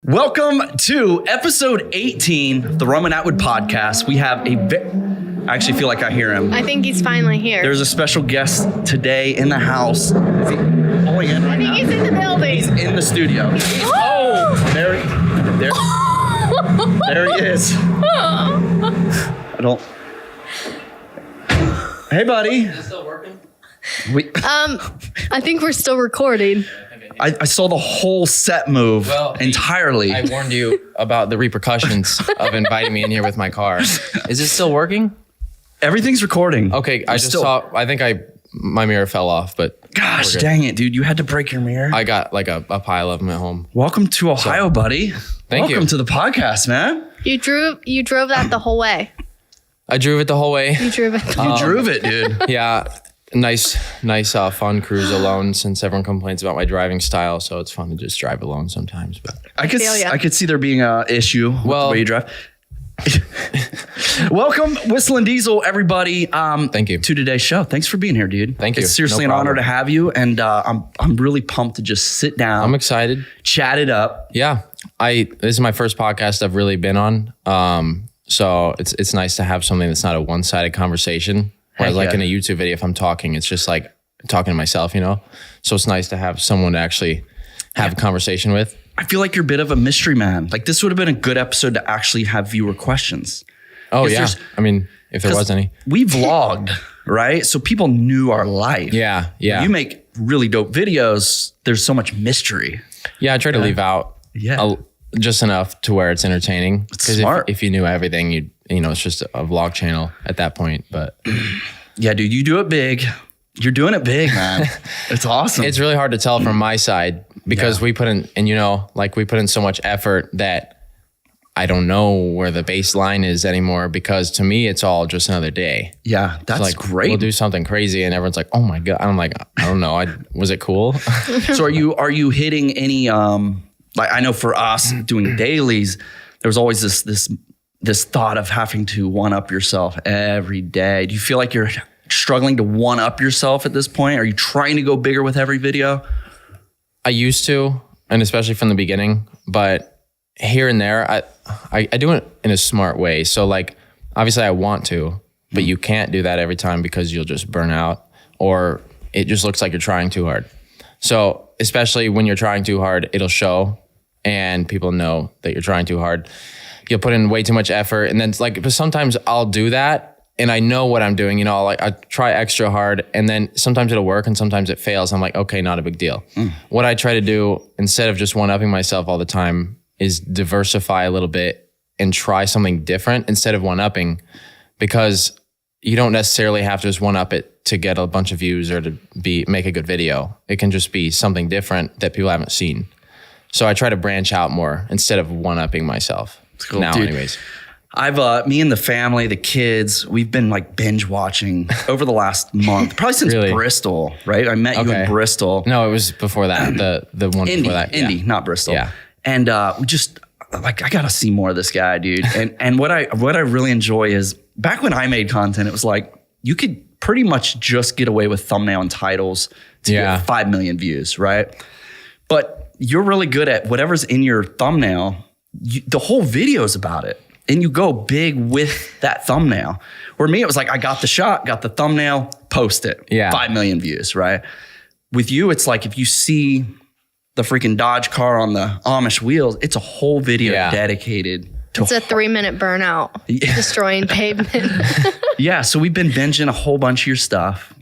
Welcome to episode 18 of the Roman Atwood podcast. We have I actually feel like I hear him. I think he's finally here. There's a special guest today in the house. Is he pulling in right I think now? he's in the building. He's in the studio. There he is. I don't. Hey, buddy. Is it still working? I think we're still recording. I saw the whole set move entirely. I warned you about the repercussions of inviting me in here with my car. Is it still working? Everything's recording. Okay, I think my mirror fell off, but Gosh, dang it, dude. You had to break your mirror. I got like a pile of them at home. Welcome to Ohio, buddy. Thank you. Welcome to the podcast, man. You drove that the whole way. I drove it the whole way. You drove it. You drove it, dude. Yeah, nice, fun cruise alone since everyone complains about my driving style. So it's fun to just drive alone sometimes. But I could see there being an issue with the way you drive. Welcome, Whistlindiesel, everybody. Thank you to today's show. Thanks for being here, dude. Thank you. It's seriously No an honor problem. to have you, and I'm really pumped to just sit down. I'm excited. Chat it up. Yeah, this is my first podcast I've really been on. So it's nice to have something that's not a one-sided conversation. Whereas like in a YouTube video, if I'm talking, it's just like talking to myself, you know? So it's nice to have someone to actually have a conversation with. I feel like you're a bit of a mystery man. Like this would have been a good episode to actually have viewer questions. Oh yeah. I mean, if there was any. We vlogged, right? So people knew our life. Yeah. You make really dope videos. There's so much mystery. Yeah, I try to leave out just enough to where it's entertaining. It's smart. If you knew everything, you know, it's just a vlog channel at that point. But yeah, dude, you do it big. You're doing it big, man. It's awesome. it's really hard to tell from my side because we put in so much effort that I don't know where the baseline is anymore, because to me, it's all just another day. Yeah, that's Like, great. We'll do something crazy and everyone's like, oh my God. I'm like, I don't know. Was it cool? So are you hitting any, like I know for us doing dailies, there was always this thought of having to one up yourself every day. Do you feel like you're struggling to one up yourself at this point? Are you trying to go bigger with every video? I used to, and especially from the beginning, but here and there, I do it in a smart way. So like, obviously I want to, but you can't do that every time because you'll just burn out or it just looks like you're trying too hard. So especially when you're trying too hard, it'll show and people know that you're trying too hard. You'll put in way too much effort. And then but sometimes I'll do that and I know what I'm doing, you know, like I try extra hard and then sometimes it'll work and sometimes it fails. I'm like, okay, not a big deal. What I try to do instead of just one-upping myself all the time is diversify a little bit and try something different instead of one-upping, because you don't necessarily have to just one-up it to get a bunch of views or to make a good video. It can just be something different that people haven't seen. So I try to branch out more instead of one-upping myself. Cool, now, dude. anyways. Me and the family, the kids, we've been like binge watching over the last month, probably since Really? Bristol, right? I met you in Bristol. No, it was before that. The one before that. Indy, not Bristol. Yeah. And we just like, I gotta see more of this guy, dude. And what I really enjoy is back when I made content, it was like you could pretty much just get away with thumbnail and titles to get 5 million views, right? But you're really good at whatever's in your thumbnail. The whole video is about it. And you go big with that thumbnail. Where me, it was like, I got the shot, got the thumbnail, post it. Yeah. 5 million views, right? With you, it's like if you see the freaking Dodge car on the Amish wheels, it's a whole video dedicated to It's a 3-minute burnout, destroying pavement. Yeah, so we've been binging a whole bunch of your stuff.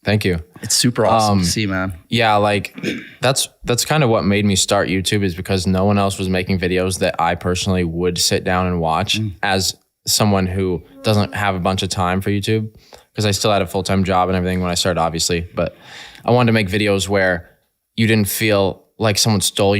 Thank you. It's super awesome to see, man. Yeah, like that's kind of what made me start YouTube, is because no one else was making videos that I personally would sit down and watch as someone who doesn't have a bunch of time for YouTube, because I still had a full-time job and everything when I started, obviously. But I wanted to make videos where you didn't feel like someone stole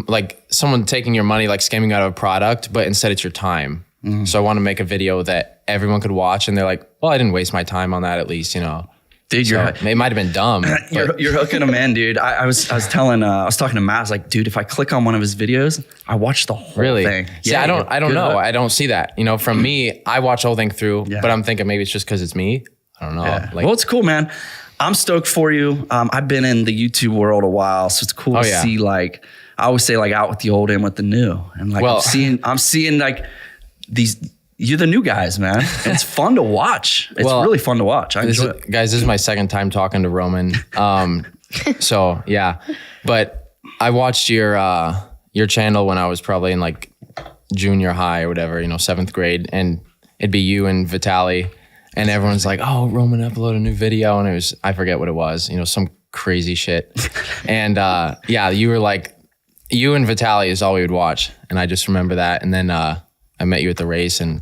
like someone taking your money, like scamming you out of a product, but instead it's your time. So I want to make a video that everyone could watch and they're like, well, I didn't waste my time on that, at least, you know. Dude, it might have been dumb. You're hooking them in, dude. I was talking to Matt. I was like, dude, if I click on one of his videos, I watch the whole thing. See, I don't know. Hook. I don't see that. You know, from me, I watch the whole thing through, but I'm thinking maybe it's just because it's me. I don't know. Yeah. Like, well, it's cool, man. I'm stoked for you. I've been in the YouTube world a while, so it's cool to see like I always say like out with the old, in with the new. And like Well- I'm seeing like you're the new guys, man. And it's fun to watch. It's really fun to watch. I enjoy it. Guys, this is my second time talking to Roman. So yeah, but I watched your channel when I was probably in like junior high or whatever, 7th grade, and it'd be you and Vitaly, and everyone's like, "Oh, Roman uploaded a new video," and it was, I forget what it was, some crazy shit. And yeah, you were like, you and Vitaly is all we would watch, and I just remember that. And then I met you at the race, and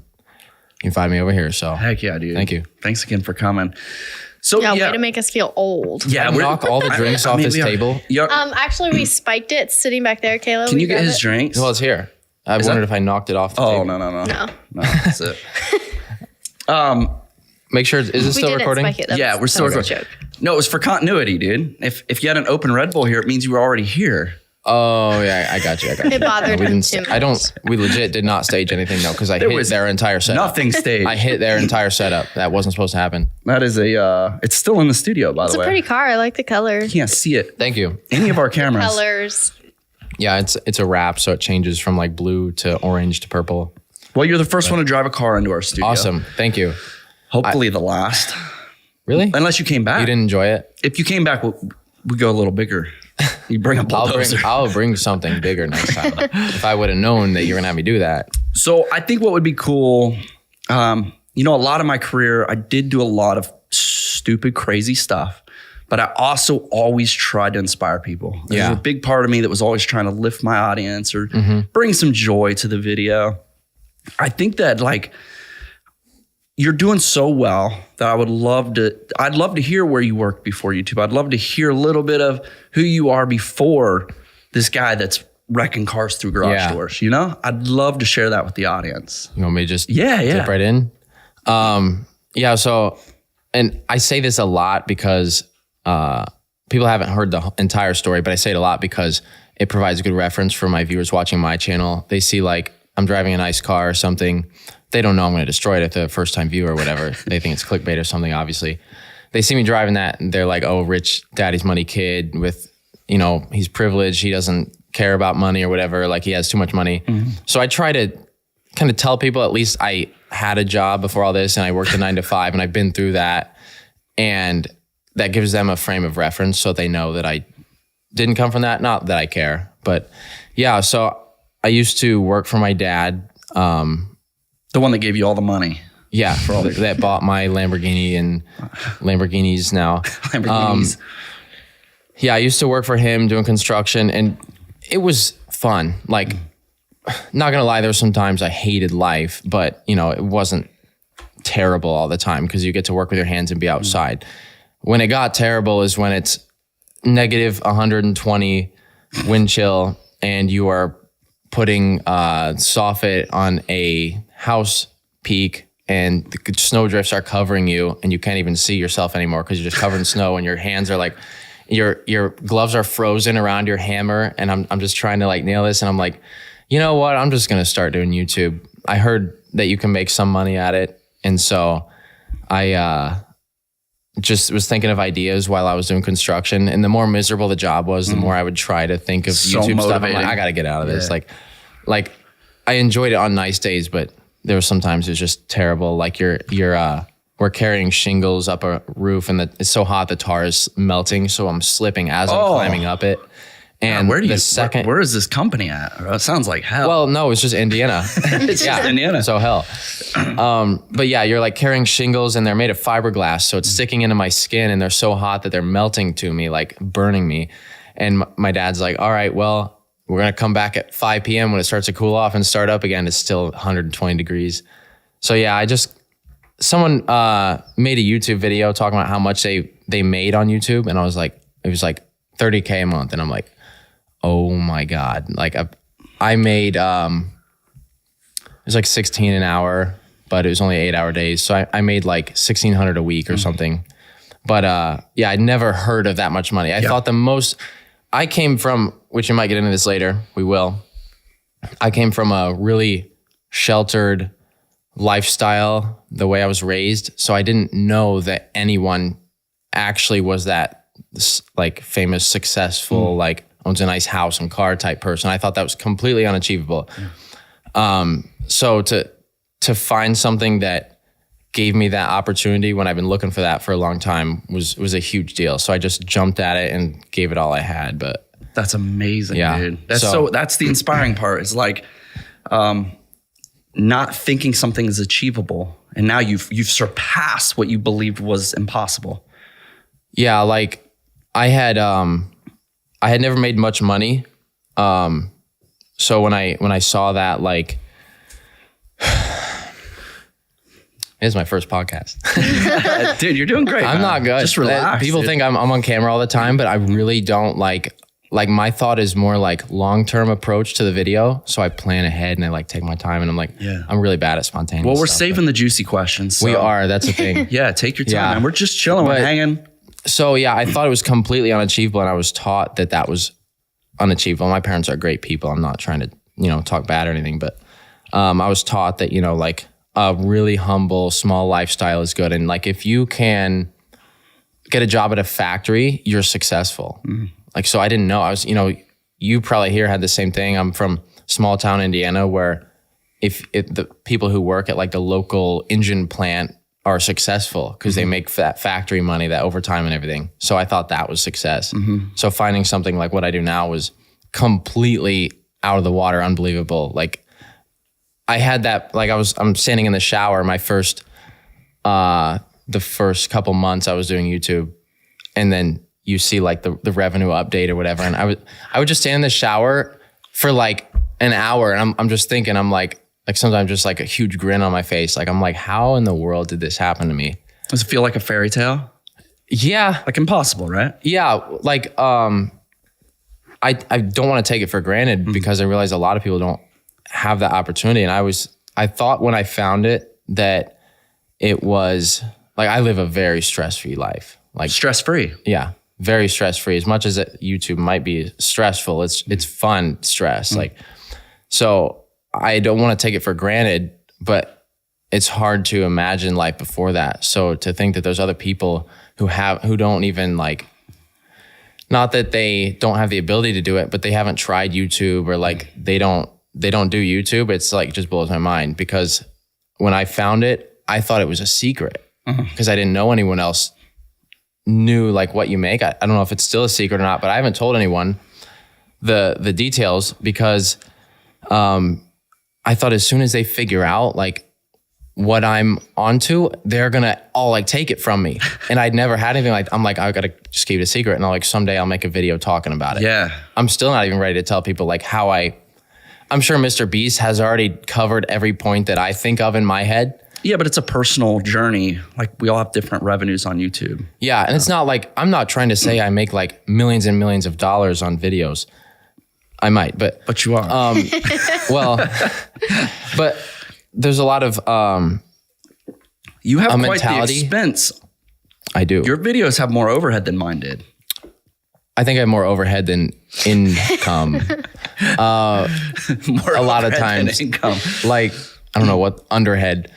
you invited me over here. So Heck yeah, dude. Thank you. Thanks again for coming. So Yeah, way to make us feel old. Yeah, knock all the drinks off his table. Yeah. Actually, we spiked it. It's sitting back there, Caleb. Can you get his drinks? Well, it's here. I wondered if I knocked it off the table. No. That's it. Make sure, is this We still didn't recording? spike it. That Yeah, was- we're still that was a recording. joke. No, it was for continuity, dude. If you had an open Red Bull here, it means you were already here. Oh yeah, I got you. It bothered we him didn't. too much. I don't. We legit did not stage anything though, because I hit was their entire setup. Nothing staged. I hit their entire setup. That wasn't supposed to happen. That is it's still in the studio, by It's the a way. pretty car. I like the color. You can't see it. Thank you. Any of our cameras. Colors. Yeah, it's a wrap, so it changes from like blue to orange to purple. Well, you're the first one to drive a car into our studio. Awesome. Thank you. Hopefully the last. Really? Unless you came back. You didn't enjoy it? If you came back, we go a little bigger. You bring a bulldozer. I'll bring something bigger next time. If I would have known that you're gonna have me do that. So I think what would be cool, a lot of my career, I did do a lot of stupid, crazy stuff, but I also always tried to inspire people. There's Yeah. a big part of me that was always trying to lift my audience or bring some joy to the video. I think that like you're doing so well that I'd love to hear where you worked before YouTube. I'd love to hear a little bit of who you are before this guy that's wrecking cars through garage doors, I'd love to share that with the audience. You want me to just Yeah. dip right in? Yeah. So, and I say this a lot because people haven't heard the entire story, but I say it a lot because it provides a good reference for my viewers watching my channel. They see like I'm driving a nice car or something. They don't know I'm going to destroy it at the first time view or whatever. They think it's clickbait or something, obviously. They see me driving that and they're like, oh, rich daddy's money kid with, he's privileged. He doesn't care about money or whatever. Like he has too much money. Mm-hmm. So I try to kind of tell people at least I had a job before all this and I worked a 9 to 5 and I've been through that. And that gives them a frame of reference so they know that I didn't come from that. Not that I care, but yeah. So I used to work for my dad. The one that gave you all the money. Yeah, that bought my Lamborghini and Lamborghinis now. Lamborghinis. Yeah, I used to work for him doing construction and it was fun. Like, not gonna lie, there were some times I hated life, but it wasn't terrible all the time because you get to work with your hands and be outside. When it got terrible is when it's negative 120 wind chill and you are putting soffit on a house peak and the snow drifts are covering you and you can't even see yourself anymore because you're just covered in snow and your hands are like, your gloves are frozen around your hammer and I'm just trying to like nail this and I'm like, you know what? I'm just going to start doing YouTube. I heard that you can make some money at it. And so I just was thinking of ideas while I was doing construction. And the more miserable the job was, the more I would try to think of So YouTube stuff. I'm like, motivating. I got to get out of this. Like I enjoyed it on nice days, but there were sometimes it's just terrible. Like we're carrying shingles up a roof and it's so hot the tar is melting. So I'm slipping as I'm climbing up it. And Where where is this company at? It sounds like hell. well, no, it's just Indiana. it's just Indiana. So hell. But yeah, you're like carrying shingles and they're made of fiberglass. So it's sticking into my skin and they're so hot that they're melting to me, like burning me. And my dad's like, all right, well, we're going to come back at 5 p.m. when it starts to cool off and start up again. It's still 120 degrees. So yeah, someone made a YouTube video talking about how much they made on YouTube. And I was like, it was like $30K a month. And I'm like, oh my God. Like I made, it was like 16 an hour, but it was only 8-hour days. So I made like 1,600 a week or something. But yeah, I'd never heard of that much money. I thought I came from, which you might get into this later, we will. I came from a really sheltered lifestyle, the way I was raised. So I didn't know that anyone actually was that like famous, successful, like owns a nice house and car type person. I thought that was completely unachievable. So to find something that gave me that opportunity when I've been looking for that for a long time was a huge deal. So I just jumped at it and gave it all I had. But that's amazing, yeah. dude. That's the inspiring part. It's like not thinking something is achievable, and now you've surpassed what you believed was impossible. Yeah, like I had never made much money. So when I saw that, like, it's my first podcast. Dude, you're doing great. I'm not good. Just relax. People think I'm on camera all the time, but I really don't like my thought is more like long-term approach to the video. So I plan ahead and I like take my time, and I'm like, I'm really bad at spontaneous Well, we're stuff, saving the juicy questions. So. We are. That's the thing. Yeah, take your time. Yeah. Man. We're just chilling. We're hanging. So yeah, I thought it was completely unachievable, and I was taught that was unachievable. My parents are great people. I'm not trying to, talk bad or anything, but I was taught that, like a really humble, small lifestyle is good. And like, if you can get a job at a factory, you're successful. Mm-hmm. Like, so I didn't know. I was, you probably here had the same thing. I'm from small town Indiana, where if the people who work at like the local engine plant are successful because they make that factory money, that overtime and everything. So I thought that was success. Mm-hmm. So finding something like what I do now was completely out of the water, unbelievable. Like I had that, like I'm standing in the shower, my first, the first couple months I was doing YouTube, and then you see like the revenue update or whatever. And I would just stand in the shower for like an hour, and I'm just thinking, I'm like sometimes just like a huge grin on my face. Like, I'm like, how in the world did this happen to me? Does it feel like a fairy tale? Yeah. Like impossible, right? Yeah. Like, I don't want to take it for granted because I realize a lot of people don't have that opportunity. And I thought when I found it that it was like, I live a very stress-free life. Like stress-free. Yeah. Very stress-free. As much as YouTube might be stressful, it's fun stress. Like, so I don't want to take it for granted, but it's hard to imagine life before that. So to think that there's other people who don't even like, not that they don't have the ability to do it, but they haven't tried YouTube, or like they don't do YouTube. It's like, just blows my mind, because when I found it, I thought it was a secret because I didn't know anyone else knew like what you make. I don't know if it's still a secret or not, but I haven't told anyone the details because I thought as soon as they figure out like what I'm onto, they're gonna all like take it from me. And I'd never had anything like, I'm like, I gotta just keep it a secret. And someday I'll make a video talking about it. Yeah. I'm still not even ready to tell people like how I'm sure Mr. Beast has already covered every point that I think of in my head. Yeah, but it's a personal journey. Like, we all have different revenues on YouTube. Yeah. And it's not like, I'm not trying to say I make like millions and millions of dollars on videos. I might, but you are. Well, but there's a lot of you have quite mentality. the expense. I do. Your videos have more overhead than mine did. I think I have more overhead than income. More a lot of times, income. Like, I don't know what underhead.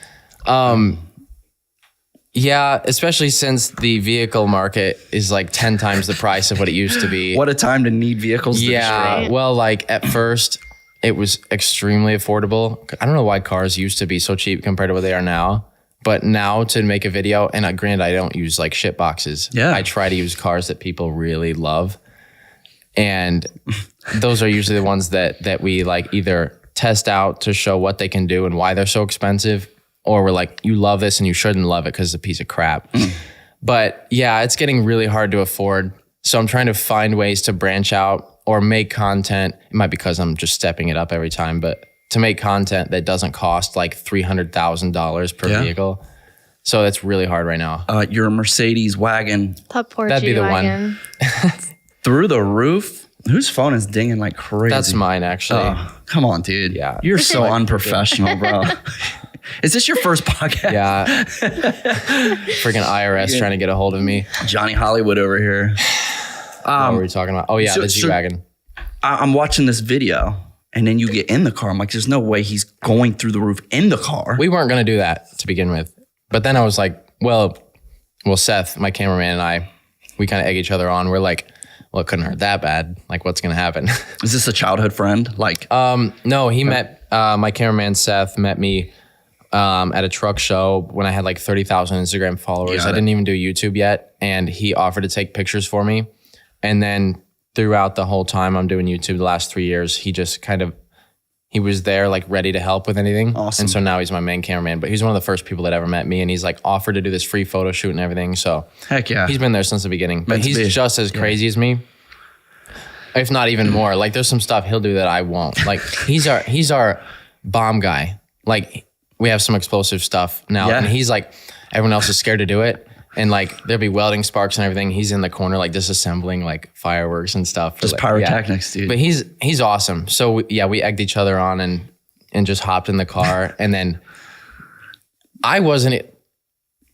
Yeah, especially since the vehicle market is like 10 times the price of what it used to be. What a time to need vehicles. Yeah, well, like at first it was extremely affordable. I don't know why cars used to be so cheap compared to what they are now. But now to make a video, and granted, I don't use like shit boxes. Yeah. I try to use cars that people really love. And those are usually the ones that we like either test out to show what they can do and why they're so expensive, or we're like, you love this and you shouldn't love it because it's a piece of crap. But yeah, it's getting really hard to afford. So I'm trying to find ways to branch out or make content. It might be because I'm just stepping it up every time, but to make content that doesn't cost like $300,000 per vehicle. So that's really hard right now. Your Mercedes wagon. Top Porsche That'd be the wagon. one. Through the roof? Whose phone is dinging like crazy? That's mine, actually. Oh, come on, dude. Yeah. You're so unprofessional, bro. Is this your first podcast? Yeah. Freaking IRS trying to get a hold of me. Johnny Hollywood over here. What were we talking about? Oh, yeah, so- the G-Wagon. I'm watching this video, and then you get in the car. I'm like, there's no way he's going through the roof in the car. We weren't going to do that to begin with. But then I was like, well, Seth, my cameraman, and I, we kind of egg each other on. We're like, well, it couldn't hurt that bad. Like, what's going to happen? Is this a childhood friend? Like, no, he met, my cameraman Seth met me at a truck show when I had like 30,000 Instagram followers. I didn't even do YouTube yet. And he offered to take pictures for me. And then throughout the whole time I'm doing YouTube the last 3 years, he just he was there like ready to help with anything. Awesome. And so now he's my main cameraman, but he's one of the first people that ever met me. And he's like offered to do this free photo shoot and everything. So heck yeah. He's been there since the beginning, but he's just as crazy as me. If not even more. Like there's some stuff he'll do that I won't. Like he's our bomb guy. Like we have some explosive stuff now and he's like, everyone else is scared to do it. And like there'll be welding sparks and everything. He's in the corner like disassembling like fireworks and stuff. Just like, pyrotechnics, dude. But he's awesome. So we egged each other on and just hopped in the car. And then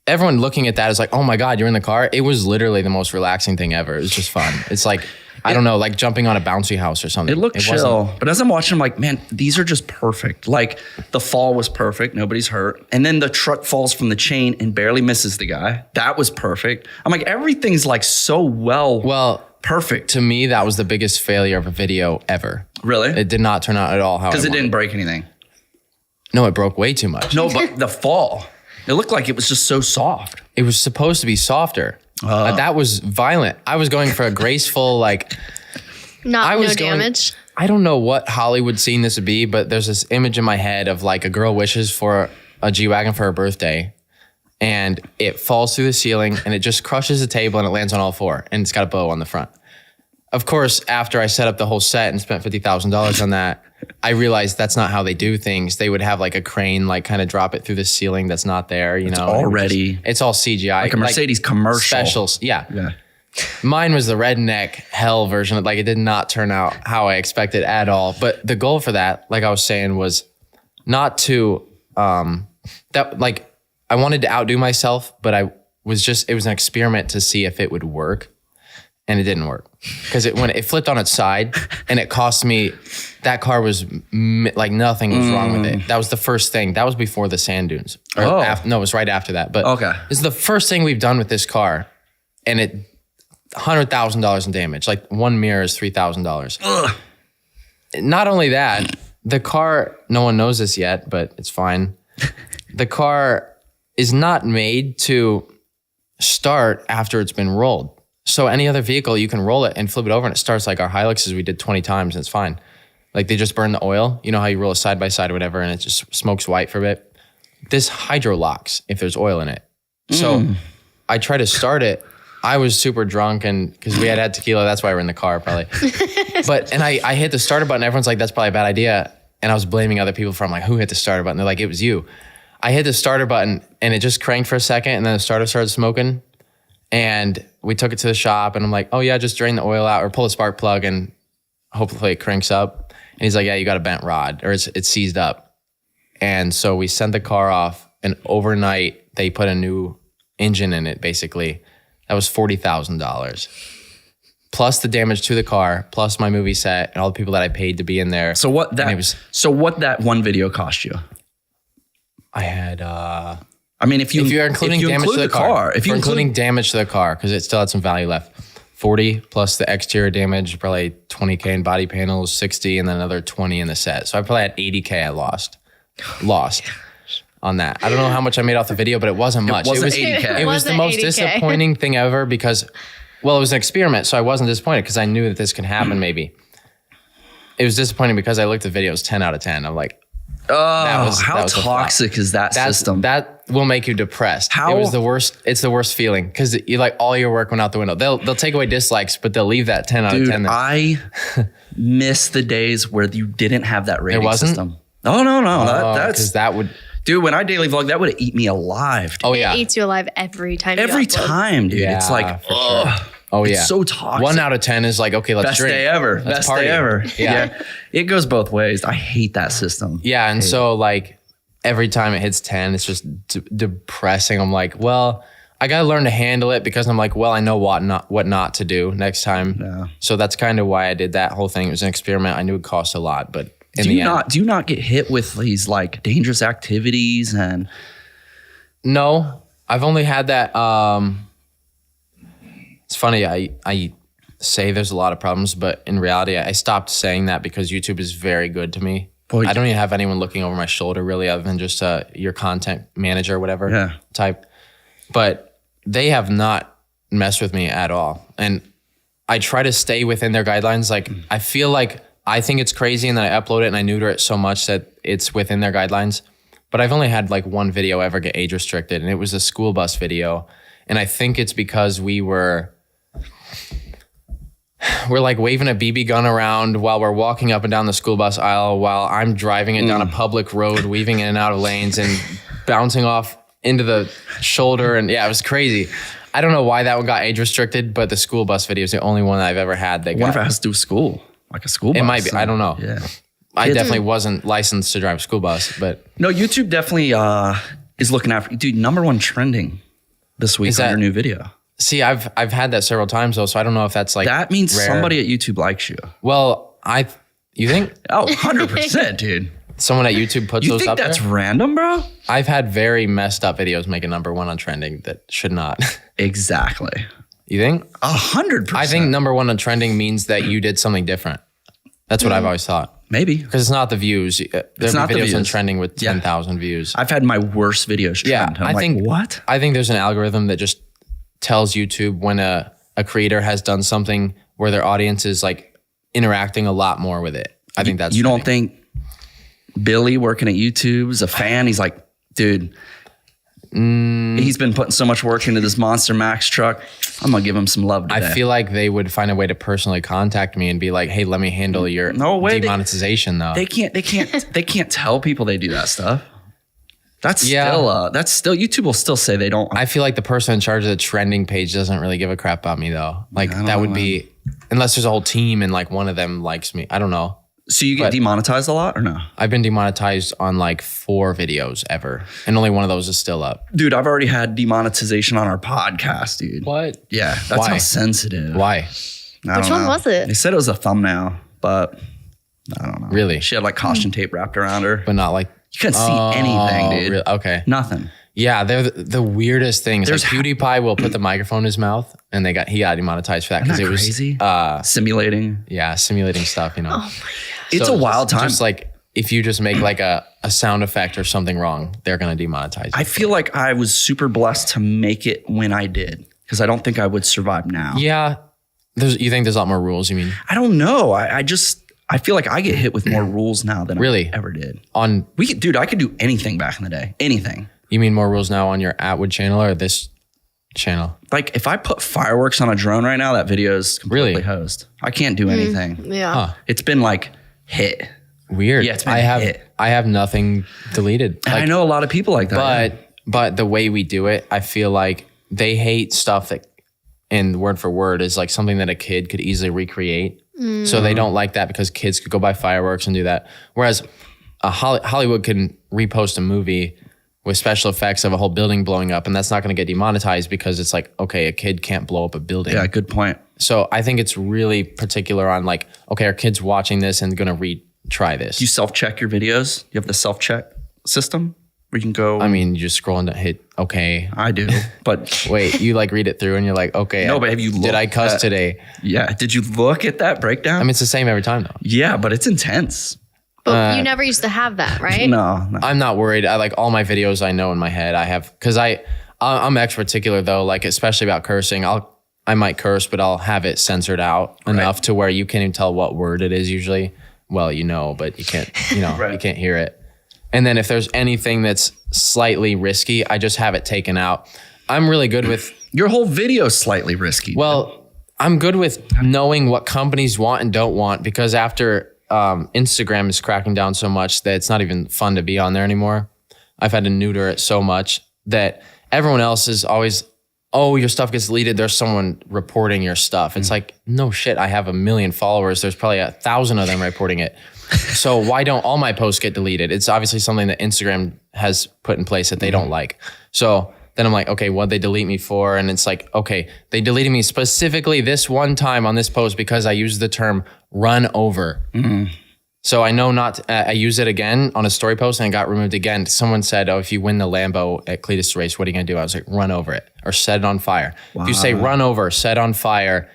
everyone looking at that is like, oh my God, you're in the car. It was literally the most relaxing thing ever. It was just fun. It's like, I don't know, like jumping on a bouncy house or something. It looked chill, but as I'm watching, I'm like, man, these are just perfect. Like the fall was perfect. Nobody's hurt. And then the truck falls from the chain and barely misses the guy. That was perfect. I'm like, everything's like so well perfect. To me, that was the biggest failure of a video ever. Really? It did not turn out at all how Because it didn't break anything. No, it broke way too much. No, but the fall, it looked like it was just so soft. It was supposed to be softer. That was violent. I was going for a graceful, like... No damage. I don't know what Hollywood scene this would be, but there's this image in my head of like a girl wishes for a G-Wagon for her birthday, and it falls through the ceiling, and it just crushes the table, and it lands on all four, and it's got a bow on the front. Of course, after I set up the whole set and spent $50,000 on that, I realized that's not how they do things. They would have like a crane, like kind of drop it through the ceiling that's not there, you know. Already. It's all CGI. Like a Mercedes commercial. Specials, yeah. Mine was the redneck hell version. Like it did not turn out how I expected at all. But the goal for that, like I was saying, was not to, I wanted to outdo myself, but it was an experiment to see if it would work. And it didn't work because when it flipped on its side and it cost me, that car was like nothing was wrong with it. That was the first thing. That was before the sand dunes. No, it was right after that. But this is the first thing we've done with this car, and it $100,000 in damage. Like one mirror is $3,000. Not only that, the car. No one knows this yet, but it's fine. The car is not made to start after it's been rolled. So any other vehicle, you can roll it and flip it over and it starts like our Hiluxes we did 20 times and it's fine. Like they just burn the oil. You know how you roll a side by side or whatever and it just smokes white for a bit? This hydro locks if there's oil in it. So I try to start it. I was super drunk and because we had tequila, that's why we're in the car probably. And I hit the starter button. Everyone's like, that's probably a bad idea. And I was blaming other people for, I'm like, who hit the starter button? They're like, it was you. I hit the starter button and it just cranked for a second and then the starter started smoking. And we took it to the shop and I'm like, oh yeah, just drain the oil out or pull a spark plug and hopefully it cranks up. And he's like, yeah, you got a bent rod or it's seized up. And so we sent the car off and overnight they put a new engine in it basically. That was $40,000. Plus the damage to the car, plus my movie set and all the people that I paid to be in there. So what that one video cost you? I had I mean, if you're including damage to the car, if you're including damage to the car, because it still had some value left, 40 plus the exterior damage, probably 20K in body panels, 60, and then another 20 in the set. So I probably had 80K I lost on that. I don't know how much I made off the video, but it wasn't much. It was 80K. It was the most 80K. disappointing thing ever because, well, it was an experiment. So I wasn't disappointed because I knew that this could happen maybe. It was disappointing because I looked at videos 10 out of 10. I'm like, how toxic is that system? That will make you depressed. It was the worst. It's the worst feeling because you like all your work went out the window. They'll take away dislikes, but they'll leave that 10 out of 10. I miss the days where you didn't have that rating system. Oh no, because that would. Dude, when I daily vlog, that would eat me alive. Dude. Oh yeah, it eats you alive every time. Every time, dude. Yeah, it's like, sure. Oh yeah, it's so toxic. 1 out of 10 is like, okay, let's best drink. day ever. Let's best party. day ever. Yeah, it goes both ways. I hate that system. Yeah, and so like every time it hits 10, it's just depressing. I'm like, well, I gotta learn to handle it because I'm like, well, I know what not to do next time. Yeah. So that's kind of why I did that whole thing. It was an experiment. I knew it cost a lot, but do you not get hit with these like dangerous activities and? No, I've only had that. It's funny. I say there's a lot of problems, but in reality, I stopped saying that because YouTube is very good to me. Boy, I don't even have anyone looking over my shoulder really, other than just your content manager or whatever type. But they have not messed with me at all. And I try to stay within their guidelines. Like, I feel like I think it's crazy and then I upload it and I neuter it so much that it's within their guidelines. But I've only had like one video ever get age restricted, and it was a school bus video. And I think it's because we're like waving a BB gun around while we're walking up and down the school bus aisle while I'm driving it down a public road, weaving in and out of lanes and bouncing off into the shoulder. And yeah, it was crazy. I don't know why that one got age restricted, but the school bus video is the only one that I've ever had. I wonder if it has to do with school, like a school bus. It might be. I don't know. Yeah. I definitely wasn't licensed to drive a school bus, but no, YouTube definitely is looking after you. Dude, #1 trending this week on your new video. See, I've had that several times though, so I don't know if that's like that means rare. Somebody at YouTube likes you. Well, you think? Oh, 100%, dude. Someone at YouTube puts those up there? You think that's random, bro? I've had very messed up videos making #1 on trending that should not. Exactly. You think? 100%. I think #1 on trending means that you did something different. That's what I've always thought. Maybe. Because it's not the views. There's not the videos views. on trending with 10,000 views. I've had my worst videos trend. Yeah, I think what? I think there's an algorithm that just tells YouTube when a creator has done something where their audience is like interacting a lot more with it. I think that's You don't think Billy working at YouTube is a fan? He's like, dude, he's been putting so much work into this Monster Max truck. I'm gonna give him some love today. I feel like they would find a way to personally contact me and be like, "Hey, let me handle your demonetization." Though they can't tell people they do that stuff. That's still YouTube will still say they don't. I feel like the person in charge of the trending page doesn't really give a crap about me though. Like that would be unless there's a whole team and like one of them likes me. I don't know. So you get demonetized a lot or no? I've been demonetized on like 4 videos ever. And only one of those is still up. Dude, I've already had demonetization on our podcast, dude. What? Yeah, that's how sensitive. Why? Which one was it? They said it was a thumbnail, but I don't know. Really? She had like caution tape wrapped around her. But not like... You couldn't see anything, dude. Really? Okay. Nothing. Yeah, they're the weirdest things. Like PewDiePie will put the microphone in his mouth and he got demonetized for that because it was crazy. Simulating. Yeah, simulating stuff, you know. Oh my God. It's a wild time. Just like if you just make like a sound effect or something wrong, they're gonna demonetize you. I feel like I was super blessed to make it when I did because I don't think I would survive now. Yeah. You think there's a lot more rules, you mean? I don't know. I feel like I get hit with more rules now than I ever did. Dude, I could do anything back in the day. Anything. You mean more rules now on your Atwood channel or this channel? Like if I put fireworks on a drone right now, that video is completely hosed. I can't do anything. Yeah. Huh. It's been like hit. Weird. Yeah, it's been hit. I have nothing deleted. And I know a lot of people like that. But the way we do it, I feel like they hate stuff that in word for word is like something that a kid could easily recreate. So they don't like that because kids could go buy fireworks and do that. Whereas Hollywood can repost a movie with special effects of a whole building blowing up, and that's not going to get demonetized because it's like, okay, a kid can't blow up a building. Yeah, good point. So I think it's really particular on like, okay, are kids watching this and going to retry this? Do you self-check your videos? You have the self-check system where you can go? I mean, you just scroll and hit okay. I do, but... Wait, you like read it through and you're like, okay. No, but have you looked Did I cuss today? Yeah. Did you look at that breakdown? I mean, it's the same every time though. Yeah, but it's intense. But you never used to have that, right? No. I'm not worried. I like all my videos I know in my head. I have, because I'm extra particular though, like especially about cursing. I might curse, but I'll have it censored out enough to where you can't even tell what word it is usually. Well, you know, but you can't, you can't hear it. And then if there's anything that's slightly risky, I just have it taken out. I'm really good with... Your whole video is slightly risky. Well, I'm good with knowing what companies want and don't want because after Instagram is cracking down so much that it's not even fun to be on there anymore. I've had to neuter it so much that everyone else is always, oh, your stuff gets deleted. There's someone reporting your stuff. It's like, no shit. I have 1 million followers. There's probably 1,000 of them reporting it. So why don't all my posts get deleted? It's obviously something that Instagram has put in place that they don't like. So then I'm like, okay, what'd they delete me for? And it's like, okay, they deleted me specifically this one time on this post because I used the term run over. So I know not, I used it again on a story post and it got removed again. Someone said, oh, if you win the Lambo at Cletus race, what are you going to do? I was like, run over it or set it on fire. If you say run over, set on fire,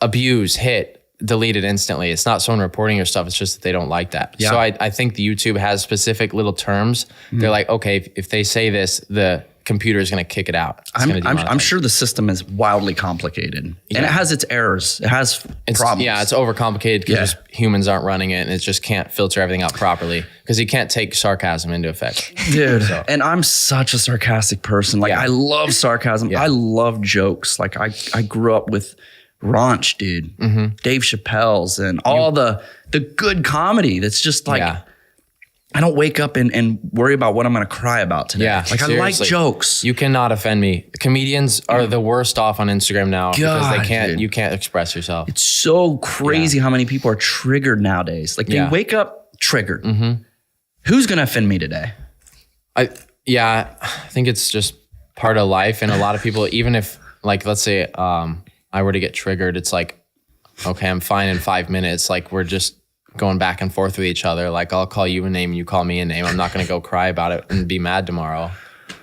abuse, hit, delete it instantly. It's not someone reporting your stuff. It's just that they don't like that. Yeah. So I think the YouTube has specific little terms. They're like, okay, if they say this, the computer is going to kick it out. I'm sure the system is wildly complicated and it has its errors. It has problems. Yeah, it's overcomplicated because humans aren't running it and it just can't filter everything out properly because you can't take sarcasm into effect. Dude, and I'm such a sarcastic person. Like I love sarcasm. I love jokes. Like I grew up with Raunch, dude, Dave Chappelle's and all the good comedy that's just like, I don't wake up and worry about what I'm going to cry about today. Yeah, like seriously. I like jokes. You cannot offend me. Comedians are the worst off on Instagram now because they can't. Dude. You can't express yourself. It's so crazy how many people are triggered nowadays. Like they wake up triggered. Who's going to offend me today? I think it's just part of life, and a lot of people, even if like let's say I were to get triggered, it's like, okay, I'm fine in 5 minutes. Like we're just going back and forth with each other. Like I'll call you a name and you call me a name. I'm not going to go cry about it and be mad tomorrow.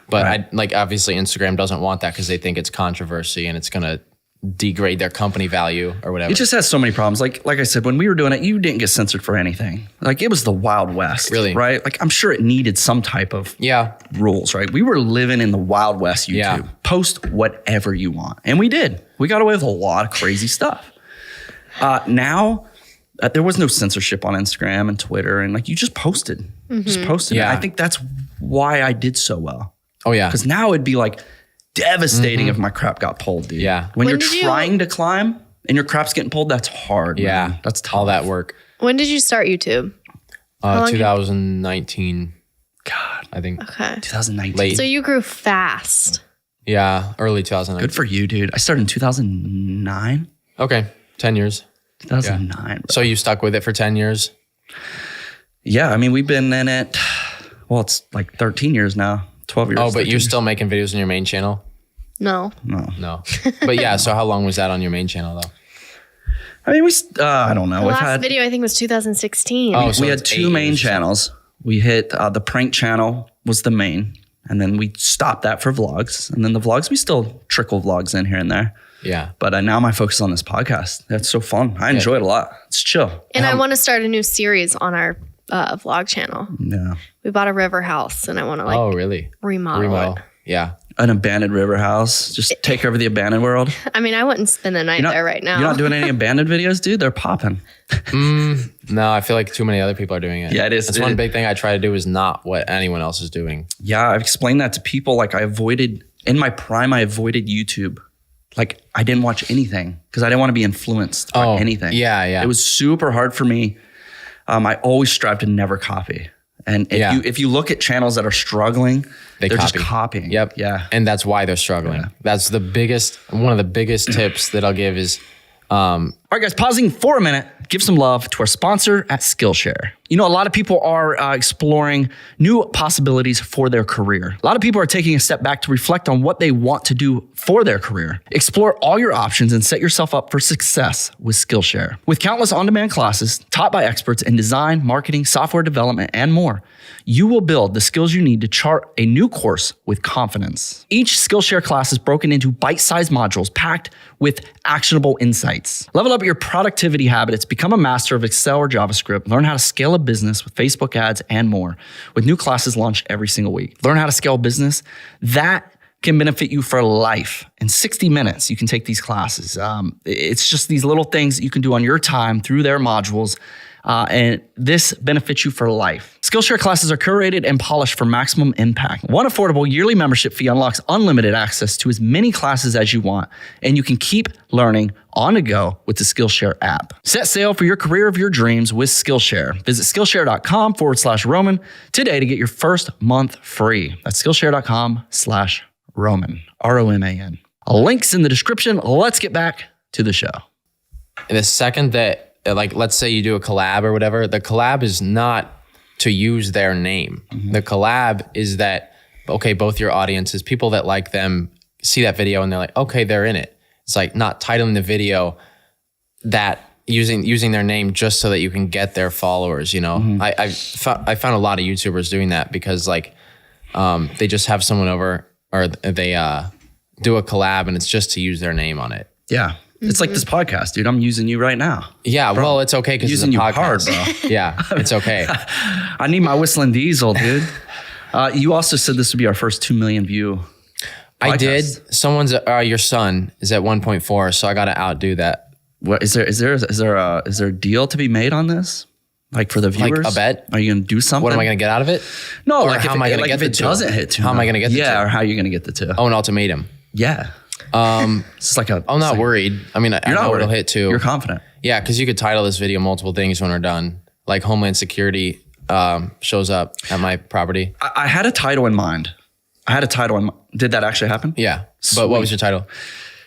But obviously Instagram doesn't want that because they think it's controversy and it's going to degrade their company value or whatever. It just has so many problems. Like I said, when we were doing it, you didn't get censored for anything. Like it was the Wild West. Really? Right? Like I'm sure it needed some type of rules, right? We were living in the Wild West YouTube. Yeah. Post whatever you want. And we did. We got away with a lot of crazy stuff. Now, there was no censorship on Instagram and Twitter. And like you just posted. Just posted. Yeah. And I think that's why I did so well. Oh, yeah. Because now it'd be like devastating if my crap got pulled, dude. Yeah. When you're trying to climb and your crap's getting pulled, that's hard. Yeah. Man. That's tough. All that work. When did you start YouTube? 2019. God. I think. Okay. 2019. Late. So you grew fast. Yeah. Early 2019. Good for you, dude. I started in 2009. Okay. 10 years. 2009. Yeah. So you stuck with it for 10 years? Yeah. I mean, we've been in it. Well, it's like 13 years now. 12 years. Oh, but you're still making videos on your main channel? No. But yeah, so how long was that on your main channel though? I mean, I don't know. The last video I think was 2016. Oh, so we had two main channels. We hit the prank channel was the main, and then we stopped that for vlogs. And then the vlogs, we still trickle vlogs in here and there. Yeah. But now my focus is on this podcast. That's so fun. I enjoy it a lot. It's chill. And I want to start a new series on our vlog channel. Yeah. We bought a river house and I want to remodel it. Yeah. An abandoned river house. Just take over the abandoned world. I mean, I wouldn't spend the night there right now. You're not doing any abandoned videos, dude? They're popping. No, I feel like too many other people are doing it. Yeah, it is. That's one big thing I try to do is not what anyone else is doing. Yeah, I've explained that to people. Like in my prime, I avoided YouTube. Like I didn't watch anything because I didn't want to be influenced by anything. Yeah, yeah. It was super hard for me. I always strive to never copy. And if you look at channels that are struggling, they're just copying. Yep. Yeah. And that's why they're struggling. Yeah. That's one of the biggest tips that I'll give is, all right, guys, pausing for a minute. Give some love to our sponsor at Skillshare. You know, a lot of people are exploring new possibilities for their career. A lot of people are taking a step back to reflect on what they want to do for their career. Explore all your options and set yourself up for success with Skillshare. With countless on-demand classes taught by experts in design, marketing, software development, and more, you will build the skills you need to chart a new course with confidence. Each Skillshare class is broken into bite-sized modules packed with actionable insights. Level up your productivity habits, become a master of Excel or JavaScript, learn how to scale a business with Facebook ads and more, with new classes launched every single week. Learn how to scale a business that can benefit you for life. In 60 minutes, you can take these classes. It's just these little things that you can do on your time through their modules. And this benefits you for life. Skillshare classes are curated and polished for maximum impact. One affordable yearly membership fee unlocks unlimited access to as many classes as you want, and you can keep learning on the go with the Skillshare app. Set sail for your career of your dreams with Skillshare. Visit Skillshare.com/Roman today to get your first month free. That's Skillshare.com/Roman, ROMAN. Links in the description. Let's get back to the show. The second that, like, let's say you do a collab or whatever, the collab is not to use their name. Mm-hmm. The collab is that, okay, both your audiences, people that like them, see that video and they're like, okay, they're in it. It's like not titling the video that using their name just so that you can get their followers, you know? Mm-hmm. I found a lot of YouTubers doing that because like they just have someone over or they do a collab and it's just to use their name on it. Yeah. It's like this podcast, dude. I'm using you right now. Yeah, bro, well, it's okay because it's a using podcast. you hard, bro. Yeah, it's okay. I need my Whistlindiesel, dude. You also said this would be our first 2 million view podcast. I did. Someone's your son is at 1.4, so I got to outdo that. What is there a deal to be made on this? Like for the viewers? Like a bet? Are you going to do something? What am I going to get out of it? No, or like how am I going to get the 2? Doesn't hit 2. How am I going to get the 2? Yeah, or how are you going to get the 2? Oh, an ultimatum. Yeah. It's like a. I'm not worried. I mean, I know it'll hit 2. You're confident. Yeah, because you could title this video multiple things when we're done. Like Homeland Security shows up at my property. I had a title in mind. Did that actually happen? Yeah. Sweet. But what was your title?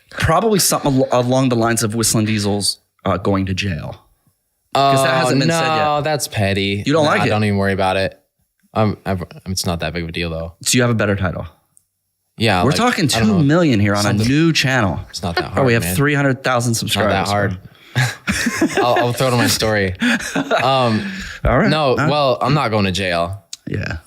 Probably something along the lines of Whistlindiesels going to jail. Because that hasn't been said yet. No, that's petty. You don't like it? Don't even worry about it. It's not that big of a deal though. So you have a better title. Yeah. We're talking 2 million here on a new channel. It's not that hard. Oh, we have 300,000 subscribers. Not that hard. I'll throw it on my story. All right. No, well, I'm not going to jail. Yeah.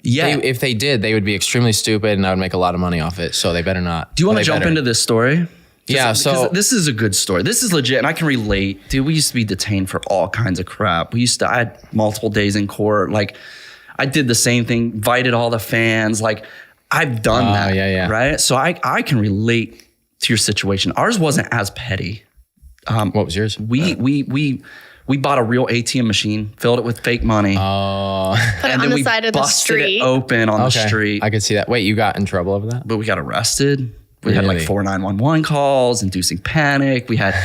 If they did, they would be extremely stupid and I would make a lot of money off it. So they better not. Do you want to jump into this story? Yeah. So this is a good story. This is legit. And I can relate. Dude, we used to be detained for all kinds of crap. I had multiple days in court. Like I did the same thing, invited all the fans. Like I've done that. Yeah. Right. So I can relate to your situation. Ours wasn't as petty. What was yours? We bought a real ATM machine, filled it with fake money. Put it on the side of the street. Busted it open on the street. I could see that. Wait, you got in trouble over that? But we got arrested. We had like 4 911 calls, inducing panic. We had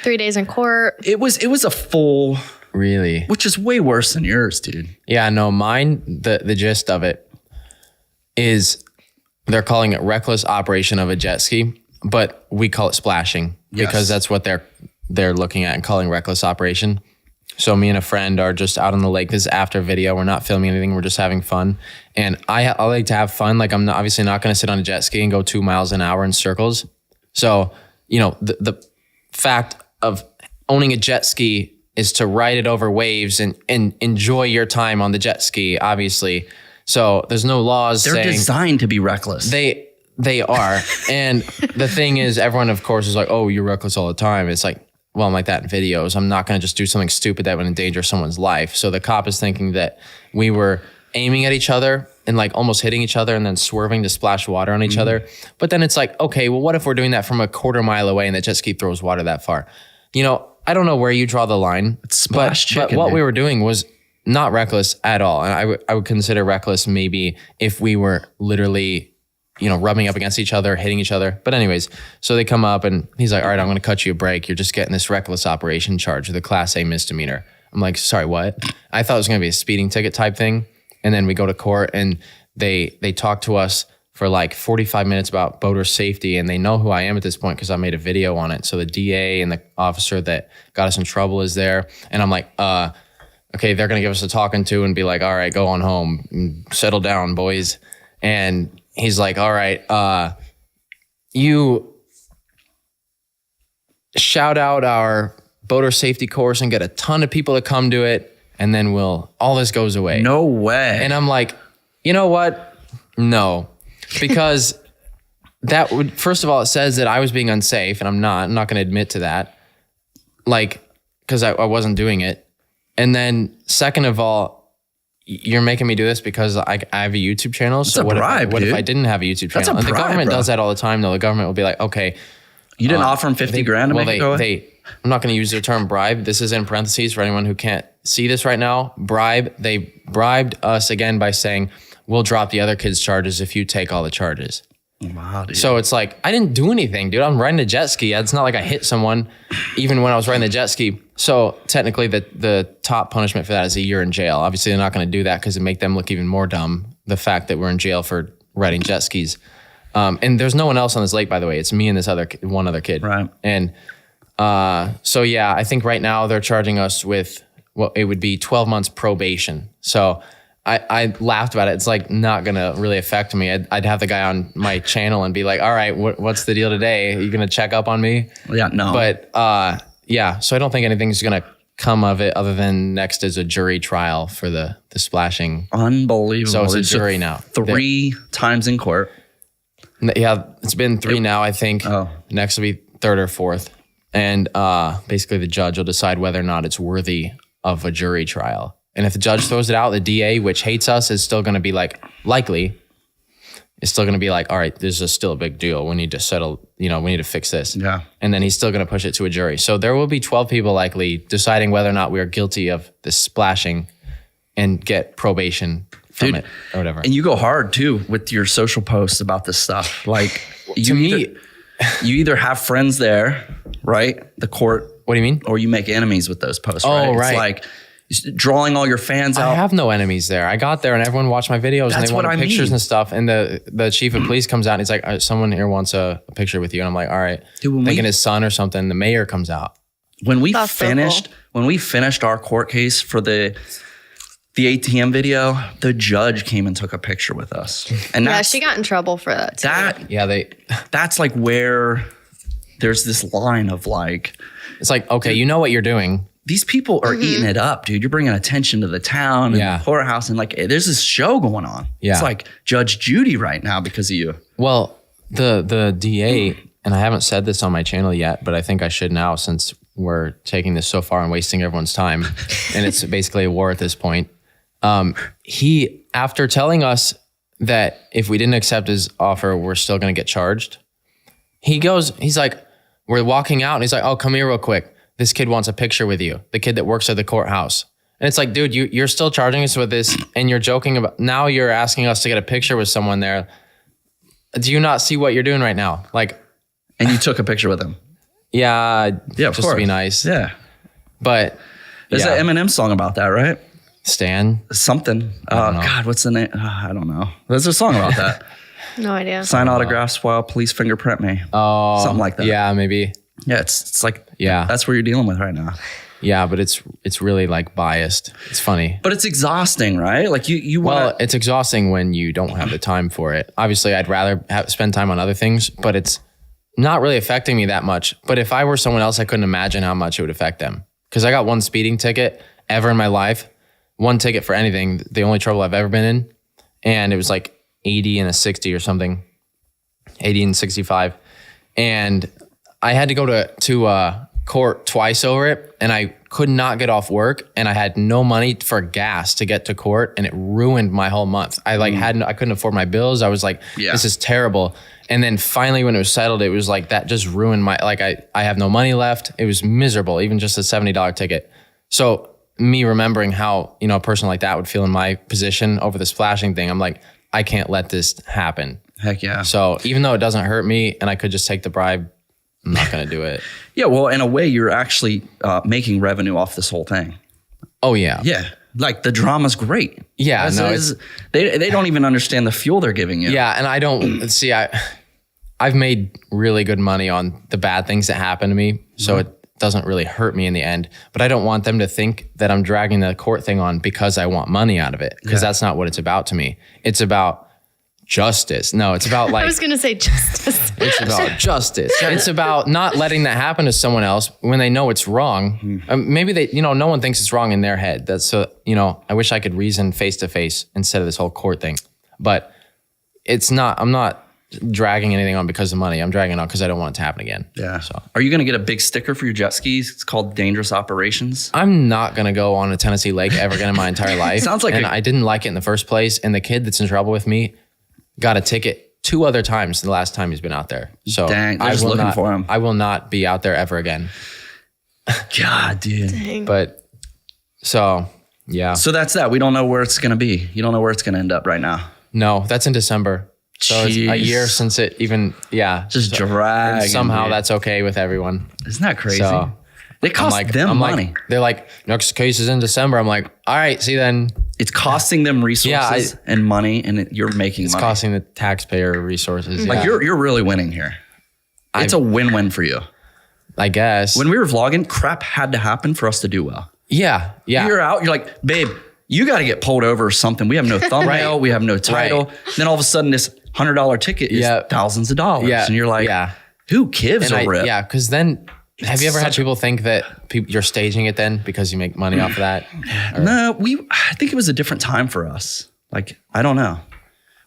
3 days in court. It was a full, really, which is way worse than yours, dude. Yeah, no, mine. The gist of it is they're calling it reckless operation of a jet ski, but we call it splashing because that's what they're looking at and calling reckless operation. So me and a friend are just out on the lake. This is after video. We're not filming anything. We're just having fun. And I like to have fun. Like I'm obviously not going to sit on a jet ski and go 2 miles an hour in circles. So, the fact of owning a jet ski is to ride it over waves and enjoy your time on the jet ski, obviously. So there's no laws They're designed to be reckless. They are. And the thing is, everyone, of course, is like, oh, you're reckless all the time. It's like, well, I'm like that in videos. I'm not going to just do something stupid that would endanger someone's life. So the cop is thinking that we were aiming at each other and like almost hitting each other and then swerving to splash water on each other. But then it's like, okay, well, what if we're doing that from a quarter mile away and the jet ski throws water that far? I don't know where you draw the line. It's splash chicken, but what we were doing was not reckless at all. And I would consider reckless maybe if we were literally rubbing up against each other, hitting each other. But anyways, so they come up and he's like, all right, I'm going to cut you a break. You're just getting this reckless operation charge with a class A misdemeanor. I'm like, sorry, what? I thought it was going to be a speeding ticket type thing. And then we go to court and they talk to us for like 45 minutes about boater safety. And they know who I am at this point because I made a video on it. So the DA and the officer that got us in trouble is there. And I'm like, okay, they're going to give us a talking to and be like, all right, go on home, settle down, boys. And he's like, all right, you shout out our boater safety course and get a ton of people to come to it. And then all this goes away. No way. And I'm like, you know what? No, because that would, first of all, it says that I was being unsafe and I'm not going to admit to that. Like, cause I wasn't doing it. And then second of all, you're making me do this because I have a YouTube channel. So what if I didn't have a YouTube channel? That's a bribe, and the government bro. does that all the time though. The government will be like, okay. You didn't offer him 50 grand to make it go away? I'm not going to use the term bribe. This is in parentheses for anyone who can't see this right now. Bribe. They bribed us again by saying, we'll drop the other kids' charges if you take all the charges. Wow, dude. So it's like, I didn't do anything, dude. I'm riding a jet ski. It's not like I hit someone even when I was riding the jet ski. So technically the top punishment for that is a year in jail. Obviously they're not going to do that because it make them look even more dumb. The fact that we're in jail for riding jet skis. And there's no one else on this lake, by the way. It's me and this one other kid. Right. And so yeah, I think right now they're charging us with it would be 12 months probation. So I laughed about it. It's like not going to really affect me. I'd have the guy on my channel and be like, all right, what's the deal today? Are you going to check up on me? Yeah, no. But yeah, so I don't think anything's going to come of it other than next is a jury trial for the splashing. Unbelievable. So it's a jury now. 3 times in court. Yeah, it's been 3 now, I think. Oh. Next will be 3rd or 4th. And basically the judge will decide whether or not it's worthy of a jury trial. And if the judge throws it out, the DA, which hates us, is still going to be like, likely, is still going to be like, all right, this is still a big deal. We need to settle, we need to fix this. Yeah. And then he's still going to push it to a jury. So there will be 12 people likely deciding whether or not we are guilty of this splashing and get probation from it or whatever. And you go hard too with your social posts about this stuff. Like you either have friends there, right? The court. What do you mean? Or you make enemies with those posts, right? Oh, right. It's like drawing all your fans out. I have no enemies there. I got there and everyone watched my videos and they wanted pictures and stuff. And the chief of police comes out and he's like, someone here wants a picture with you. And I'm like, all right. Dude, thinking his son or something. The mayor comes out. When we finished our court case for the ATM video, the judge came and took a picture with us. And she got in trouble for that too. That's like where there's this line of like, it's like, okay, you know what you're doing. These people are eating it up, dude. You're bringing attention to the town and the courthouse, and like, there's this show going on. Yeah. It's like Judge Judy right now because of you. Well, the DA, and I haven't said this on my channel yet, but I think I should now since we're taking this so far and wasting everyone's time, and it's basically a war at this point. He, after telling us that if we didn't accept his offer, we're still going to get charged. He's like, we're walking out and he's like, oh, come here real quick. This kid wants a picture with you. The kid that works at the courthouse. And it's like, dude, you're still charging us with this and you're joking about, now you're asking us to get a picture with someone there. Do you not see what you're doing right now? Like, and you took a picture with him. Yeah. Just to be nice. Yeah. But there's an Eminem song about that, right? Stan? Something. God, what's the name? I don't know. There's a song about that. No idea. Sign autographs while police fingerprint me. Oh. Something like that. Yeah, maybe. Yeah, it's like, that's what you're dealing with right now. Yeah, but it's really like biased. It's funny. But it's exhausting, right? Like you want. Well, it's exhausting when you don't have the time for it. Obviously, I'd rather spend time on other things, but it's not really affecting me that much. But if I were someone else, I couldn't imagine how much it would affect them. Because I got one speeding ticket ever in my life. One ticket for anything. The only trouble I've ever been in. And it was like 80 and a 60 or something. 80 and 65. And I had to go to court twice over it, and I could not get off work, and I had no money for gas to get to court, and it ruined my whole month. I couldn't afford my bills. I was like, this is terrible. And then finally when it was settled, it was like, that just ruined my, like I have no money left. It was miserable, even just a $70 ticket. So me remembering how, a person like that would feel in my position over the splashing thing, I'm like, I can't let this happen. Heck yeah. So even though it doesn't hurt me and I could just take the bribe, I'm not going to do it. Yeah, well, in a way, you're actually making revenue off this whole thing. Oh, yeah. Yeah, like the drama's great. Yeah, they don't even understand the fuel they're giving you. Yeah, and I don't, see, I've made really good money on the bad things that happen to me, so it doesn't really hurt me in the end. But I don't want them to think that I'm dragging the court thing on because I want money out of it, because that's not what it's about to me. It's about justice. No, it's about like... I was going to say justice. It's about justice. It's about not letting that happen to someone else when they know it's wrong. Maybe they, no one thinks it's wrong in their head. That's so, I wish I could reason face to face instead of this whole court thing. But it's not, I'm not dragging anything on because of money. I'm dragging it on because I don't want it to happen again. Yeah. So, are you going to get a big sticker for your jet skis? It's called Dangerous Operations. I'm not going to go on a Tennessee lake ever again in my entire life. Sounds like I didn't like it in the first place. And the kid that's in trouble with me got a ticket 2 other times the last time he's been out there. So dang, they're just looking for him. I will not be out there ever again. God, dude. Dang. But so, yeah. So that's that. We don't know where it's going to be. You don't know where it's going to end up right now. No, that's in December. So it's a year since it even, Just drag. Somehow that's okay with everyone. Isn't that crazy? So, they cost them money. They're like, next case is in December. I'm like, all right, see then. It's costing them resources and money, and you're making money. It's costing the taxpayer resources. Like you're really winning here. It's a win-win for you. I guess. When we were vlogging, crap had to happen for us to do well. Yeah. You're out. You're like, babe, you got to get pulled over or something. We have no thumbnail. We have no title. Right. Then all of a sudden, this $100 ticket is thousands of dollars. Yeah. And you're like, who gives a rip? Yeah, because then... Have you ever had people think that you're staging it then because you make money off of that? Or? No, I think it was a different time for us. Like, I don't know.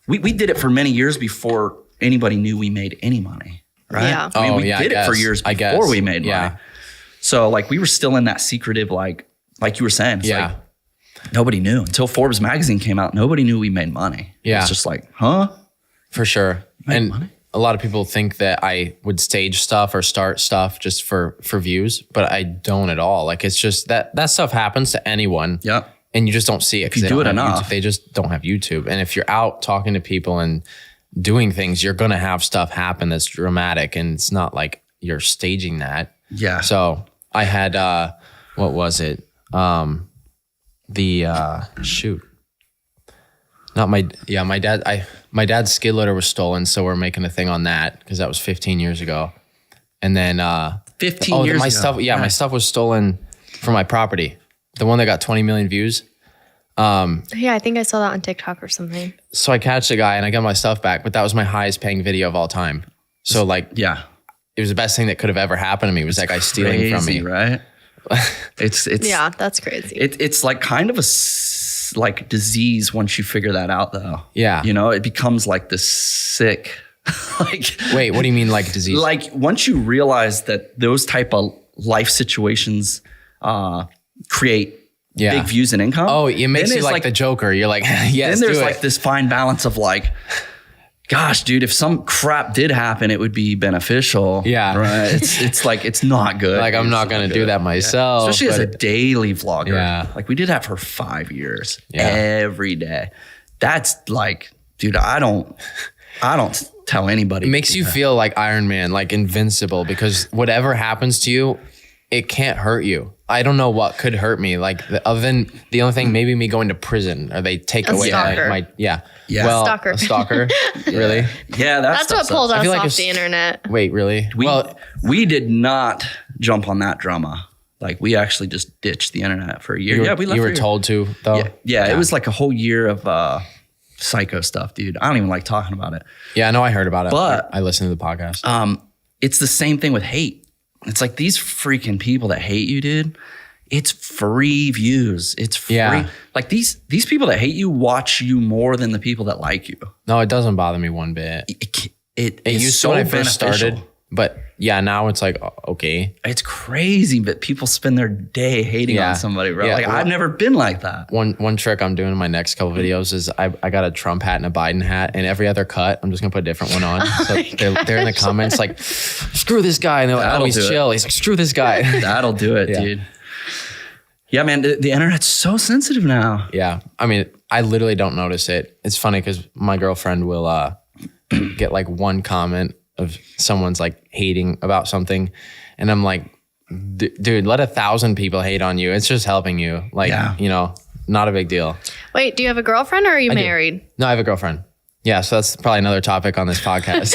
We did it for many years before anybody knew we made any money. right? Yeah. I mean, we did it for years before we made money. Yeah. So like we were still in that secretive, like you were saying, it's like nobody knew until Forbes magazine came out. Nobody knew we made money. Yeah. It's just like, huh? For sure. And money? a lot of people think that I would stage stuff or start stuff just for views, but I don't at all. Like it's just that stuff happens to anyone. Yeah. And you just don't see it. If you do it enough. They just don't have YouTube. And if you're out talking to people and doing things, you're going to have stuff happen that's dramatic. And it's not like you're staging that. Yeah. So I had, what was it? My dad's skid loader was stolen, so we're making a thing on that because that was 15 years ago. And then 15 years my ago. stuff, my stuff was stolen from my property. The one that got 20 million views. Yeah, I think I saw that on TikTok or something. So I catch the guy and I got my stuff back, but that was my highest paying video of all time. So like, yeah, it was the best thing that could have ever happened to me was that guy stealing from me. Right? It's yeah, that's crazy. It's like kind of a like disease once you figure that out, though. Yeah, you know, it becomes like this sick. Like, wait, what do you mean like disease? Like once you realize that those type of life situations create big views and income. Oh, it makes you like the Joker. You're like, yes. Then there's like this fine balance of like, gosh, dude, if some crap did happen, it would be beneficial. Yeah. Right. It's like, it's not good. Like, I'm not going to do that myself. Especially as a daily vlogger. Yeah. Like we did that for 5 years every day. That's like, dude, I don't tell anybody. It makes you feel like Iron Man, like invincible, because whatever happens to you, it can't hurt you. I don't know what could hurt me. Like other than the only thing, maybe me going to prison or they take away my Well, stalker. A stalker. Really? Yeah. That's what pulled us off the internet. Wait, really? We did not jump on that drama. Like we actually just ditched the internet for a year. You were told to though? Yeah. It was like a whole year of psycho stuff, dude. I don't even like talking about it. Yeah, I know I heard about it. But I listened to the podcast. It's the same thing with hate. It's like these freaking people that hate you, dude. It's free views. It's free. Yeah. Like these people that hate you watch you more than the people that like you. No, it doesn't bother me one bit. It used to when I first started, but yeah, now it's like, okay. It's crazy, but people spend their day hating on somebody, bro. Like I've never been like that. One trick I'm doing in my next couple videos is I got a Trump hat and a Biden hat, and every other cut, I'm just gonna put a different one on. So they're in the comments like, screw this guy. And they're like, oh, he's chill. He's like, screw this guy. That'll do it, dude. Yeah, man, the internet's so sensitive now. Yeah. I mean, I literally don't notice it. It's funny because my girlfriend will get like one comment of someone's like hating about something. And I'm like, dude, let 1,000 people hate on you. It's just helping you. Like, you know, not a big deal. Wait, do you have a girlfriend or are you married? No, I have a girlfriend. Yeah. So that's probably another topic on this podcast.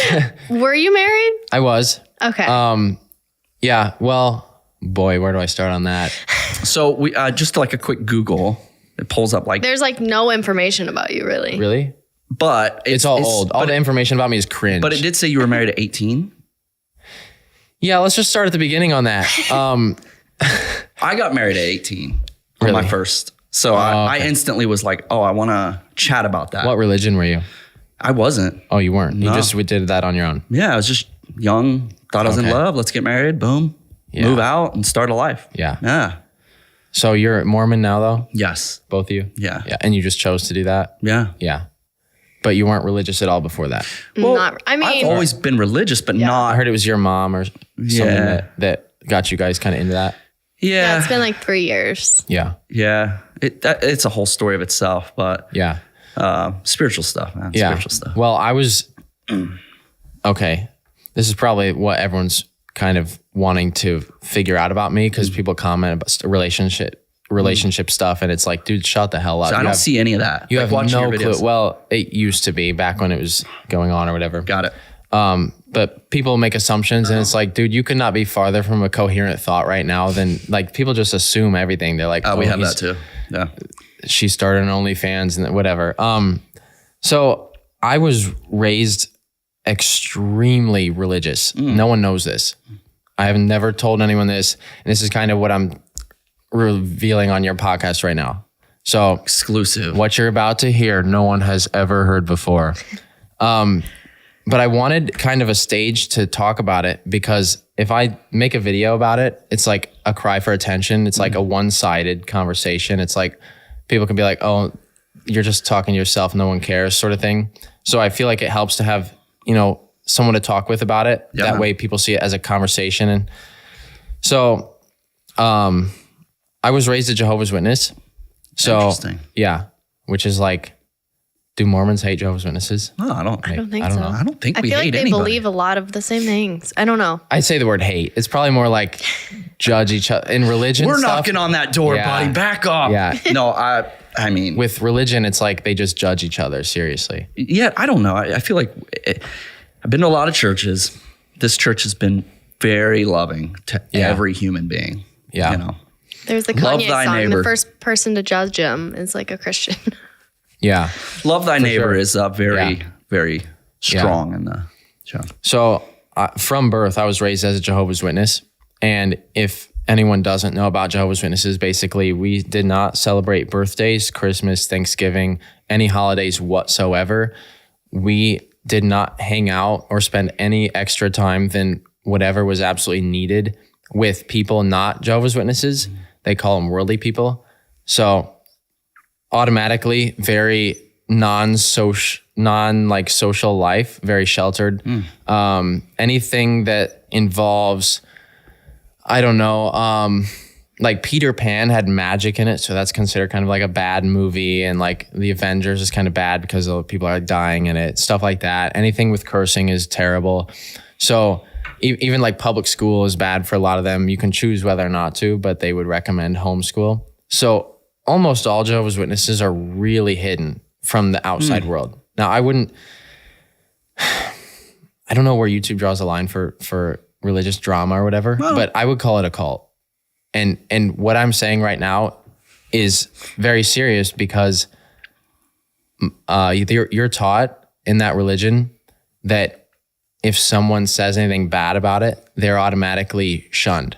Were you married? I was. Okay. Yeah. Well, boy, where do I start on that? So we just like a quick Google, it pulls up like there's like no information about you really. Really? But it's all old. All the information about me is cringe. But it did say you were married at 18. Yeah, let's just start at the beginning on that. I got married at 18 on my first. So I instantly was like, oh, I want to chat about that. What religion were you? I wasn't. Oh, you weren't? No. You just did that on your own? Yeah, I was just young, thought I was in love. Let's get married. Boom. Yeah. Move out and start a life. Yeah. Yeah. So you're Mormon now though? Yes. Both of you? Yeah. Yeah. And you just chose to do that? Yeah. Yeah. But you weren't religious at all before that? Well, I've always been religious, but not. I heard it was your mom or something that got you guys kind of into that. Yeah. It's been like 3 years. Yeah. Yeah. It's a whole story of itself, but yeah. Spiritual stuff, man. Yeah. Spiritual stuff. Well, I was, okay. This is probably what everyone's kind of wanting to figure out about me because people comment about relationship stuff, and it's like, dude, shut the hell up. So I don't see any of that. You have no clue. Well, it used to be back when it was going on or whatever. Got it. But people make assumptions, and it's like, dude, you could not be farther from a coherent thought right now than like people just assume everything. They're like, oh, we have that too. Yeah. She started an OnlyFans and whatever. So I was raised extremely religious. No one knows this. I have never told anyone this. And this is kind of what I'm revealing on your podcast right now. So exclusive. What you're about to hear, no one has ever heard before. but I wanted kind of a stage to talk about it, because if I make a video about it, it's like a cry for attention. It's like a one-sided conversation. It's like people can be like, oh, you're just talking to yourself, no one cares, sort of thing. So I feel like it helps to have, someone to talk with about it. Yeah. That way people see it as a conversation. And so I was raised a Jehovah's Witness. So interesting. Yeah, which is like, do Mormons hate Jehovah's Witnesses? No, I don't think so. I don't think we hate anybody. I feel like they believe a lot of the same things. I don't know. I'd say the word hate. It's probably more like judge each other in religion. We're knocking on that door, buddy. Back off. Yeah. No, I mean, with religion, it's like they just judge each other seriously. Yeah, I don't know. I feel like I've been to a lot of churches. This church has been very loving to every human being. Yeah. There's the Kanye song. Neighbor. The first person to judge him is like a Christian. Yeah. Love thy neighbor is very, very strong in the show. So from birth, I was raised as a Jehovah's Witness. And if anyone doesn't know about Jehovah's Witnesses, basically we did not celebrate birthdays, Christmas, Thanksgiving, any holidays whatsoever. We did not hang out or spend any extra time than whatever was absolutely needed with people not Jehovah's Witnesses. They call them worldly people. So automatically very non-social life, very sheltered. Anything that involves, I don't know, like Peter Pan had magic in it, so that's considered kind of like a bad movie, and like the Avengers is kind of bad because people are dying in it, stuff like that. Anything with cursing is terrible. So even like public school is bad for a lot of them. You can choose whether or not to, but they would recommend homeschool. So almost all Jehovah's Witnesses are really hidden from the outside world. Now, I don't know where YouTube draws a line for religious drama or whatever, but I would call it a cult. And what I'm saying right now is very serious, because you're taught in that religion that if someone says anything bad about it, they're automatically shunned.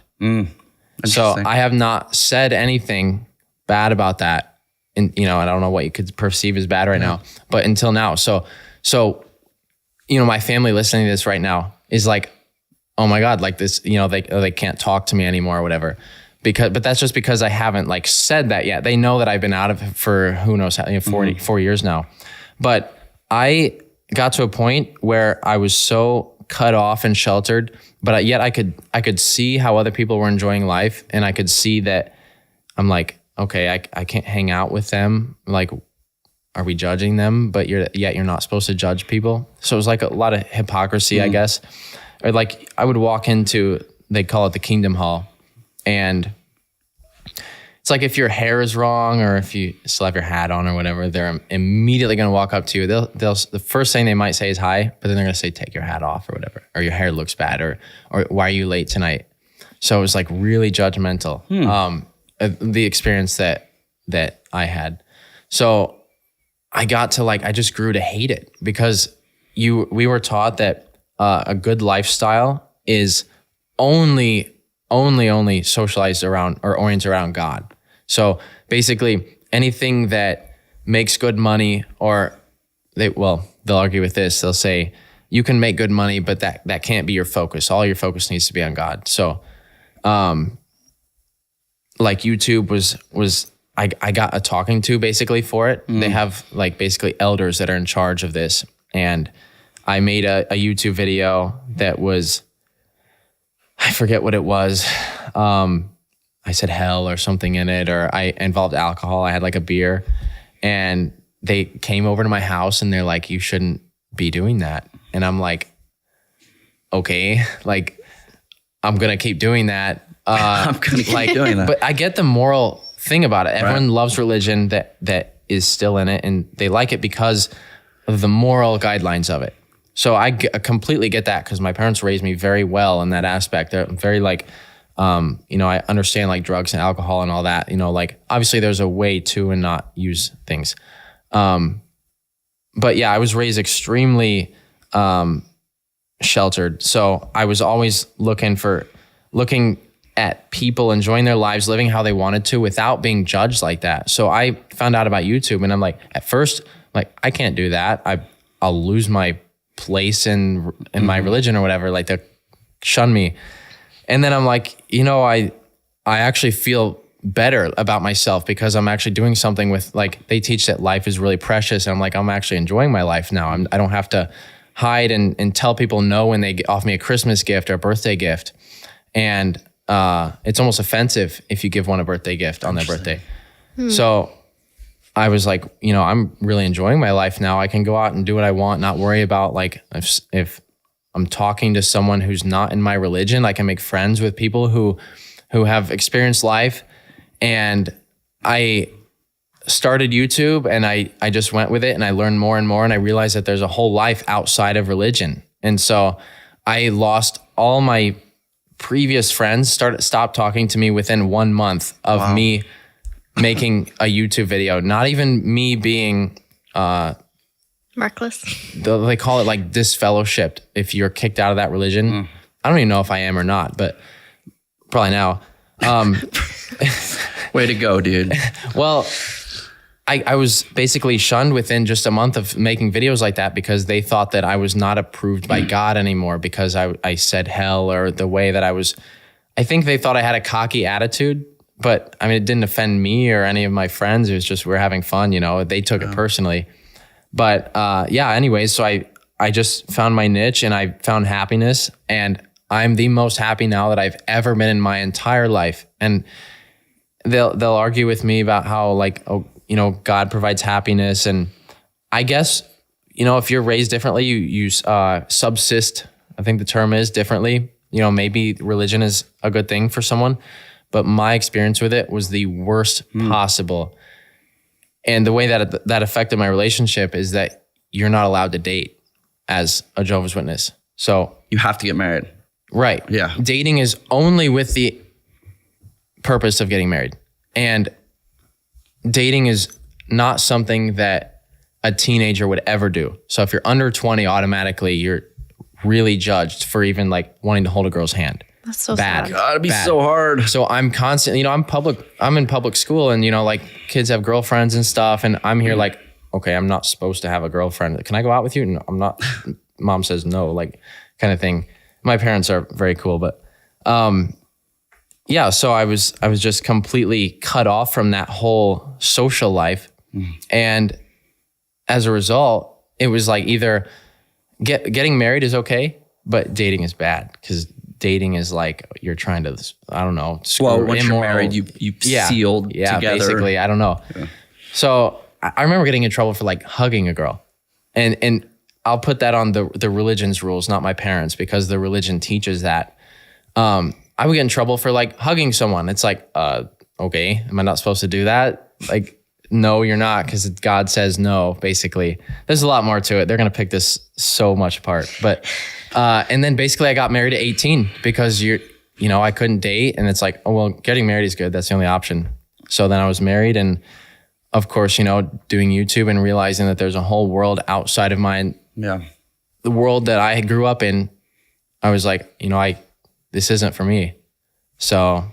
So I have not said anything bad about that. And, I don't know what you could perceive as bad right now, but until now. So, my family listening to this right now is like, oh my God, like this, they can't talk to me anymore or whatever. But that's just because I haven't like said that yet. They know that I've been out of it for who knows how, 4 years now. But I got to a point where I was so cut off and sheltered, but yet I could see how other people were enjoying life. And I could see that I'm like, okay, I can't hang out with them. Like, are we judging them? But you're not supposed to judge people. So it was like a lot of hypocrisy, I guess. Or like I would walk into, they call it the Kingdom Hall. And it's like if your hair is wrong or if you still have your hat on or whatever, they're immediately going to walk up to you. The first thing they might say is hi, but then they're going to say, take your hat off or whatever, or your hair looks bad, or why are you late tonight? So it was like really judgmental. The experience that I had. So I got to I just grew to hate it, because we were taught that a good lifestyle is only socialized around or oriented around God. So basically anything that makes good money, or they'll argue with this. They'll say you can make good money, but that can't be your focus. All your focus needs to be on God. So, like YouTube was I got a talking to basically for it. They have like basically elders that are in charge of this. And I made a YouTube video that was, I forget what it was. I said hell or something in it, or I involved alcohol. I had like a beer, and they came over to my house and they're like, you shouldn't be doing that. And I'm like, okay, like I'm going to keep doing that. I'm going to keep doing that. But I get the moral thing about it. Everyone loves religion that is still in it, and they like it because of the moral guidelines of it. So I completely get that, because my parents raised me very well in that aspect. They're very I understand like drugs and alcohol and all that, like obviously there's a way to and not use things. But yeah, I was raised extremely sheltered. So I was always looking at people enjoying their lives, living how they wanted to without being judged like that. So I found out about YouTube, and I'm like, at first, like, I can't do that. I'll lose my place in my religion or whatever, like they shun me. And then I'm like, I actually feel better about myself because I'm actually doing something with, like, they teach that life is really precious. And I'm like, I'm actually enjoying my life now. I don't have to hide and tell people no when they offer me a Christmas gift or a birthday gift. And it's almost offensive if you give one a birthday gift on their birthday. So I was like, I'm really enjoying my life now. I can go out and do what I want, not worry about, like, if I'm talking to someone who's not in my religion, I can make friends with people who have experienced life. And I started YouTube and I just went with it and I learned more and more. And I realized that there's a whole life outside of religion. And so I lost all my previous friends, stopped talking to me within 1 month of me making a YouTube video. Not even me being reckless. They call it like disfellowshipped if you're kicked out of that religion. I don't even know if I am or not, but probably now. Way to go, dude. Well, I was basically shunned within just a month of making videos like that because they thought that I was not approved by God anymore because I said hell or the way that I think they thought I had a cocky attitude, but I mean, it didn't offend me or any of my friends. It was just, we're having fun, they took it personally. But anyways, so I just found my niche and I found happiness, and I'm the most happy now that I've ever been in my entire life. And they'll argue with me about how, like, God provides happiness. And I guess, if you're raised differently, you subsist, I think the term is, differently. Maybe religion is a good thing for someone, but my experience with it was the worst possible. And the way that affected my relationship is that you're not allowed to date as a Jehovah's Witness. So you have to get married. Right. Yeah. Dating is only with the purpose of getting married. And dating is not something that a teenager would ever do. So if you're under 20, automatically you're really judged for even, like, wanting to hold a girl's hand. That's so bad. sad. God, it'd be so hard. So I'm constantly, I'm in public school, and, like, kids have girlfriends and stuff. And I'm here like, okay, I'm not supposed to have a girlfriend. Can I go out with you? No, I'm not. Mom says no, like, kind of thing. My parents are very cool, but so I was just completely cut off from that whole social life. And as a result, it was like either getting married is okay, but dating is bad, because dating is like you're trying to, I don't know. Well, once you're married, you've sealed together. Basically, I don't know. Yeah. So I remember getting in trouble for, like, hugging a girl, and I'll put that on the religion's rules, not my parents, because the religion teaches that. I would get in trouble for, like, hugging someone. It's like, okay, am I not supposed to do that? Like, no, you're not, because God says no, basically. There's a lot more to it. They're going to pick this so much apart. But, and then basically I got married at 18 because I couldn't date. And it's like, oh, well, getting married is good. That's the only option. So then I was married, and of course, doing YouTube and realizing that there's a whole world outside of mine. Yeah. The world that I grew up in, I was like, this isn't for me. So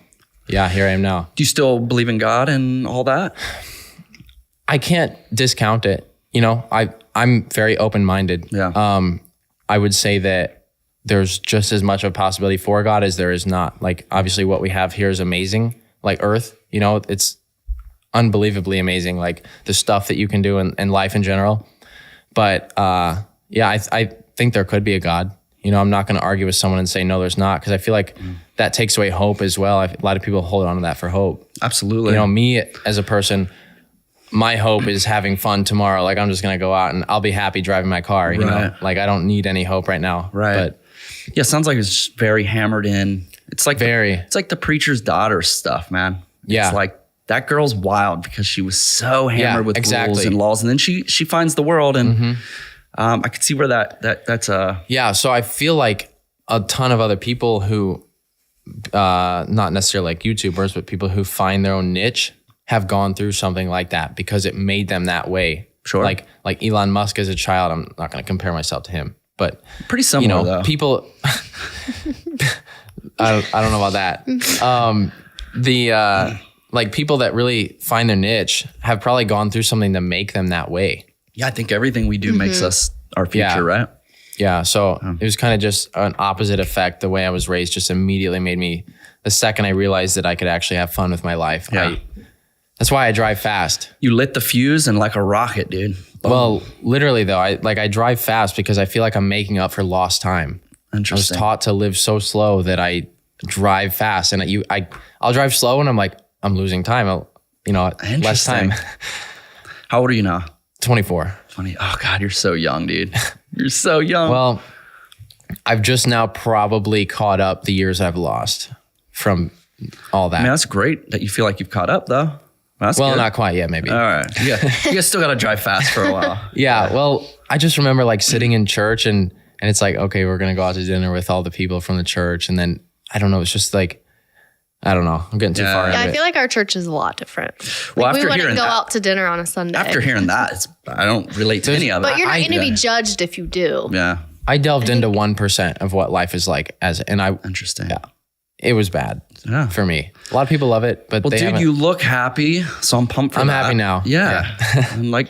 yeah, here I am now. Do you still believe in God and all that? I can't discount it. I'm very open-minded. Yeah. I would say that there's just as much of a possibility for God as there is not. Like, obviously what we have here is amazing. Like Earth, it's unbelievably amazing. Like the stuff that you can do in life in general. But I think there could be a God. I'm not going to argue with someone and say, no, there's not, because I feel like that takes away hope as well. A lot of people hold on to that for hope. Absolutely. Me as a person, my hope is having fun tomorrow. Like, I'm just going to go out and I'll be happy driving my car. You know, like, I don't need any hope right now. Right. But yeah, sounds like it's very hammered in. It's like it's like the preacher's daughter stuff, man. Yeah. It's like that girl's wild because she was so hammered with rules and laws, and then she finds the world, and I could see where that's yeah. So I feel like a ton of other people who, not necessarily like YouTubers, but people who find their own niche have gone through something like that because it made them that way. Sure. Like Elon Musk as a child. I'm not going to compare myself to him, but pretty similar, though. People, I don't know about that. Like people that really find their niche have probably gone through something to make them that way. Yeah, I think everything we do makes us our future, right? Yeah. So it was kind of just an opposite effect. The way I was raised just immediately made me, the second I realized that I could actually have fun with my life. Yeah. That's why I drive fast. You lit the fuse and like a rocket, dude. Boom. Well, literally though, I drive fast because I feel like I'm making up for lost time. Interesting. I was taught to live so slow that I drive fast, and I'll drive slow and I'm like, I'm losing time. Less time. How old are you now? 24. 20. Oh God, you're so young, dude. You're so young. Well, I've just now probably caught up the years I've lost from all that. I mean, that's great that you feel like you've caught up though. That's good. Not quite yet, maybe. All right. Yeah. You guys still got to drive fast for a while. Yeah. Well, I just remember like sitting in church and it's like, okay, we're going to go out to dinner with all the people from the church. And then I don't know, it's just like, I don't know. I'm getting too far into it. I feel like our church is a lot different. Well, we wouldn't go out to dinner on a Sunday. After hearing that, I don't relate to any of it. But you're not going to be judged if you do. Yeah. I delved into 1% of what life is like Interesting. Yeah, it was bad for me. A lot of people love it, but dude, you look happy, so I'm pumped for I'm that. happy now. Yeah. I'm like,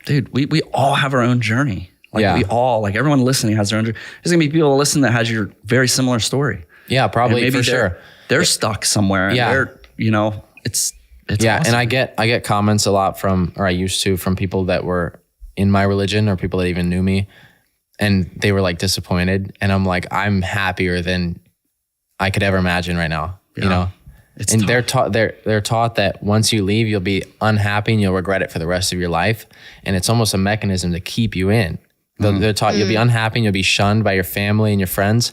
dude, we all have our own journey. Like we all, like everyone listening has their own journey. There's gonna be people listening that has your very similar story. Yeah, probably, maybe for sure. They're stuck somewhere. And they're, it's yeah. awesome. And I get comments a lot from people that were in my religion or people that even knew me, and they were like disappointed. And I'm like, I'm happier than I could ever imagine right now. Yeah. And they're taught that once you leave, you'll be unhappy and you'll regret it for the rest of your life. And it's almost a mechanism to keep you in. They're taught you'll be unhappy and you'll be shunned by your family and your friends.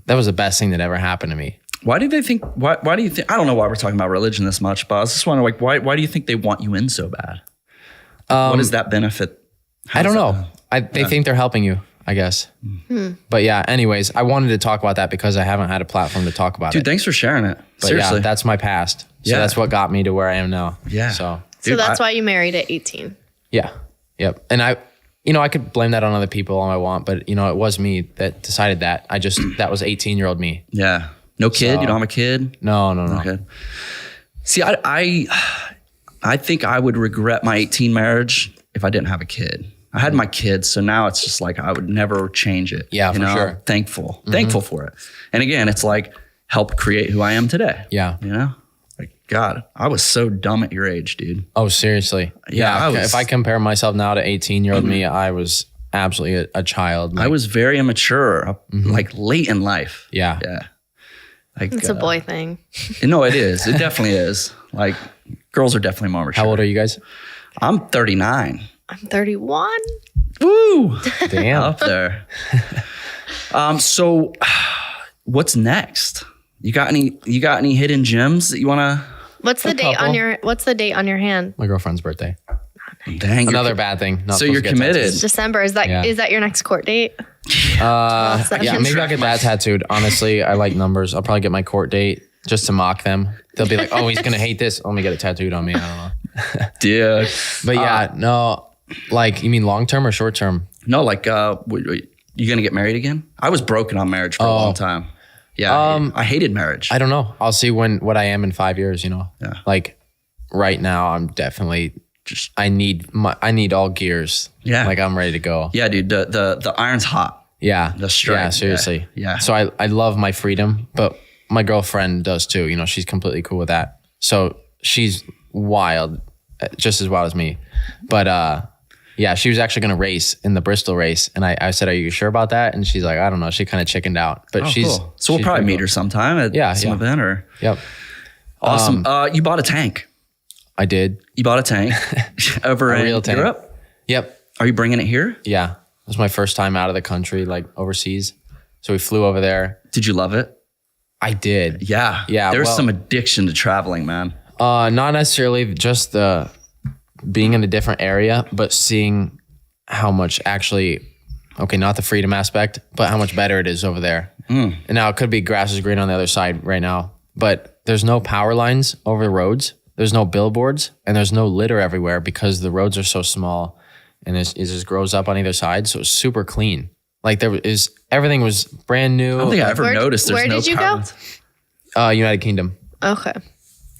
That was the best thing that ever happened to me. Why do they think? Why do you think? I don't know why we're talking about religion this much, but I was just wondering, like, why do you think they want you in so bad? What does that benefit? I don't know. They think they're helping you, I guess. But yeah, anyways, I wanted to talk about that because I haven't had a platform to talk about it. Dude, thanks for sharing it. But Seriously. yeah, that's my past. So that's what got me to where I am now. Yeah. So that's why you married at 18. Yeah. Yep. And I could blame that on other people all I want, but it was me that decided that. That was 18-year-old me. Yeah. No kid? So, you don't have a kid? No. Okay. See, I think I would regret my 18 marriage if I didn't have a kid. I had my kids, so now it's just like I would never change it. Yeah, for sure. Thankful for it. And again, it's like helped create who I am today. Yeah. Like, God, I was so dumb at your age, dude. Oh, seriously? Yeah. If I compare myself now to 18-year-old me, I was absolutely a child. I was very immature, like late in life. Yeah. Yeah. Like, It's a boy thing. No, it is. It definitely is. Like, girls are definitely more mature. How old are you guys? I'm 39. I'm 31. Woo! Damn. Up there. So what's next? You got any hidden gems that you want to? What's the date on your hand? My girlfriend's birthday. Dang. Another bad thing. So you're committed. December. Is that your next court date? Yeah, maybe I'll get that tattooed. Honestly, I like numbers. I'll probably get my court date just to mock them. They'll be like, oh, he's going to hate this. Let me get it tattooed on me. I don't know. Dude. But yeah, no, like, you mean long-term or short-term? No, like, you going to get married again? I was broken on marriage for a long time. Yeah. I hated marriage. I don't know. I'll see what I am in 5 years, Yeah. Like right now I'm definitely I need all gears. Yeah. Like I'm ready to go. Yeah, dude. The iron's hot. Yeah. The strike. Yeah, seriously. Yeah. So I love my freedom, but my girlfriend does too. She's completely cool with that. So she's wild, just as wild as me. But yeah, she was actually going to race in the Bristol race. And I said, are you sure about that? And she's like, I don't know. She kind of chickened out. But cool. So we'll probably meet her sometime at some event or. Yep. Awesome. You bought a tank. I did. You bought a tank over in real tank. Europe? Yep. Are you bringing it here? Yeah. It was my first time out of the country, like overseas. So we flew over there. Did you love it? I did. Yeah. Yeah. There's some addiction to traveling, man. Not necessarily just the being in a different area, but seeing how much actually, not the freedom aspect, but how much better it is over there. And now it could be grass is green on the other side right now, but there's no power lines over the roads. There's no billboards and there's no litter everywhere because the roads are so small and it just grows up on either side. So it's super clean. Like everything was brand new. I don't think I ever noticed there's no Where did you power. go? United Kingdom. Okay.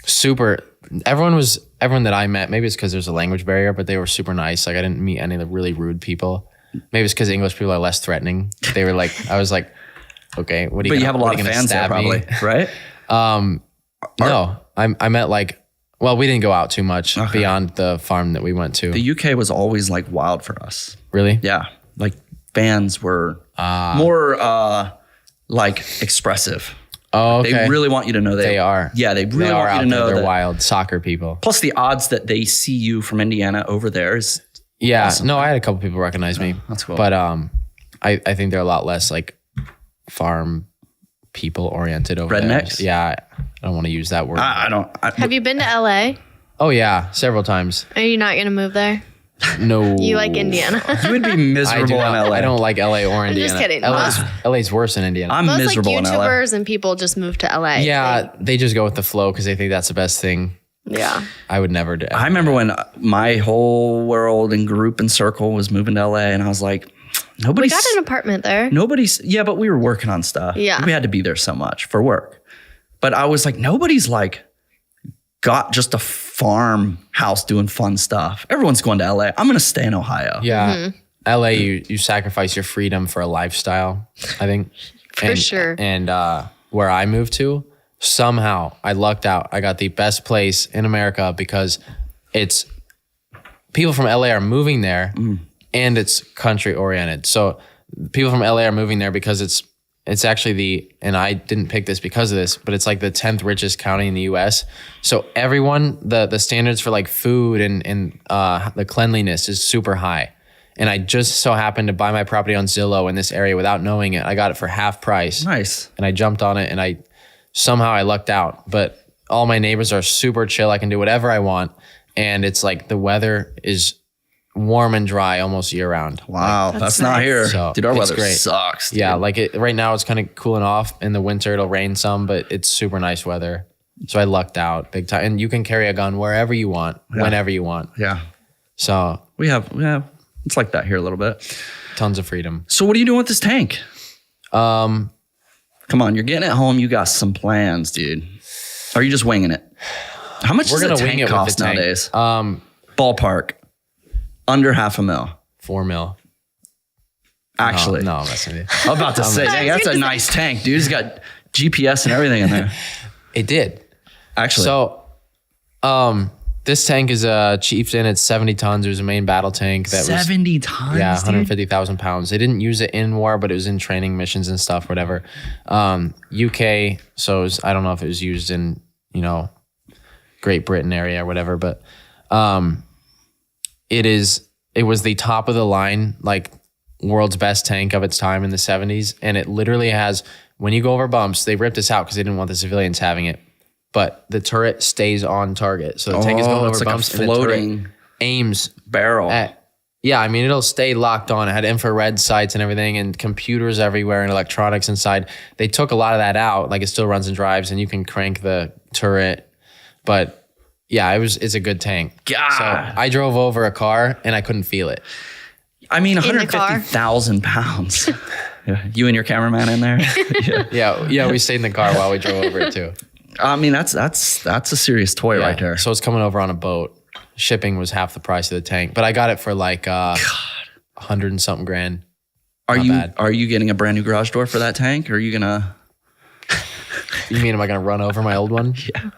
Super. Everyone that I met, maybe it's because there's a language barrier, but they were super nice. Like I didn't meet any of the really rude people. Maybe it's because English people are less threatening. They were like, I was like, okay, what are you? But you have a lot of fans there, probably, right? No, I met like, well, we didn't go out too much beyond the farm that we went to. The UK was always like wild for us. Really? Yeah, like fans were more like expressive. Oh, okay. They really want you to know they are. Yeah, they really want you to know they're wild soccer people. Plus, the odds that they see you from Indiana over there is awesome. No, I had a couple people recognize me. That's cool. But I think they're a lot less like farm people oriented over rednecks. There. Yeah, I don't want to use that word. I don't. Have you been to LA? Oh yeah, several times. Are you not going to move there? No. You like Indiana? You would be miserable in LA. I don't like LA or Indiana. I'm just kidding. LA's worse than Indiana. I'm Most miserable like in LA. YouTubers and people just move to LA. Yeah, they just go with the flow because they think that's the best thing. Yeah. I would never do. I remember when my whole world and group and circle was moving to LA, and I was like, we got an apartment there. Yeah, but we were working on stuff. Yeah. We had to be there so much for work. But I was like, nobody's like got just a farmhouse doing fun stuff. Everyone's going to LA. I'm going to stay in Ohio. Yeah. LA, you sacrifice your freedom for a lifestyle, I think. For sure. And where I moved to, somehow I lucked out. I got the best place in America because it's people from LA are moving there and it's country oriented. So people from LA are moving there because it's actually and I didn't pick this because of this, but it's like the 10th richest county in the US. So everyone, the standards for like food and the cleanliness is super high. And I just so happened to buy my property on Zillow in this area without knowing it. I got it for half price. Nice. And I jumped on it and I lucked out. But all my neighbors are super chill. I can do whatever I want. And it's like the weather is warm and dry almost year round. Wow, that's not here. So dude, our it's weather great. sucks. Dude. Yeah, like right now it's kind of cooling off. In the winter it'll rain some, but it's super nice weather. So I lucked out big time. And you can carry a gun wherever you want, whenever you want. Yeah. So we have it's like that here a little bit. Tons of freedom. So what are you doing with this tank? Come on, you're getting it home. You got some plans, dude. Or are you just winging it? How much does a tank cost nowadays? Ballpark. Under $500,000. $4 million. Actually. No, I'm messing with I'm about to say, dang, that's a nice tank, dude. It's got GPS and everything in there. It did. Actually. So, this tank is a Chieftain. It's 70 tons. It was a main battle tank. That 70 tons? Yeah, 150,000 pounds. They didn't use it in war, but it was in training missions and stuff, whatever. UK, so I don't know if it was used in, Great Britain area or whatever, but it was the top of the line, like world's best tank of its time in the 70s. And it literally has, when you go over bumps, they ripped this out because they didn't want the civilians having it. But the turret stays on target. So the tank is going over bumps and floating the turret aims barrel. It'll stay locked on. It had infrared sights and everything and computers everywhere and electronics inside. They took a lot of that out. Like it still runs and drives and you can crank the turret. But yeah, it's a good tank. God. So I drove over a car and I couldn't feel it. I mean, 150,000 pounds. You and your cameraman in there? Yeah, we stayed in the car while we drove over it too. I mean, that's a serious toy right there. So it's coming over on a boat. Shipping was half the price of the tank, but I got it for like $100 and something grand. Are you getting a brand new garage door for that tank? Or are you gonna? You mean am I gonna run over my old one? Yeah.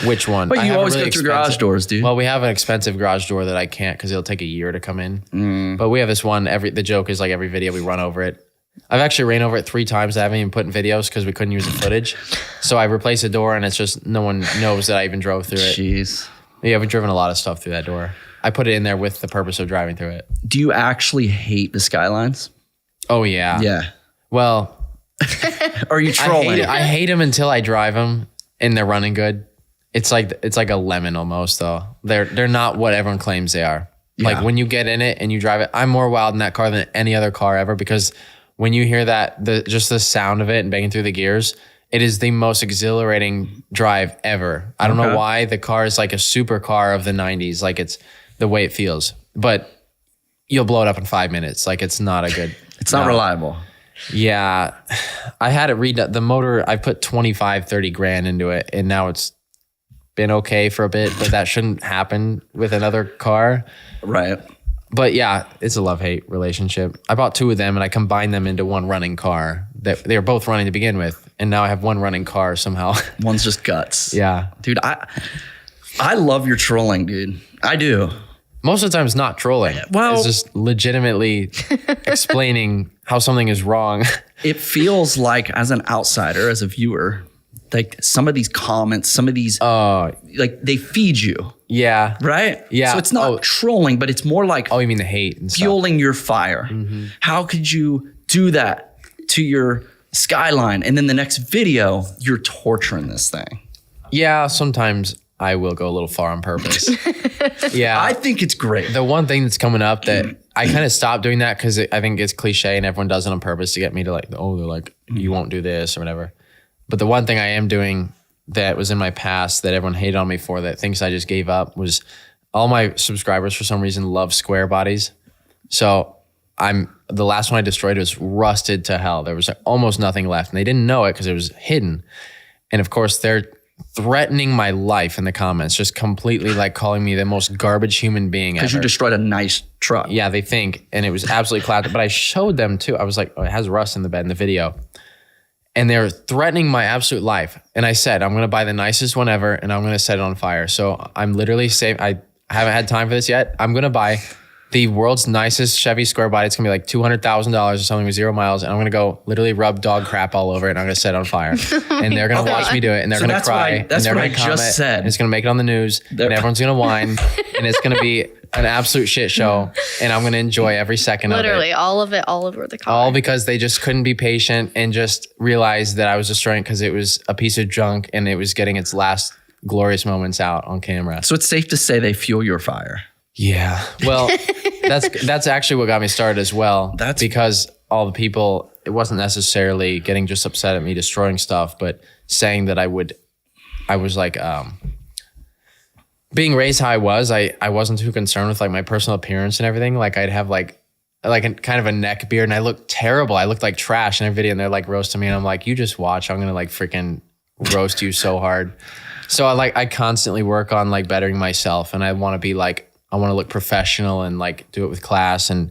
Which one? But you always go through garage doors, dude. Well, we have an expensive garage door that I can't because it'll take a year to come in. But we have this one. The joke is like every video we run over it. I've actually ran over it 3 times. I haven't even put in videos because we couldn't use the footage. So I replaced the door and it's just no one knows that I even drove through it. Jeez. Yeah, we've driven a lot of stuff through that door. I put it in there with the purpose of driving through it. Do you actually hate the Skylines? Oh, yeah. Yeah. Well, are you trolling? I hate them until I drive them and they're running good. It's like a lemon almost though. They're not what everyone claims they are. Yeah. Like when you get in it and you drive it, I'm more wild in that car than any other car ever because when you hear that, just the sound of it and banging through the gears, it is the most exhilarating drive ever. I don't know why. The car is like a super car of the 90s. Like it's the way it feels, but you'll blow it up in 5 minutes. Like it's not a good. It's not reliable. Yeah. I had it the motor. I put 25, 30 grand into it and now it's been okay for a bit, but that shouldn't happen with another car. Right. But yeah, it's a love-hate relationship. I bought 2 of them and I combined them into one running car. They were both running to begin with. And now I have one running car somehow. One's just guts. Yeah. Dude, I love your trolling, dude. I do. Most of the time it's not trolling. Well, it's just legitimately explaining how something is wrong. It feels like, as an outsider, as a viewer, like some of these comments, some of these, like they feed you. Yeah. Right? Yeah. So it's not trolling, but it's more like, you mean the hate and fueling your fire. Mm-hmm. How could you do that to your skyline? And then the next video, you're torturing this thing. Yeah, sometimes I will go a little far on purpose. Yeah. I think it's great. The one thing that's coming up that I kind of stopped doing that because I think it's cliche and everyone does it on purpose to get me to like, they're like, you won't do this or whatever. But the one thing I am doing that was in my past that everyone hated on me for, that things I just gave up, was all my subscribers for some reason love square bodies. So the last one I destroyed was rusted to hell. There was like almost nothing left and they didn't know it because it was hidden. And of course they're threatening my life in the comments, just completely like calling me the most garbage human being ever. Because you destroyed a nice truck. Yeah, they think, and it was absolutely clapped. But I showed them too. I was like, it has rust in the bed in the video. And they're threatening my absolute life. And I said, I'm going to buy the nicest one ever and I'm going to set it on fire. So I'm literally saying, I haven't had time for this yet. I'm going to buy the world's nicest Chevy square body. It's going to be like $200,000 or something with 0 miles. And I'm going to go literally rub dog crap all over it and I'm going to set it on fire. And they're going to watch me do it and they're going to cry. That's and what I just said. And it's going to make it on the news and everyone's going to whine and it's going to be an absolute shit show. And I'm going to enjoy every second of it. Literally all of it, all over the car. All because they just couldn't be patient and just realized that I was destroying it because it was a piece of junk and it was getting its last glorious moments out on camera. So it's safe to say they fuel your fire. Yeah. Well, that's actually what got me started as well. That's because all the people, it wasn't necessarily getting just upset at me destroying stuff, but saying that I was like, being raised how I was, I wasn't too concerned with like my personal appearance and everything. Like I'd have like a kind of a neck beard and I looked terrible. I looked like trash in every video and they're like roasting me and I'm like, you just watch. I'm going to like freaking roast you so hard. So I constantly work on like bettering myself and I want to look professional and like do it with class and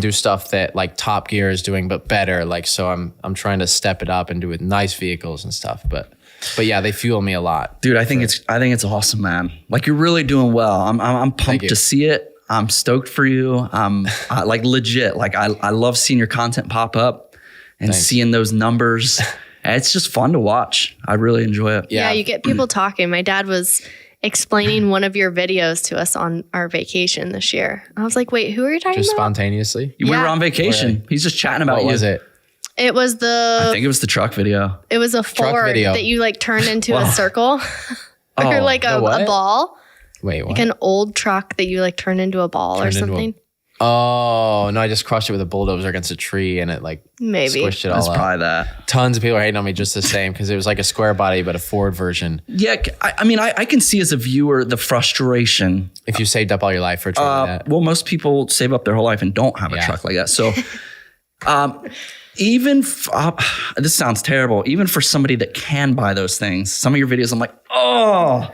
do stuff that like Top Gear is doing, but better. Like, so I'm trying to step it up and do it with nice vehicles and stuff. But yeah, they fuel me a lot. Dude, I think it's awesome, man. Like you're really doing well. I'm pumped to see it. I'm stoked for you. I like legit. Like I love seeing your content pop up and seeing those numbers. It's just fun to watch. I really enjoy it. Yeah, you get people talking. My dad was explaining one of your videos to us on our vacation this year. I was like, wait, who are you talking just about? Spontaneously? We were on vacation. He's just chatting about what you. Was it? It was I think it was the truck video. It was a Ford that you like turned into a circle or like a ball. Wait, what? Like an old truck that you like turned into a ball or something. Oh, no, I just crushed it with a bulldozer against a tree and it like squished it all up. That's probably that. Tons of people are hating on me just the same because it was like a square body, but a Ford version. Yeah, I mean, I can see as a viewer the frustration. If you saved up all your life for a truck like that. Well, most people save up their whole life and don't have a truck like that. So even, this sounds terrible, even for somebody that can buy those things, some of your videos, I'm like, I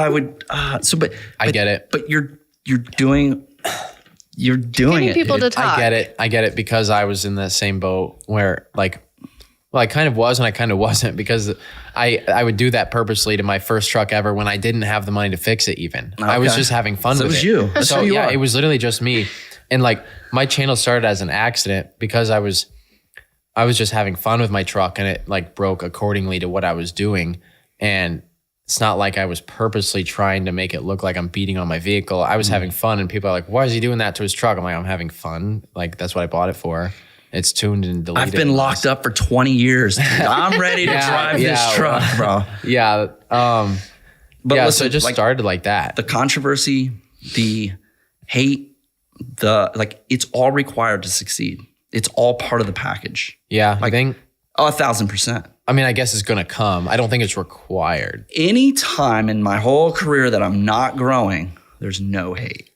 would. But I get it. But you're doing it. People to talk. I get it because I was in the same boat where like, well, I kind of was and I kind of wasn't because I would do that purposely to my first truck ever when I didn't have the money to fix it even. Okay. I was just having fun with it. So it was you. That's who you are. It was literally just me. And like my channel started as an accident because I was just having fun with my truck and it like broke accordingly to what I was doing. And it's not like I was purposely trying to make it look like I'm beating on my vehicle. I was having fun and people are like, why is he doing that to his truck? I'm like, I'm having fun. Like, that's what I bought it for. It's tuned and deleted. I've been locked up for 20 years. Dude. I'm ready to drive this truck, bro. Yeah. But listen, so it just started like that. The controversy, the hate, it's all required to succeed. It's all part of the package. Yeah. I think 1,000%. I mean, I guess it's going to come. I don't think it's required. Any time in my whole career that I'm not growing, there's no hate.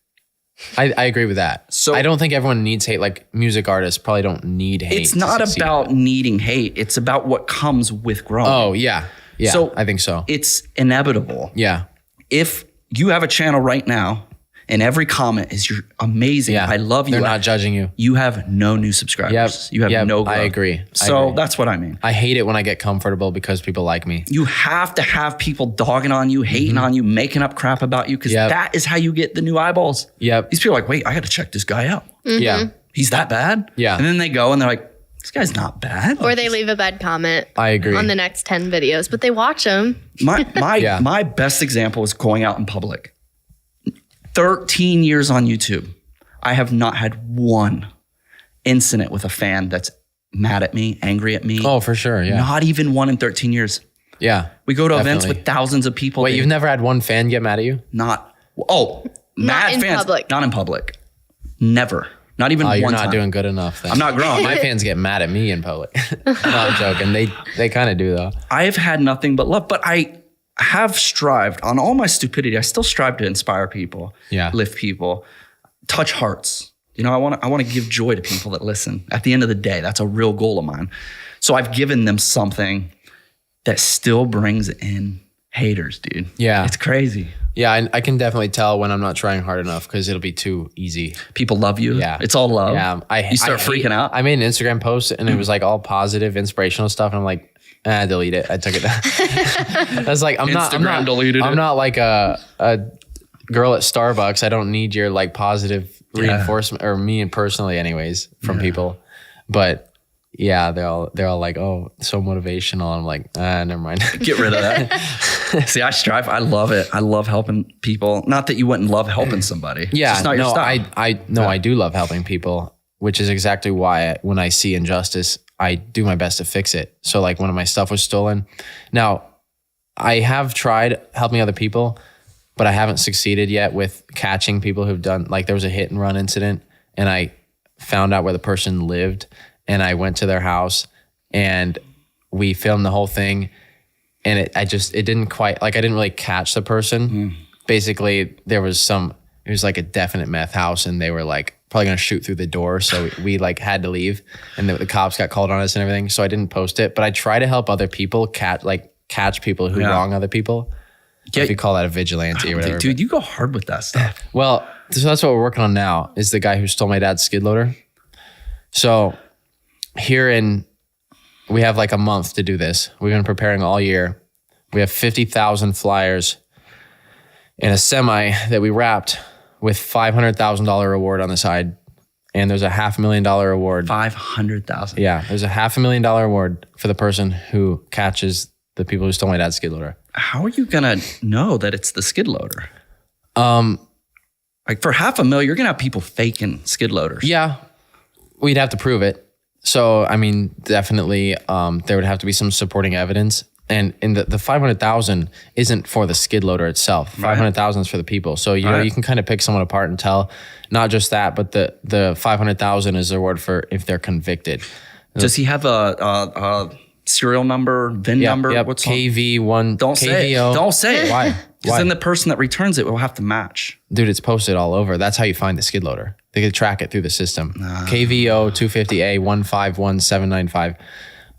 I agree with that. So I don't think everyone needs hate. Like music artists probably don't need hate. It's not about needing hate. It's about what comes with growing. Oh, yeah. Yeah, so I think so. It's inevitable. Yeah. If you have a channel right now and every comment is you're amazing. Yeah. I love you. They're not judging you. You have no new subscribers. You have no growth. I agree. So that's what I mean. I hate it when I get comfortable because people like me. You have to have people dogging on you, hating on you, making up crap about you because that is how you get the new eyeballs. Yep. These people are like, wait, I got to check this guy out. Yeah. He's that bad? Yeah. And then they go and they're like, this guy's not bad. Or they leave a bad comment. I agree. On the next 10 videos, but they watch them. My best example is going out in public. 13 years on YouTube. I have not had one incident with a fan that's mad at me, angry at me. Oh, for sure. Yeah. Not even one in 13 years. Yeah. We go to events with thousands of people. Wait, you've never had one fan get mad at you? Not Not in fans. public. Not in public. Never. Not even one time. You're not doing good enough then. I'm not growing. My fans get mad at me in public. No, I'm joking. They kind of do though. I have had nothing but love, but I have strived on all my stupidity. I still strive to inspire people, lift people, touch hearts. You know, I want to give joy to people that listen. At the end of the day, that's a real goal of mine. So I've given them something that still brings in haters, dude. Yeah. It's crazy. Yeah, I can definitely tell when I'm not trying hard enough because it'll be too easy. People love you. Yeah. It's all love. Yeah. You start freaking out. I made an Instagram post and it was like all positive, inspirational stuff. And I'm like, delete it. I took it down. That's like, I'm not like a girl at Starbucks. I don't need your like positive reinforcement or me and personally anyways from people. But yeah, they're all like, oh, so motivational. I'm like, never mind. Get rid of that. See, I strive. I love it. I love helping people. Not that you wouldn't love helping somebody. Yeah, it's just not your style. I do love helping people, which is exactly why when I see injustice, I do my best to fix it. So like when my stuff was stolen. Now, I have tried helping other people, but I haven't succeeded yet with catching people who've done, like there was a hit and run incident and I found out where the person lived and I went to their house and we filmed the whole thing and it didn't quite, like I didn't really catch the person. Basically it was like a definite meth house and they were like probably gonna shoot through the door. So we like had to leave and the cops got called on us and everything. So I didn't post it, but I try to help other people catch people who wrong other people. If you call that a vigilante or whatever. Dude, you go hard with that stuff. Well, so that's what we're working on now is the guy who stole my dad's skid loader. So we have like a month to do this. We've been preparing all year. We have 50,000 flyers in a semi that we wrapped with $500,000 reward on the side. And there's a $500,000 award. 500,000. Yeah. There's a $500,000 award for the person who catches the people who stole my dad's skid loader. How are you going to know that it's the skid loader? Like for $500,000, you're going to have people faking skid loaders. Yeah. We'd have to prove it. So, I mean, definitely there would have to be some supporting evidence. And the 500,000 isn't for the skid loader itself. 500,000 is for the people. So, you know, you can kind of pick someone apart and tell not just that, but the 500,000 is the reward for if they're convicted. Does he have a serial number, VIN number? Yep. What's KV1. Don't say it. Don't say it. Why? Because then the person that returns it will have to match. Dude, it's posted all over. That's how you find the skid loader. They could track it through the system. KVO 250A 151795.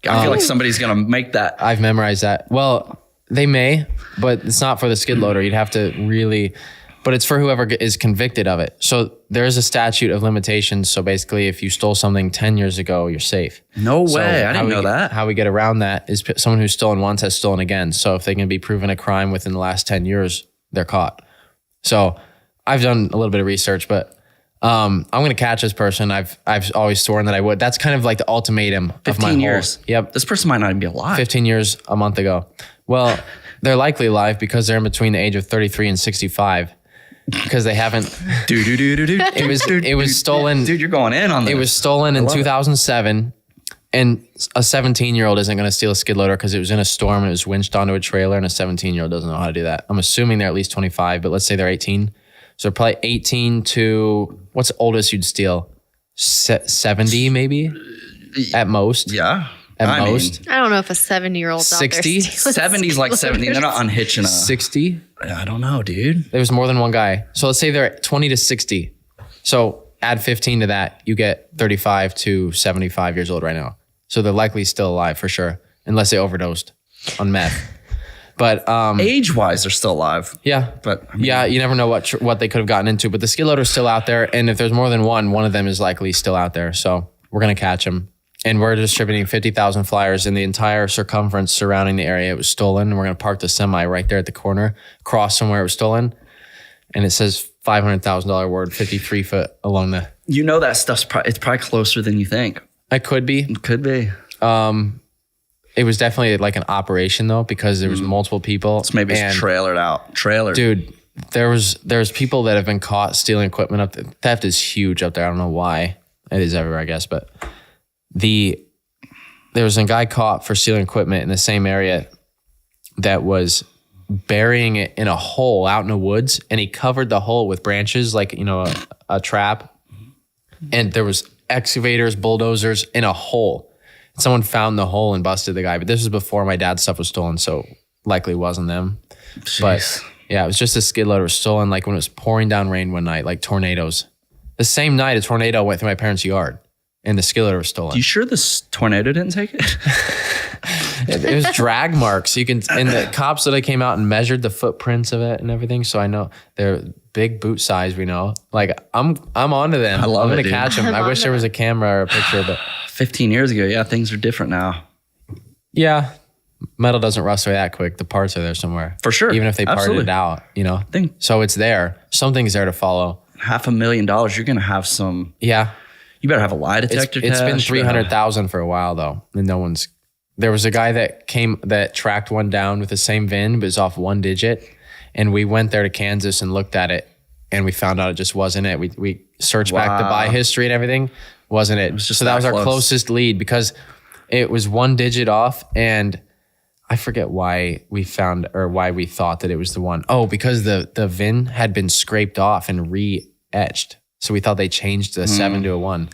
I feel like somebody's going to make that. I've memorized that. Well, they may, but it's not for the skid loader. You'd have to really, but it's for whoever is convicted of it. So there is a statute of limitations. So basically, if you stole something 10 years ago, you're safe. No way. I didn't know that. How we get around that is someone who's stolen once has stolen again. So if they can be proven a crime within the last 10 years, they're caught. So I've done a little bit of research, but I'm going to catch this person. I've always sworn that I would. That's kind of like the ultimatum of my 15 years. Yep. This person might not even be alive. 15 years a month ago. Well, they're likely alive because they're in between the age of 33 and 65 because they haven't. It was stolen. Dude, you're going in on this. It was stolen in 2007. And a 17-year-old isn't going to steal a skid loader because it was in a storm and it was winched onto a trailer and a 17-year-old doesn't know how to do that. I'm assuming they're at least 25, but let's say they're 18. So probably 18 to, what's the oldest you'd steal? 70 maybe? At most? Yeah. At most? I don't know if a 70-year-old 60? 70's like 17. They're not unhitching a... 60? I don't know, dude. There's more than one guy. So let's say they're 20 to 60. So add 15 to that, you get 35 to 75 years old right now. So they're likely still alive for sure, unless they overdosed on meth. But age-wise, they're still alive. Yeah. But yeah, you never know what they could have gotten into. But the skid loader's still out there. And if there's more than one of them is likely still out there. So we're going to catch them. And we're distributing 50,000 flyers in the entire circumference surrounding the area it was stolen. And we're going to park the semi right there at the corner, cross somewhere it was stolen. And it says $500,000 award, 53 foot along the... You know that stuff's it's probably closer than you think. It could be. It could be. It was definitely like an operation though, because there was multiple people. So maybe it's trailered out. Dude, there's people that have been caught stealing equipment up there. Theft is huge up there. I don't know why. It is everywhere, I guess. But there was a guy caught for stealing equipment in the same area that was burying it in a hole out in the woods, and he covered the hole with branches, like, you know, a trap. And there was excavators, bulldozers in a hole. Someone found the hole and busted the guy, but this was before my dad's stuff was stolen, so likely wasn't them. Jeez. But yeah, it was just a skid loader was stolen, like when it was pouring down rain one night, like tornadoes. The same night a tornado went through my parents' yard, and the skid loader was stolen. You sure this tornado didn't take it? It was drag marks. And the cops that came out and measured the footprints of it and everything. So I know they're big boot size. We know. Like I'm onto them. I'm gonna catch them. I wish there was a camera or a picture, but 15 years ago, yeah, things are different now. Yeah, metal doesn't rust away that quick. The parts are there somewhere for sure. Even if they parted it out, you know. So it's there. Something's there to follow. $500,000. You're gonna have some. Yeah. You better have a lie detector. It's been 300,000 for a while though, and no one's. There was a guy that tracked one down with the same VIN, but it was off one digit. And we went there to Kansas and looked at it, and we found out it just wasn't it. We searched back the buy history and everything. Wasn't it? So that was our closest lead, because it was one digit off, and I forget why we found, or why we thought that it was the one. Oh, because the VIN had been scraped off and re-etched. So we thought they changed the 7 to a 1.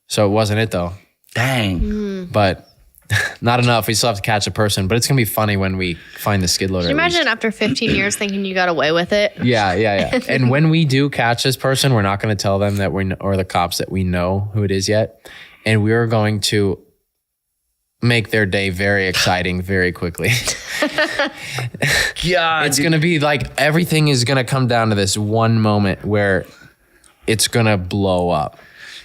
So it wasn't it though. Dang. But not enough. We still have to catch a person, but it's going to be funny when we find the skid loader. Can you imagine after 15 years thinking you got away with it? Yeah. And when we do catch this person, we're not going to tell them that or the cops that we know who it is yet. And we're going to make their day very exciting very quickly. God, it's going to be like, everything is going to come down to this one moment where it's going to blow up.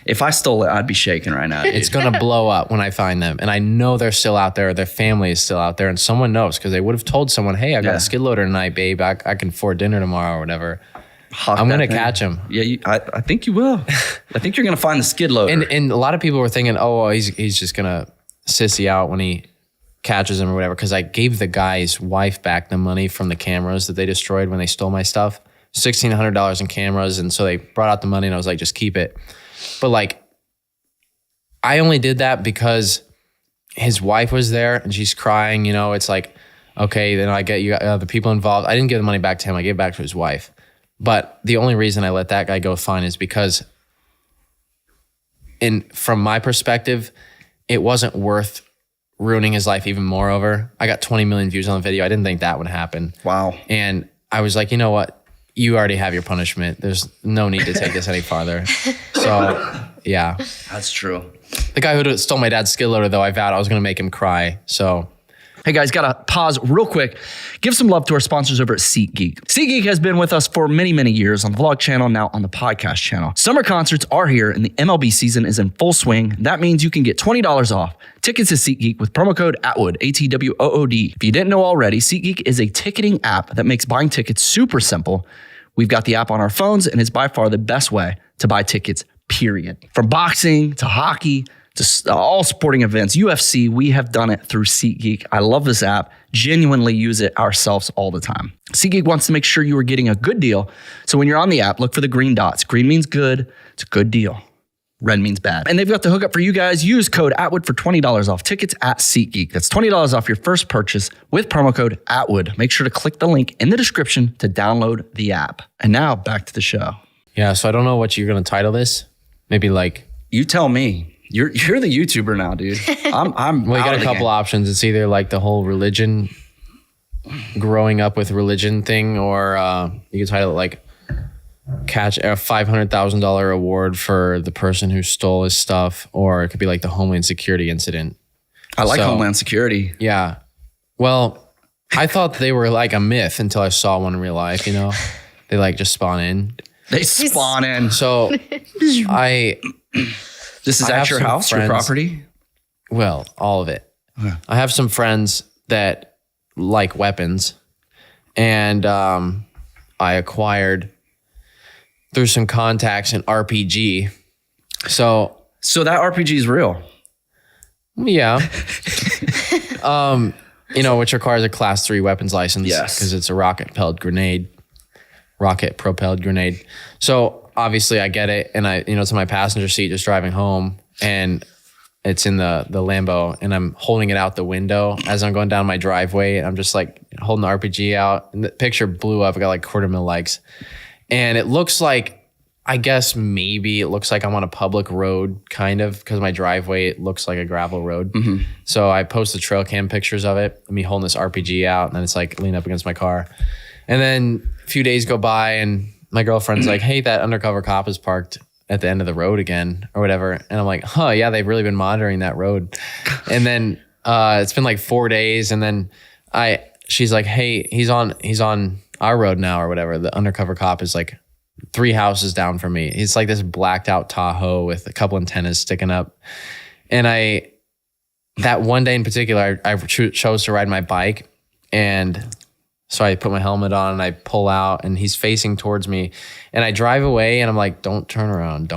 If I stole it, I'd be shaking right now. It's going to blow up when I find them. And I know they're still out there. Their family is still out there. And someone knows, because they would have told someone, hey, I got a skid loader tonight, babe. I can afford dinner tomorrow or whatever. I'm going to catch him. Yeah, I think you will. I think you're going to find the skid loader. And a lot of people were thinking, oh, he's just going to sissy out when he catches him or whatever. Because I gave the guy's wife back the money from the cameras that they destroyed when they stole my stuff. $1,600 in cameras. And so they brought out the money, and I was like, just keep it. But like, I only did that because his wife was there and she's crying, you know. It's like, okay, then I get you the people involved. I didn't give the money back to him. I gave it back to his wife. But the only reason I let that guy go fine is because from my perspective, it wasn't worth ruining his life even more over. I got 20 million views on the video. I didn't think that would happen. Wow. And I was like, you know what? You already have your punishment. There's no need to take this any farther. So, yeah. That's true. The guy who stole my dad's skid loader, though, I vowed I was going to make him cry. So, hey guys, got to pause real quick. Give some love to our sponsors over at SeatGeek. SeatGeek has been with us for many, many years on the vlog channel, now on the podcast channel. Summer concerts are here and the MLB season is in full swing. That means you can get $20 off tickets to SeatGeek with promo code Atwood, ATWOOD. If you didn't know already, SeatGeek is a ticketing app that makes buying tickets super simple. We've got the app on our phones, and it's by far the best way to buy tickets, period. From boxing to hockey to all sporting events, UFC, we have done it through SeatGeek. I love this app, genuinely use it ourselves all the time. SeatGeek wants to make sure you are getting a good deal. So when you're on the app, look for the green dots. Green means good. It's a good deal. Red means bad. And they've got the hookup for you guys. Use code Atwood for $20 off tickets at SeatGeek. That's $20 off your first purchase with promo code Atwood. Make sure to click the link in the description to download the app. And now back to the show. Yeah, so I don't know what you're going to title this. Maybe like... You tell me. You're the YouTuber now, dude. I'm well, you got a couple options. It's either like the whole religion, growing up with religion thing, or you could title it like catch a $500,000 award for the person who stole his stuff, or it could be like the Homeland Security incident. I like Homeland Security. Yeah. Well, I thought they were like a myth until I saw one in real life, you know? They like just spawn in. They spawn in. So this is at your house, your property? Well, all of it. Yeah. I have some friends that like weapons, and I acquired through some contacts an RPG. So that RPG is real. Yeah. Which requires a class 3 weapons license. Yes. Because it's a rocket propelled grenade. So obviously I get it. And it's in my passenger seat just driving home, and it's in the Lambo, and I'm holding it out the window as I'm going down my driveway. And I'm just like holding the RPG out, and the picture blew up. I got like 250,000 likes, and it looks like, I guess maybe it looks like I'm on a public road, kind of, because my driveway, it looks like a gravel road. Mm-hmm. So I posted trail cam pictures of it, me holding this RPG out, and then it's like leaning up against my car. And then a few days go by, and my girlfriend's like, hey, that undercover cop is parked at the end of the road again or whatever. And I'm like, yeah, they've really been monitoring that road. And then it's been like 4 days. And then she's like, hey, he's on our road now or whatever. The undercover cop is like 3 houses down from me. It's like this blacked out Tahoe with a couple antennas sticking up. And that one day in particular, I chose to ride my bike. And so I put my helmet on and I pull out, and he's facing towards me, and I drive away, and I'm like, don't turn around.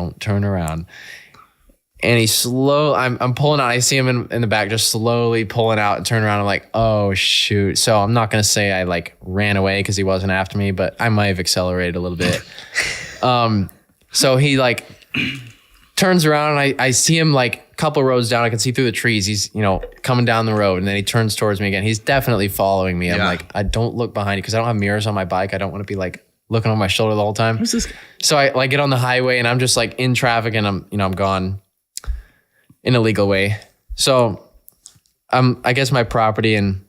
And he's slow. I'm pulling out. I see him in the back, just slowly pulling out and turn around. I'm like, oh shoot. So I'm not going to say I like ran away because he wasn't after me, but I might have accelerated a little bit. So he like turns around, and I see him like a couple roads down. I can see through the trees. He's, coming down the road, and then he turns towards me again. He's definitely following me. I'm like, I don't look behind you because I don't have mirrors on my bike. I don't want to be like looking over my shoulder the whole time. Who's this guy? So I like get on the highway, and I'm just like in traffic, and I'm gone in a legal way. So I guess my property, and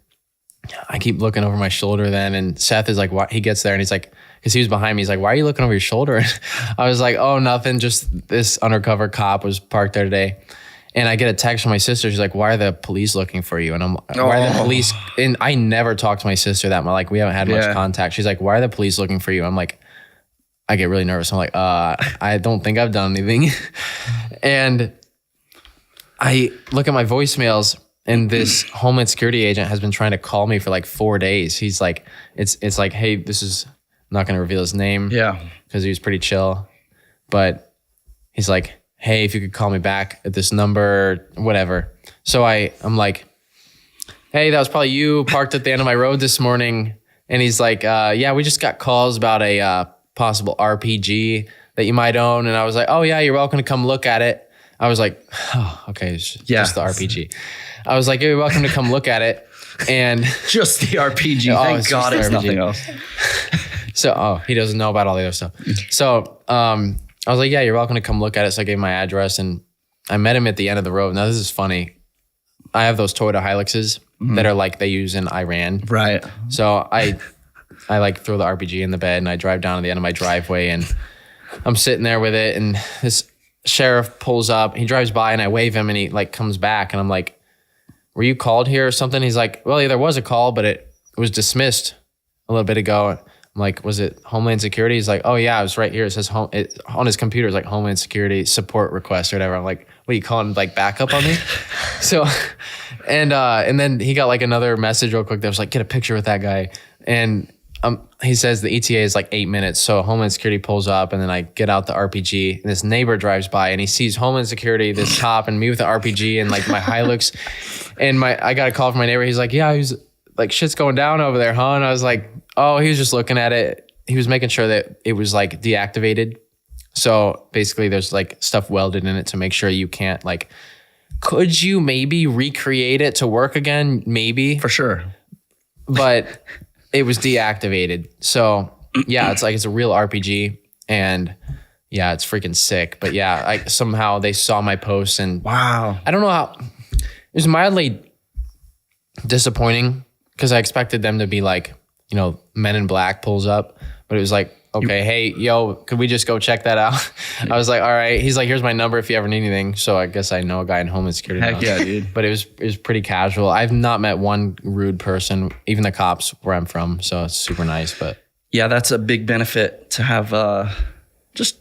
I keep looking over my shoulder then, and Seth is like, why? He gets there, and he's like, because he was behind me, he's like, why are you looking over your shoulder? I was like, oh, nothing. Just this undercover cop was parked there today. And I get a text from my sister. She's like, why are the police looking for you? And I'm like, why are the police? And I never talked to my sister that much. Like, we haven't had much contact. She's like, why are the police looking for you? I'm like, I get really nervous. I'm like, I don't think I've done anything. And I look at my voicemails, and this Homeland Security agent has been trying to call me for like 4 days. He's like, it's like, hey, I'm not going to reveal his name. Yeah. Because he was pretty chill. But he's like, hey, if you could call me back at this number, whatever. So I'm like, hey, that was probably you parked at the end of my road this morning. And he's like, yeah, we just got calls about a possible RPG that you might own. And I was like, oh yeah, you're welcome to come look at it. I was like, oh, okay, just the RPG. I was like, you're welcome to come look at it. And just the RPG. Thank God it's nothing else. So, he doesn't know about all the other stuff. So, I was like, yeah, you're welcome to come look at it. So I gave him my address, and I met him at the end of the road. Now, this is funny. I have those Toyota Hiluxes that are like they use in Iran. Right. So I like throw the RPG in the bed, and I drive down to the end of my driveway, and I'm sitting there with it, and this sheriff pulls up. He drives by, and I wave him, and he like comes back, and I'm like, were you called here or something? He's like, well, yeah, there was a call, but it was dismissed a little bit ago. I'm like, was it Homeland Security? He's like, oh yeah, it was right here. It says on his computer, it's like Homeland Security support request or whatever. I'm like, what, you calling like backup on me? So, and then he got like another message real quick that was like, get a picture with that guy. And he says the ETA is like 8 minutes. So Homeland Security pulls up, and then I get out the RPG, and this neighbor drives by, and he sees Homeland Security, this cop, and me with the RPG and like my Hilux. And I got a call from my neighbor. He's like, yeah, he was like, shit's going down over there, huh? And I was like, oh, he was just looking at it. He was making sure that it was like deactivated. So basically there's like stuff welded in it to make sure you can't like, could you maybe recreate it to work again? Maybe. For sure. But it was deactivated. So yeah, it's a real RPG, and yeah, it's freaking sick. But yeah, somehow they saw my post, and wow. I don't know how, it was mildly disappointing because I expected them to be like, Men in Black pulls up, but it was like okay, hey, yo, could we just go check that out? I was like, all right. He's like, here's my number if you ever need anything. So I guess I know a guy in Homeland Security. Heck yeah, dude. But it was pretty casual. I've not met one rude person, even the cops where I'm from. So it's super nice. But yeah, that's a big benefit to have just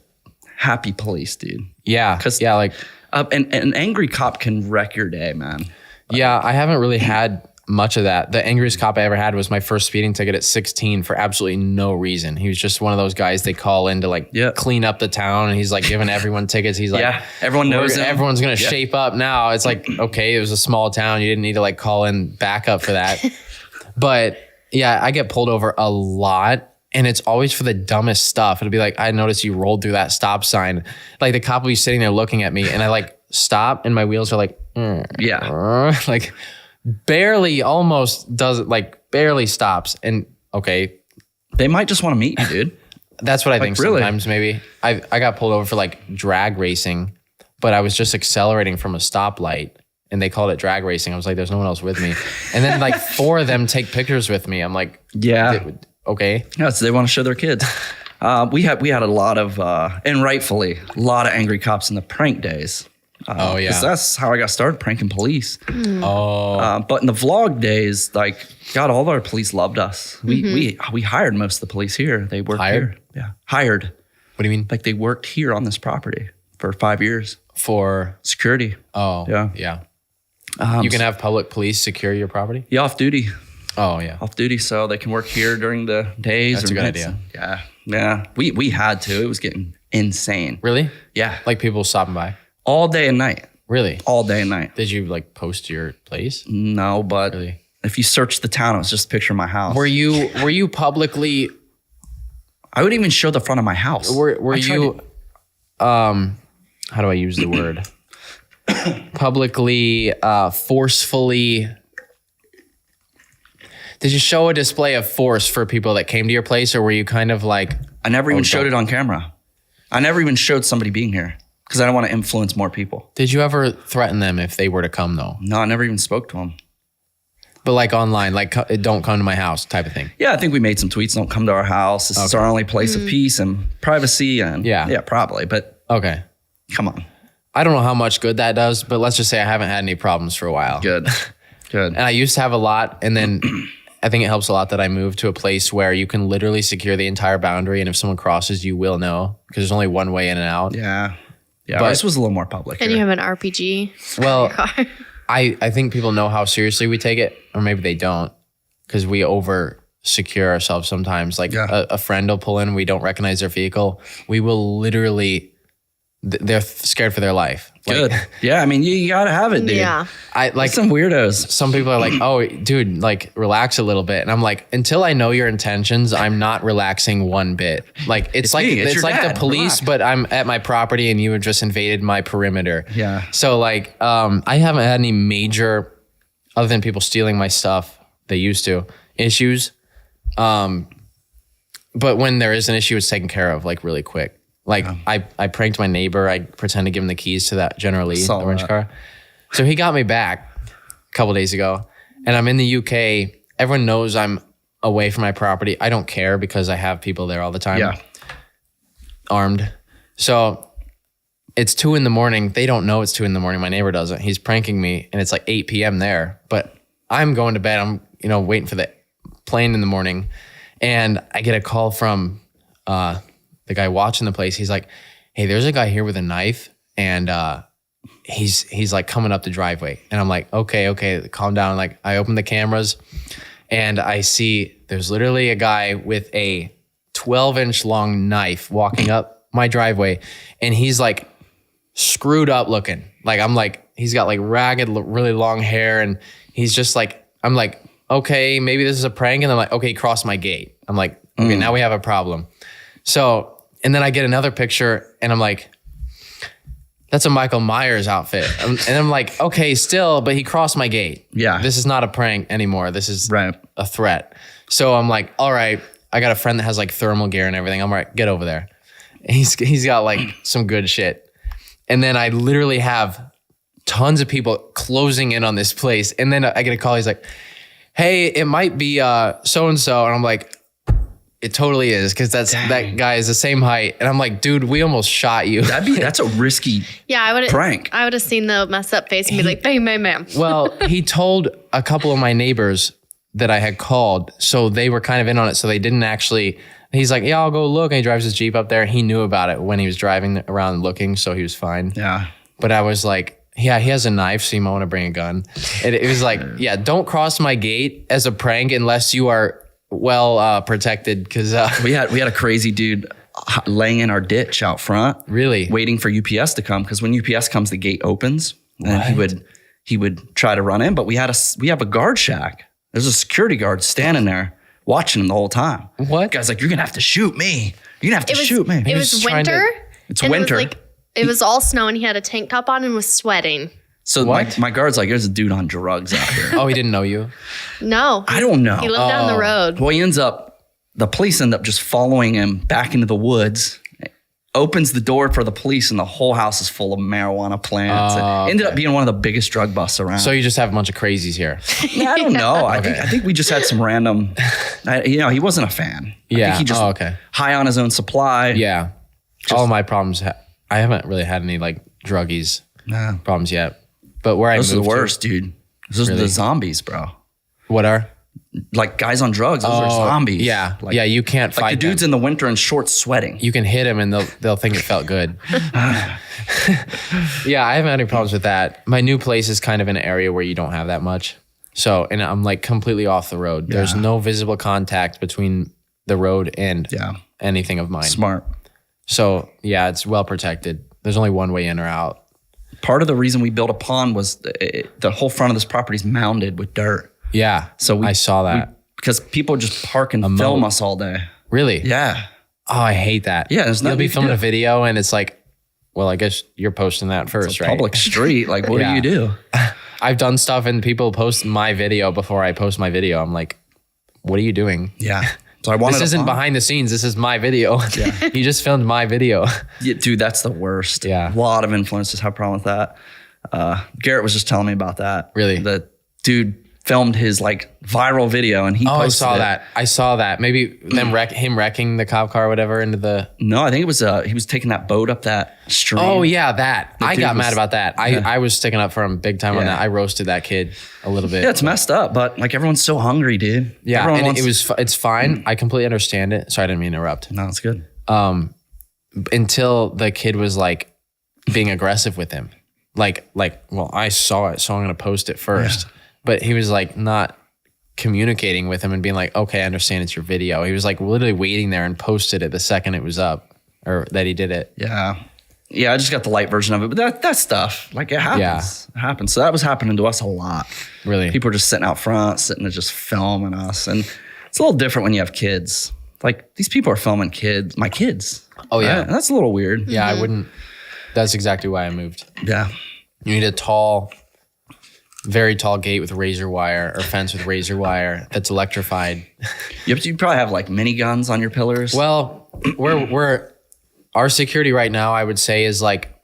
happy police, dude. Yeah. Because like an angry cop can wreck your day, man. Yeah, I haven't really had much of that. The angriest cop I ever had was my first speeding ticket at 16 for absolutely no reason. He was just one of those guys they call in to like clean up the town, and he's like giving everyone tickets. He's like, everyone knows him. Everyone's gonna shape up now. It's like, okay, it was a small town. You didn't need to like call in backup for that. But yeah, I get pulled over a lot. And it's always for the dumbest stuff. It'll be like, I noticed you rolled through that stop sign. Like the cop will be sitting there looking at me, and I like stop, and my wheels are like, like barely, almost doesn't, like barely stops. And okay, they might just want to meet you, dude. That's what I think. Really? Sometimes maybe I got pulled over for like drag racing, but I was just accelerating from a stoplight, and they called it drag racing. I was like, there's no one else with me. And then like 4 of them take pictures with me. I'm like, okay. Yeah, so they want to show their kids. We had a lot of, and rightfully, a lot of angry cops in the prank days. Because that's how I got started, pranking police. But in the vlog days, like, God, all of our police loved us. We hired most of the police here. They worked here. Yeah, hired. What do you mean? Like they worked here on this property for 5 years. For security. Oh, yeah. You can have public police secure your property? Yeah, off duty. Oh, yeah. Off duty, so they can work here during the days. That's a good idea. Yeah. We had to. It was getting insane. Really? Yeah. Like people stopping by? All day and night. Really? All day and night. Did you like post your place? No, but if you search the town, it was just a picture of my house. Were you publicly? I would even show the front of my house. Were you? How do I use the word? Publicly, forcefully. Did you show a display of force for people that came to your place, or were you kind of like... I never even showed it on camera. I never even showed somebody being here because I don't want to influence more people. Did you ever threaten them if they were to come, though? No, I never even spoke to them. But like online, like don't come to my house type of thing? Yeah, I think we made some tweets, don't come to our house. This is our only place of peace and privacy. And yeah, probably. But come on. I don't know how much good that does, but let's just say I haven't had any problems for a while. Good. And I used to have a lot, and then... I think it helps a lot that I moved to a place where you can literally secure the entire boundary, and if someone crosses, you will know because there's only one way in and out. Yeah, but this was a little more public. And you have an RPG. Well, I think people know how seriously we take it, or maybe they don't, because we over secure ourselves sometimes. Like a friend will pull in, we don't recognize their vehicle. We will literally. They're scared for their life. Good. Yeah, I mean, you gotta have it, dude. Yeah. I like some weirdos. Some people are like, "Oh, dude, like relax a little bit," and I'm like, until I know your intentions, I'm not relaxing one bit. Like it's like the police, but I'm at my property and you have just invaded my perimeter. Yeah. So like, I haven't had any major, other than people stealing my stuff. They used to issues. But when there is an issue, it's taken care of like really quick. Like I pranked my neighbor. I pretended to give him the keys to that General Lee, the orange car. So he got me back a couple days ago, and I'm in the UK. Everyone knows I'm away from my property. I don't care because I have people there all the time. Yeah. Armed. So it's 2 a.m. They don't know it's 2 a.m. My neighbor doesn't. He's pranking me, and it's like 8 p.m. there. But I'm going to bed. I'm waiting for the plane in the morning, and I get a call from the guy watching the place. He's like, "Hey, there's a guy here with a knife, and he's like coming up the driveway." And I'm like, okay, calm down. Like I open the cameras, and I see there's literally a guy with a 12-inch long knife walking up my driveway, and he's like screwed up looking. Like I'm like, he's got like ragged, really long hair, and he's just like, I'm like, okay, maybe this is a prank. And I'm like, okay, cross my gate. I'm like, okay, now we have a problem. So. And then I get another picture, and I'm like, that's a Michael Myers outfit. And I'm like, okay, still, but he crossed my gate. Yeah. This is not a prank anymore. This is a threat. So I'm like, all right, I got a friend that has like thermal gear and everything. I'm like, get over there. And he's got like some good shit. And then I literally have tons of people closing in on this place. And then I get a call. He's like, hey, it might be so-and-so. And I'm like, It totally is, because that guy is the same height, and I'm like, dude, we almost shot you. That's a risky prank. I would have seen the messed up face and be like, "Hey, ma'am." Well, he told a couple of my neighbors that I had called, so they were kind of in on it. So they didn't actually. He's like, "Yeah, I'll go look," and he drives his Jeep up there. He knew about it when he was driving around looking, so he was fine. Yeah, but I was like, yeah, he has a knife, so you might want to bring a gun. And it was like, yeah, don't cross my gate as a prank unless you are well protected, because we had a crazy dude laying in our ditch out front, really waiting for UPS to come, because when UPS comes, the gate opens, and he would try to run in. But we have a guard shack. There's a security guard standing there watching him the whole time. What? Guy's like, "You're gonna have to shoot me. You're gonna have to shoot me." It was winter. It's winter. It was all snow, and he had a tank top on and was sweating. So my guard's like, "There's a dude on drugs out here." Oh, he didn't know you? No. I don't know. He lived down the road. Well, the police end up just following him back into the woods, opens the door for the police, and the whole house is full of marijuana plants. It ended up being one of the biggest drug busts around. So you just have a bunch of crazies here? I don't know. I think we just had some random, he wasn't a fan. Yeah. I think he just high on his own supply. Yeah. All of my problems, I haven't really had any like druggies problems yet. But where those are the worst, dude. Those are the zombies, bro. What are? Like guys on drugs, those are zombies. Yeah. You can't fight the dudes them. in the winter in shorts sweating. You can hit them and they'll think it felt good. Yeah, I haven't had any problems with that. My new place is kind of in an area where you don't have that much. So, and I'm like completely off the road. There's no visible contact between the road and anything of mine. Smart. So yeah, it's well protected. There's only one way in or out. Part of the reason we built a pond was the whole front of this property is mounded with dirt. Yeah, so I saw that. Because people just park and film us all day. Really? Yeah. Oh, I hate that. Yeah, there's You'll be filming a video and it's like, well, I guess you're posting that first, it's a right? Public street. Like, what do you do? I've done stuff and people post my video before I post my video. I'm like, what are you doing? Yeah. So this isn't behind the scenes. This is my video. Yeah. You just filmed my video. Yeah, dude, that's the worst. Yeah. A lot of influencers have a problem with that. Garrett was just telling me about that. Really? The dude filmed his like viral video and he posted I saw that. Maybe him wrecking the cop car or whatever into the... No, I think it was he was taking that boat up that stream. Oh yeah, that. I got mad about that. I was sticking up for him big time on that. I roasted that kid a little bit. Yeah, it's messed up, but like everyone's so hungry, dude. Yeah, and it's fine. I completely understand it. Sorry, I didn't mean to interrupt. No, it's good. Until the kid was like being aggressive with him. Like, well, I saw it, so I'm gonna post it first. Yeah. But he was like not communicating with him and being like, okay, I understand it's your video. He was like literally waiting there and posted it the second it was up or that he did it. Yeah. Yeah, I just got the light version of it. But that stuff, like it happens. Yeah. It happens. So that was happening to us a lot. Really? People are just sitting out front, sitting and just filming us. And it's a little different when you have kids. Like these people are filming my kids. Oh, yeah. Right? That's a little weird. Yeah, I wouldn't. That's exactly why I moved. Yeah. You need a very tall gate with razor wire or fence with razor wire that's electrified. You probably have like miniguns on your pillars. Well, our security right now, I would say, is like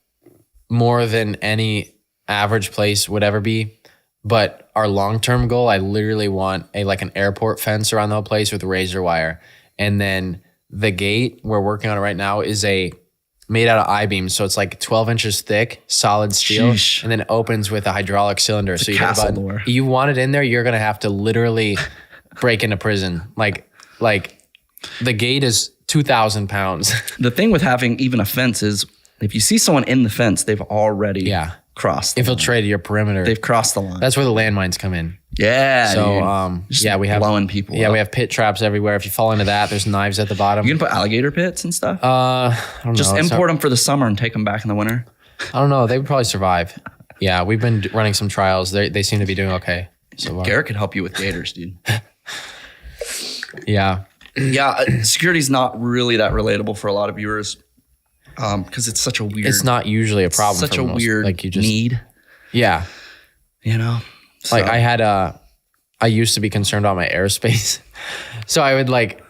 more than any average place would ever be. But our long-term goal, I literally want an airport fence around the whole place with razor wire. And then the gate we're working on it right now is made out of I-beams. So it's like 12 inches thick, solid steel, and then opens with a hydraulic cylinder. It's so a castle door. You want it in there, you're going to have to literally break into prison. Like the gate is 2,000 pounds. The thing with having even a fence is if you see someone in the fence, they've already crossed. Infiltrated your perimeter. They've crossed the line. That's where the landmines come in. Yeah. So, we have blowing people. Yeah, up. we have pit traps everywhere. If you fall into that, there's knives at the bottom. You can put alligator pits and stuff. I don't Just know. import them for the summer and take them back in the winter. I don't know. They would probably survive. Yeah, we've been running some trials. They seem to be doing okay. So Garrett could help you with gators, dude. Yeah. Yeah, security's not really that relatable for a lot of viewers because it's such a weird. It's not usually a problem. Such a weird need. Yeah. You know, like I used to be concerned about my airspace, so I would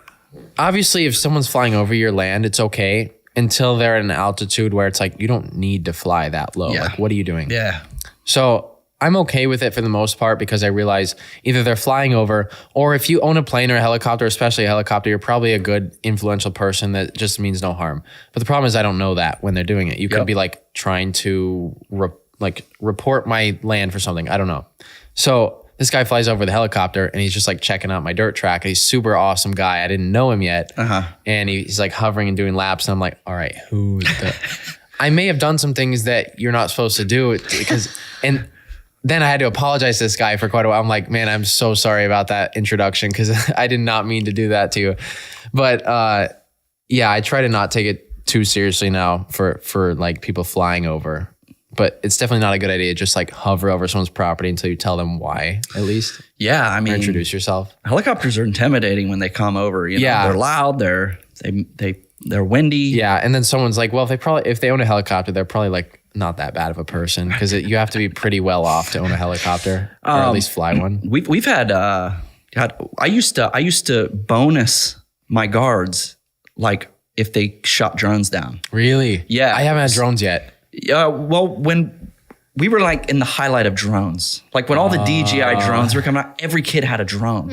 obviously if someone's flying over your land, it's okay until they're at an altitude where it's like you don't need to fly that low. Yeah. Like, what are you doing? Yeah. So I'm okay with it for the most part because I realize either they're flying over, or if you own a plane or a helicopter, especially a helicopter, you're probably a good influential person that just means no harm. But the problem is I don't know that when they're doing it. You could be like trying to report my land for something. I don't know. So this guy flies over the helicopter and he's just like checking out my dirt track. He's super awesome guy. I didn't know him yet. And he's like hovering and doing laps. And I'm like, all right, who's the... I may have done some things that you're not supposed to do because, and then I had to apologize to this guy for quite a while. I'm like, man, I'm so sorry about that introduction because I did not mean to do that to you. But yeah, I try to not take it too seriously now for like people flying over. But it's definitely not a good idea to just like hover over someone's property until you tell them why, at least. Yeah, I mean, or introduce yourself. Helicopters are intimidating when they come over. You know, they're loud. They're windy. Yeah, and then someone's like, well, if they own a helicopter, they're probably like not that bad of a person because you have to be pretty well off to own a helicopter or at least fly one. We've had I used to bonus my guards like if they shot drones down. Really? Yeah, I haven't had drones yet. Well, when we were like in the highlight of drones, like when all the DJI drones were coming out, every kid had a drone,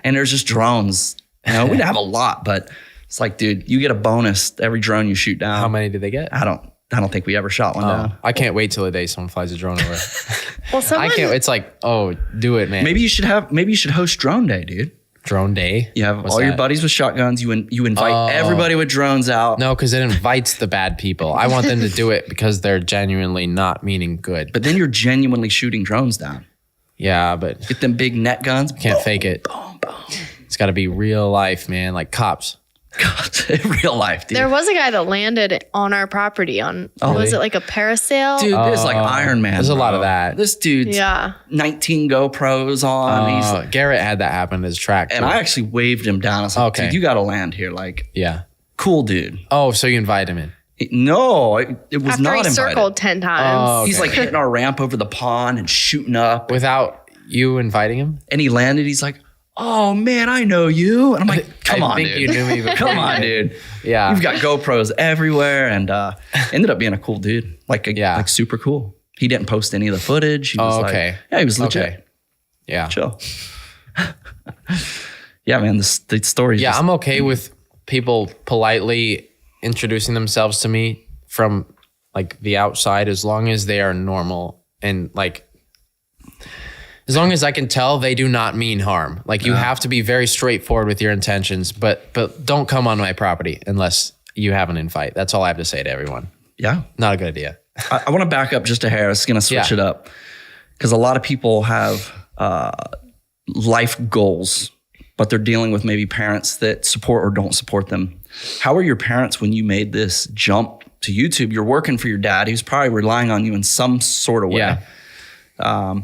and there's just drones. You know, we'd have a lot, but it's like, dude, you get a bonus every drone you shoot down. How many did they get? I don't think we ever shot one down. I can't wait till the day someone flies a drone over. Well, I can't. It's like, oh, do it, man. Maybe you should host drone day, dude. Drone day. You have all your buddies with shotguns. You invite everybody with drones out. No, because it invites the bad people. I want them to do it because they're genuinely not meaning good. But then you're genuinely shooting drones down. Yeah, but get them big net guns. Can't fake it. Boom, boom. It's got to be real life, man. Like cops. God, real life, dude. There was a guy that landed on our property was it like a parasail? Dude, there's like Iron Man. There's a lot of that. This dude's 19 GoPros on. He's like, Garrett had that happen at his track. And I actually waved him down. I was like, dude, you got to land here. Like, cool dude. Oh, so you invite him in? No, it was After not he invited. Circled 10 times. He's like hitting our ramp over the pond and shooting up. Without you inviting him? And he landed. He's like, oh man, I know you. And I'm like, come on, dude. You knew me before. Come on, dude. Yeah. You've got GoPros everywhere. And ended up being a cool dude. Like super cool. He didn't post any of the footage. He was like, yeah, he was legit. Okay. Yeah. Chill. Yeah, man, the story. Yeah, I'm okay with people politely introducing themselves to me from like the outside as long as they are normal and like as long as I can tell they do not mean harm. Like you have to be very straightforward with your intentions, but don't come on my property unless you have an invite. That's all I have to say to everyone. Yeah. Not a good idea. I want to back up just a hair. I was going to switch it up because a lot of people have life goals, but they're dealing with maybe parents that support or don't support them. How were your parents when you made this jump to YouTube? You're working for your dad. He was probably relying on you in some sort of way. Yeah.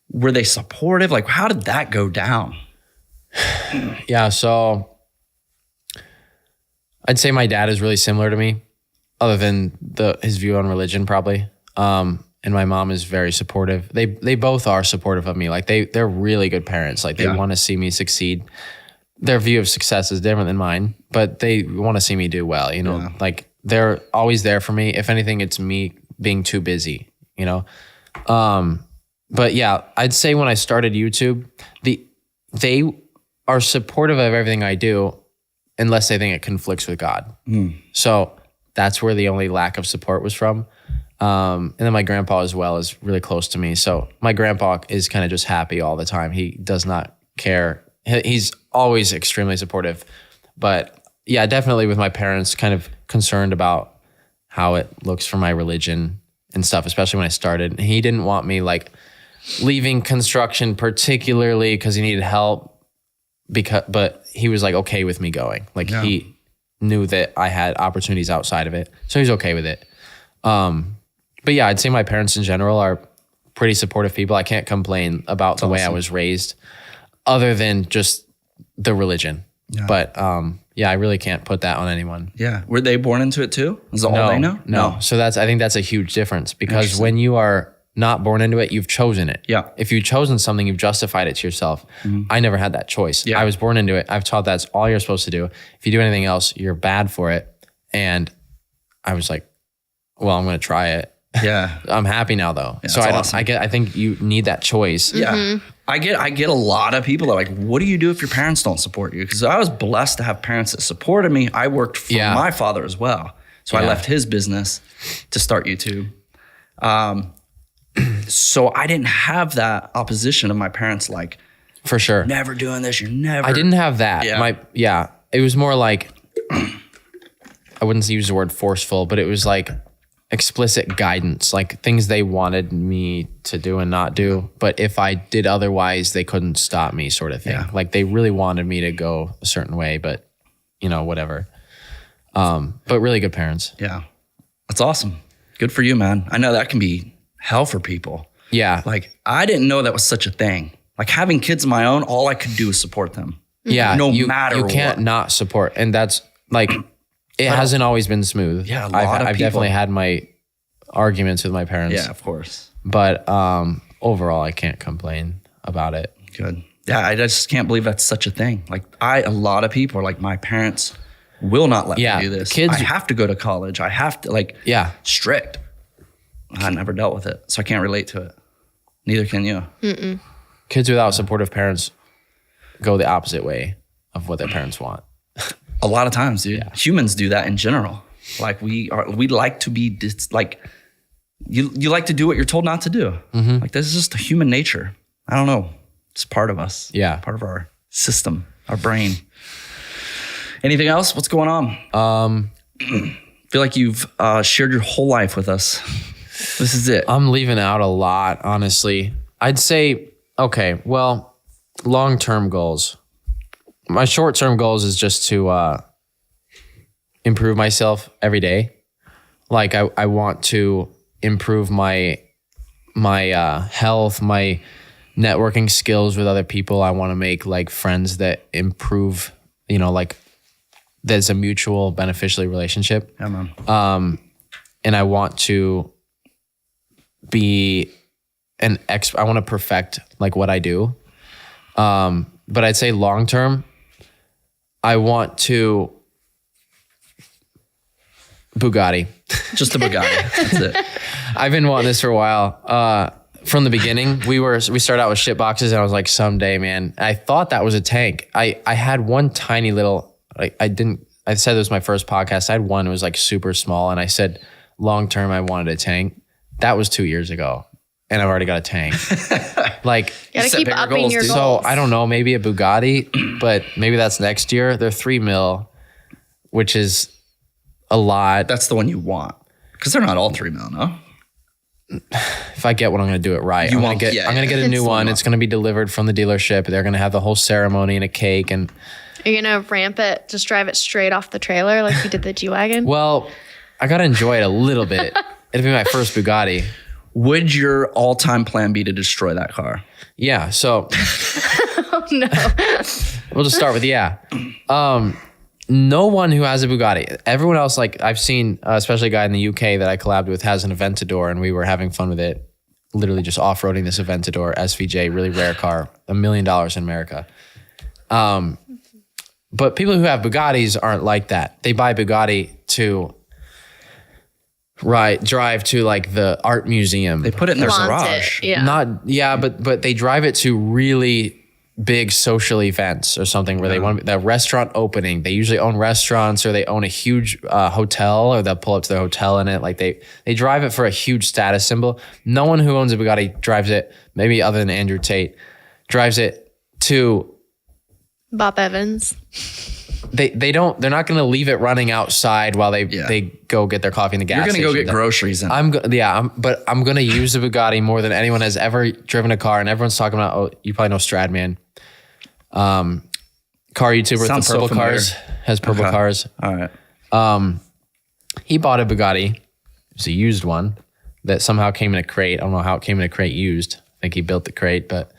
Were they supportive? Like, how did that go down? Yeah, so I'd say my dad is really similar to me, other than his view on religion, probably. And my mom is very supportive. They both are supportive of me. Like they're really good parents. Like they want to see me succeed. Their view of success is different than mine, but they want to see me do well. You know, like they're always there for me. If anything, it's me being too busy. You know. But yeah, I'd say when I started YouTube, they are supportive of everything I do unless they think it conflicts with God. So that's where the only lack of support was from. And then my grandpa as well is really close to me. So my grandpa is kind of just happy all the time. He does not care. He's always extremely supportive. But yeah, definitely with my parents kind of concerned about how it looks for my religion and stuff, especially when I started. He didn't want me like leaving construction particularly because he needed help, but he was like okay with me going. Like he knew that I had opportunities outside of it, so he's okay with it. But yeah, I'd say my parents in general are pretty supportive people. I can't complain about the way I was raised, other than just the religion. Yeah. But yeah, I really can't put that on anyone. Yeah, were they born into it too? Is that all they know? No. So I think that's a huge difference because when you are not born into it, you've chosen it. Yeah. If you've chosen something, you've justified it to yourself. I never had that choice. Yeah. I was born into it. I've taught that's all you're supposed to do. If you do anything else, you're bad for it. And I was like, well, I'm going to try it. Yeah. I'm happy now though. Yeah, so awesome. I think you need that choice. Yeah. Mm-hmm. I get a lot of people that are like, what do you do if your parents don't support you? Because I was blessed to have parents that supported me. I worked for my father as well. So I left his business to start YouTube. So I didn't have that opposition of my parents like, for sure, never doing this, you're never. I didn't have that. Yeah. It was more like, I wouldn't use the word forceful, but it was like explicit guidance, like things they wanted me to do and not do. But if I did otherwise, they couldn't stop me, sort of thing. Yeah. Like they really wanted me to go a certain way, but whatever. But really good parents. Yeah. That's awesome. Good for you, man. I know that can be hell for people. Yeah. Like I didn't know that was such a thing. Like having kids of my own, all I could do was support them. Yeah. No matter what. You can't not support. And that's like, it hasn't always been smooth. Yeah, I've definitely had my arguments with my parents. Yeah, of course. But overall, I can't complain about it. Good. Yeah, I just can't believe that's such a thing. Like a lot of people are like, my parents will not let me do this. Kids, I have to go to college. I have to strict. I never dealt with it, so I can't relate to it. Neither can you. Mm-mm. Kids without supportive parents go the opposite way of what their parents want. A lot of times, dude. Yeah. Humans do that in general. Like we like to be like you like to do what you're told not to do. Mm-hmm. Like this is just a human nature. I don't know. It's part of us. Yeah. Part of our system, our brain. Anything else? What's going on? Feel like you've shared your whole life with us. This is it. I'm leaving out a lot, honestly. I'd say, okay, well, long-term goals. My short-term goals is just to improve myself every day. Like I want to improve my health, my networking skills with other people. I want to make like friends that improve, like there's a mutual beneficial relationship. Yeah, man. And I want to be I want to perfect like what I do. But I'd say long-term, I want to Bugatti. Just a Bugatti. That's it. I've been wanting this for a while. From the beginning, we started out with shit boxes, and I was like, someday, man. I thought that was a tank. I had one tiny little. I said it was my first podcast. I had one. It was like super small, and I said long term I wanted a tank. That was 2 years ago, and I've already got a tank. Like, you gotta keep upping your goals. So I don't know, maybe a Bugatti, but maybe that's next year. They're $3 million, which is a lot. That's the one you want, because they're not all $3 million, no? If I get one, I'm going to do it right. I'm going to get a new one. It's going to be delivered from the dealership. They're going to have the whole ceremony and a cake. And are you going to ramp it, just drive it straight off the trailer like you did the G-Wagon? Well, I got to enjoy it a little bit. It'll be my first Bugatti. Would your all-time plan be to destroy that car? Yeah. So oh, no. We'll just start with no one who has a Bugatti. Everyone else, like I've seen, especially a guy in the UK that I collabed with, has an Aventador, and we were having fun with it. Literally just off-roading this Aventador SVJ, really rare car, $1 million in America. But people who have Bugattis aren't like that. They buy Bugatti to drive to like the art museum. They put it in their garage. But they drive it to really big social events or something where they want the restaurant opening. They usually own restaurants, or they own a huge hotel, or they'll pull up to their hotel in it. Like they drive it for a huge status symbol. No one who owns a Bugatti drives it, maybe other than Andrew Tate, drives it to Bob Evans. They're not going to leave it running outside while they go get their coffee in the gas station. You're going to go get groceries. I'm going to use the Bugatti more than anyone has ever driven a car. And everyone's talking about, oh, you probably know Stradman. Car YouTuber with the purple cars, has purple cars. All right. He bought a Bugatti. It was a used one that somehow came in a crate. I don't know how it came in a crate used. I think he built the crate, but,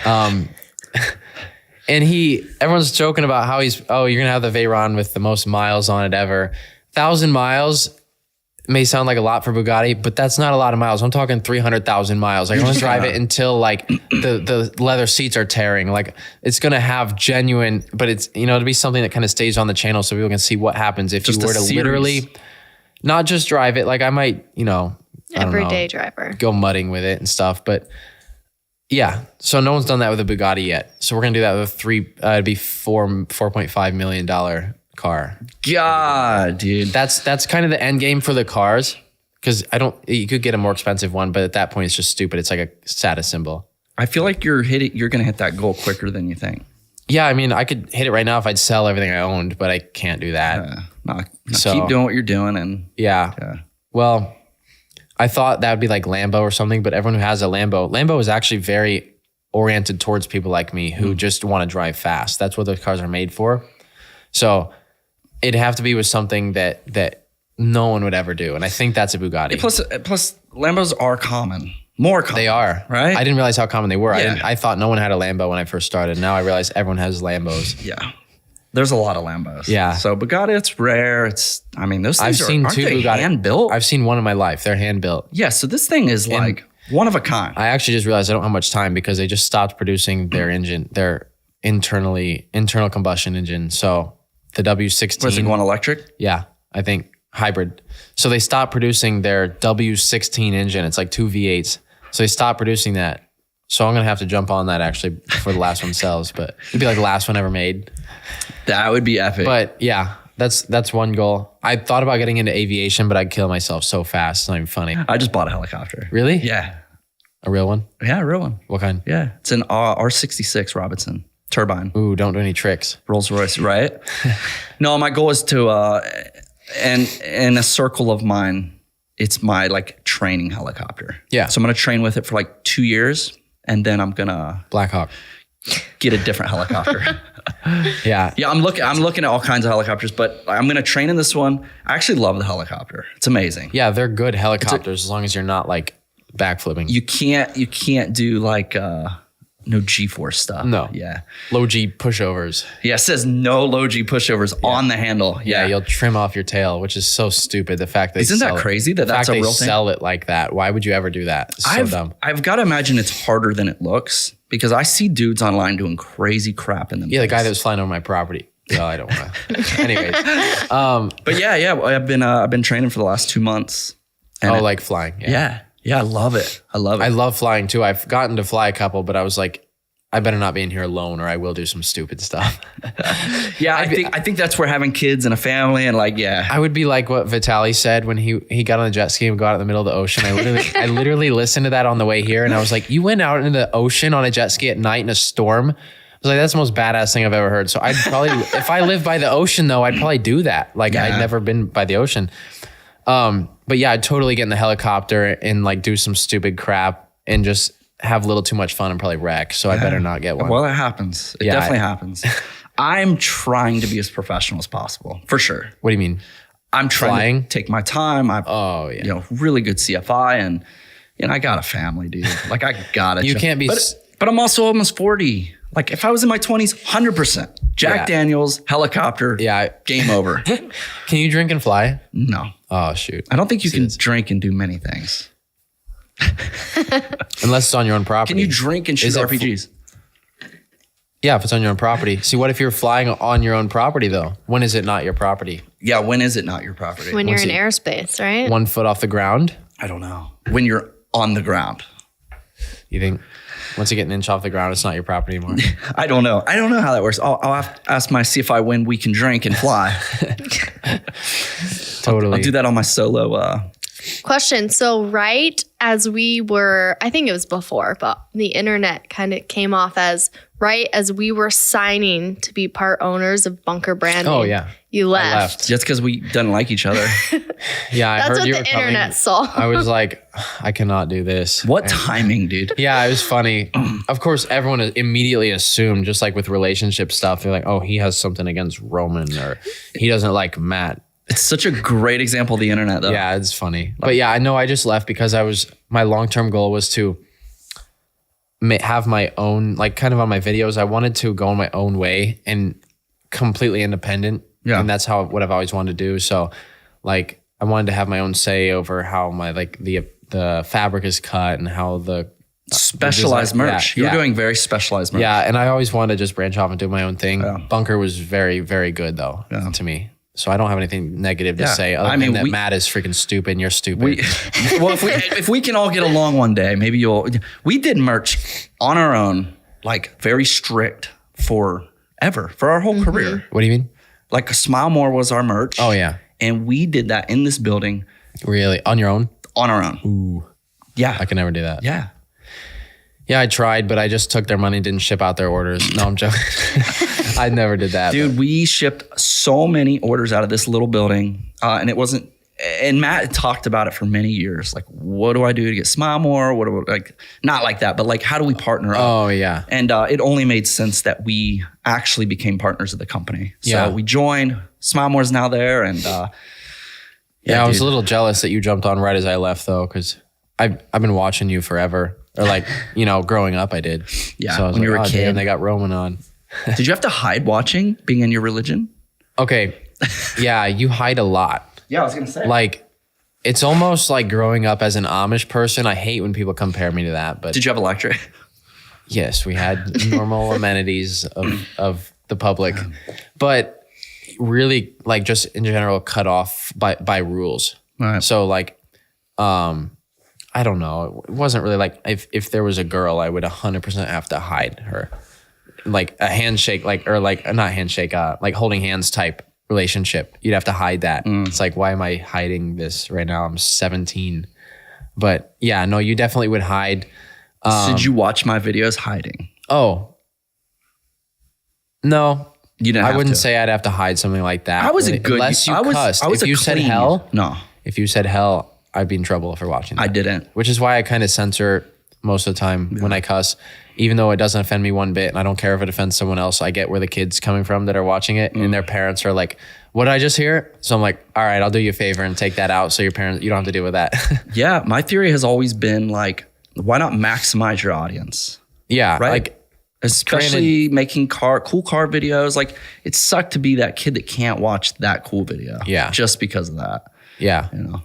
and everyone's joking about how you're going to have the Veyron with the most miles on it ever. 1,000 miles may sound like a lot for Bugatti, but that's not a lot of miles. I'm talking 300,000 miles. Like, I want to drive it until like the leather seats are tearing. Like, it's going to have genuine, but it's, it'll be something that kind of stays on the channel so people can see what happens if you were to literally not just drive it. Like, I might, Everyday driver. Go mudding with it and stuff. But yeah, so no one's done that with a Bugatti yet. So we're gonna do that with it'd be $4.5 million car. God, dude. That's kind of the end game for the cars. Because you could get a more expensive one, but at that point it's just stupid. It's like a status symbol. I feel like you're gonna hit that goal quicker than you think. Yeah, I mean, I could hit it right now if I'd sell everything I owned, but I can't do that. So keep doing what you're doing, and yeah. Well, I thought that would be like Lambo or something, but everyone who has a Lambo is actually very oriented towards people like me who just want to drive fast. That's what those cars are made for. So it'd have to be with something that no one would ever do, and I think that's a Bugatti. Plus, Lambos are common. More common. They are, right? I didn't realize how common they were. Yeah. I thought no one had a Lambo when I first started. Now I realize everyone has Lambos. Yeah. There's a lot of Lambos. Yeah. So Bugatti, it's rare. Those things I've seen aren't two they Bugatti. hand built? I've seen one in my life. They're hand built. Yeah. So this thing is like one of a kind. I actually just realized I don't have much time because they just stopped producing their engine, their internal combustion engine. So the W16. Was it going electric? Yeah, I think hybrid. So they stopped producing their W16 engine. It's like 2 V8s. So they stopped producing that. So I'm going to have to jump on that actually before the last one sells, but it'd be like the last one ever made. That would be epic. But yeah, that's one goal. I thought about getting into aviation, but I'd kill myself so fast. It's not even funny. I just bought a helicopter. Really? Yeah. A real one? Yeah, a real one. What kind? Yeah. It's an R66 Robinson turbine. Ooh, don't do any tricks. Rolls Royce, right? No, my goal is to, and in a circle of mine, it's my like training helicopter. Yeah. So I'm going to train with it for like 2 years, and then I'm going to Black Hawk. get a different helicopter. Yeah. Yeah, I'm looking at all kinds of helicopters, but I'm going to train in this one. I actually love the helicopter. It's amazing. Yeah, they're good helicopters as long as you're not like backflipping. You can't do like no G-force stuff. No. Yeah. Low G pushovers. Yeah, it says no low G pushovers on the handle. Yeah, you'll trim off your tail, which is so stupid. The fact that Isn't that crazy that that's a real thing? Sell it like that. Why would you ever do that? It's so dumb. I've got to imagine it's harder than it looks because I see dudes online doing crazy crap in them. Yeah, the guy that was flying over my property. No, I don't want to. Anyways. But yeah, I've been training for the last 2 months. And like flying. Yeah, I love it. I love flying too. I've gotten to fly a couple, but I was like, I better not be in here alone or I will do some stupid stuff. Yeah, I think that's where having kids and a family and like, yeah. I would be like what Vitaly said when he got on the jet ski and got out in the middle of the ocean. I literally listened to that on the way here and I was like, you went out into the ocean on a jet ski at night in a storm? I was like, that's the most badass thing I've ever heard. So I'd probably, if I lived by the ocean though, I'd probably do that. Like I'd never been by the ocean. But yeah, I'd totally get in the helicopter and like do some stupid crap and just have a little too much fun and probably wreck. So I better not get one. Well, it happens. It definitely happens. I'm trying to be as professional as possible, for sure. What do you mean? I'm trying to take my time. Really good CFI and I got a family, dude. Like I got it. You can't be. But I'm also almost 40. Like if I was in my 20s, 100%. Jack Daniels, helicopter, game over. Can you drink and fly? No. Oh, shoot. I don't think you can drink and do many things. Unless it's on your own property. Can you drink and shoot RPGs? Yeah, if it's on your own property. See, what if you're flying on your own property, though? When is it not your property? Yeah, when is it not your property? When you're in airspace, right? 1 foot off the ground? I don't know. When you're on the ground. You think once you get an inch off the ground, it's not your property anymore? I don't know. I don't know how that works. I'll have to ask my CFI when we can drink and fly. Totally. I'll do that on my solo. Question. So right as we were, I think it was before, but the internet kind of came off as right as we were signing to be part owners of Bunker Branding. Oh, yeah. You left. Just because we didn't like each other. Yeah, I heard you were That's what the internet saw. I was like, I cannot do this. What timing, dude? Yeah, it was funny. Of course, everyone immediately assumed, just like with relationship stuff, they're like, oh, he has something against Roman or he doesn't like Matt. It's such a great example of the internet, though. Yeah, it's funny. But yeah, I know I just left because my long-term goal was to have my own, like kind of on my videos, I wanted to go in my own way and completely independent. Yeah. And that's what I've always wanted to do. So like I wanted to have my own say over how my, like the fabric is cut and how the specialized merch. You're doing very specialized merch. Yeah. And I always wanted to just branch off and do my own thing. Yeah. Bunker was very, very good though to me. So I don't have anything negative to say other than that Matt is freaking stupid and you're stupid. Well, if we can all get along one day, maybe we did merch on our own, like very strict for our whole career. What do you mean? Like Smile More was our merch. Oh yeah. And we did that in this building. Really? On your own? On our own. Ooh. Yeah. I could never do that. Yeah. Yeah, I tried, but I just took their money and didn't ship out their orders. No, I'm joking. I never did that. Dude, we shipped so many orders out of this little building. And it wasn't, and Matt talked about it for many years. Like, what do I do to get Smile More? What do I, like, not like that, but like, how do we partner up? Oh, yeah. And it only made sense that we actually became partners of the company. So we joined. Smile More is now there. And yeah, I was a little jealous that you jumped on right as I left, though, because I've been watching you forever. Or like, growing up, I did. Yeah, so I was when like, you were a kid. Damn, they got Roman on. Did you have to hide watching, being in your religion? Okay. Yeah, you hide a lot. Yeah, I was going to say. Like, it's almost like growing up as an Amish person. I hate when people compare me to that. But did you have electric? Yes, we had normal amenities of the public. But really, like, just in general, cut off by rules. Right. So, like, I don't know. It wasn't really like if there was a girl, I would 100% have to hide her. Like a handshake, like not handshake, like holding hands type relationship. You'd have to hide that. It's like, why am I hiding this right now? I'm 17. But yeah, no, you definitely would hide. Did you watch my videos hiding? Oh, no. You didn't. I wouldn't say I'd have to hide something like that. I was a good. Unless you cussed. If you said hell, no. If you said hell, I'd be in trouble for watching that. I didn't. Which is why I kind of censor most of the time when I cuss, even though it doesn't offend me one bit. And I don't care if it offends someone else. I get where the kid's coming from that are watching it and their parents are like, what did I just hear? So I'm like, all right, I'll do you a favor and take that out. So you don't have to deal with that. Yeah. My theory has always been like, why not maximize your audience? Yeah. Right. Like, especially making cool car videos. Like it sucked to be that kid that can't watch that cool video. Yeah. Just because of that. Yeah. You know?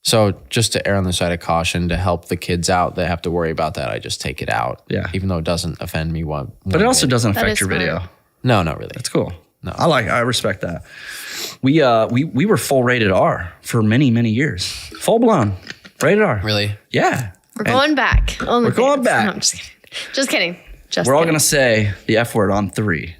So just to err on the side of caution, to help the kids out that have to worry about that, I just take it out. Yeah. Even though it doesn't offend me one But it also bit. doesn't That affect is your smart. video. No, not really. That's cool. No. I respect that. We were full rated R for many, many years. Full blown rated R. Really? Yeah. We're going back. We're going back. No, I'm just kidding. Just kidding. We're all going to say the F word on 3.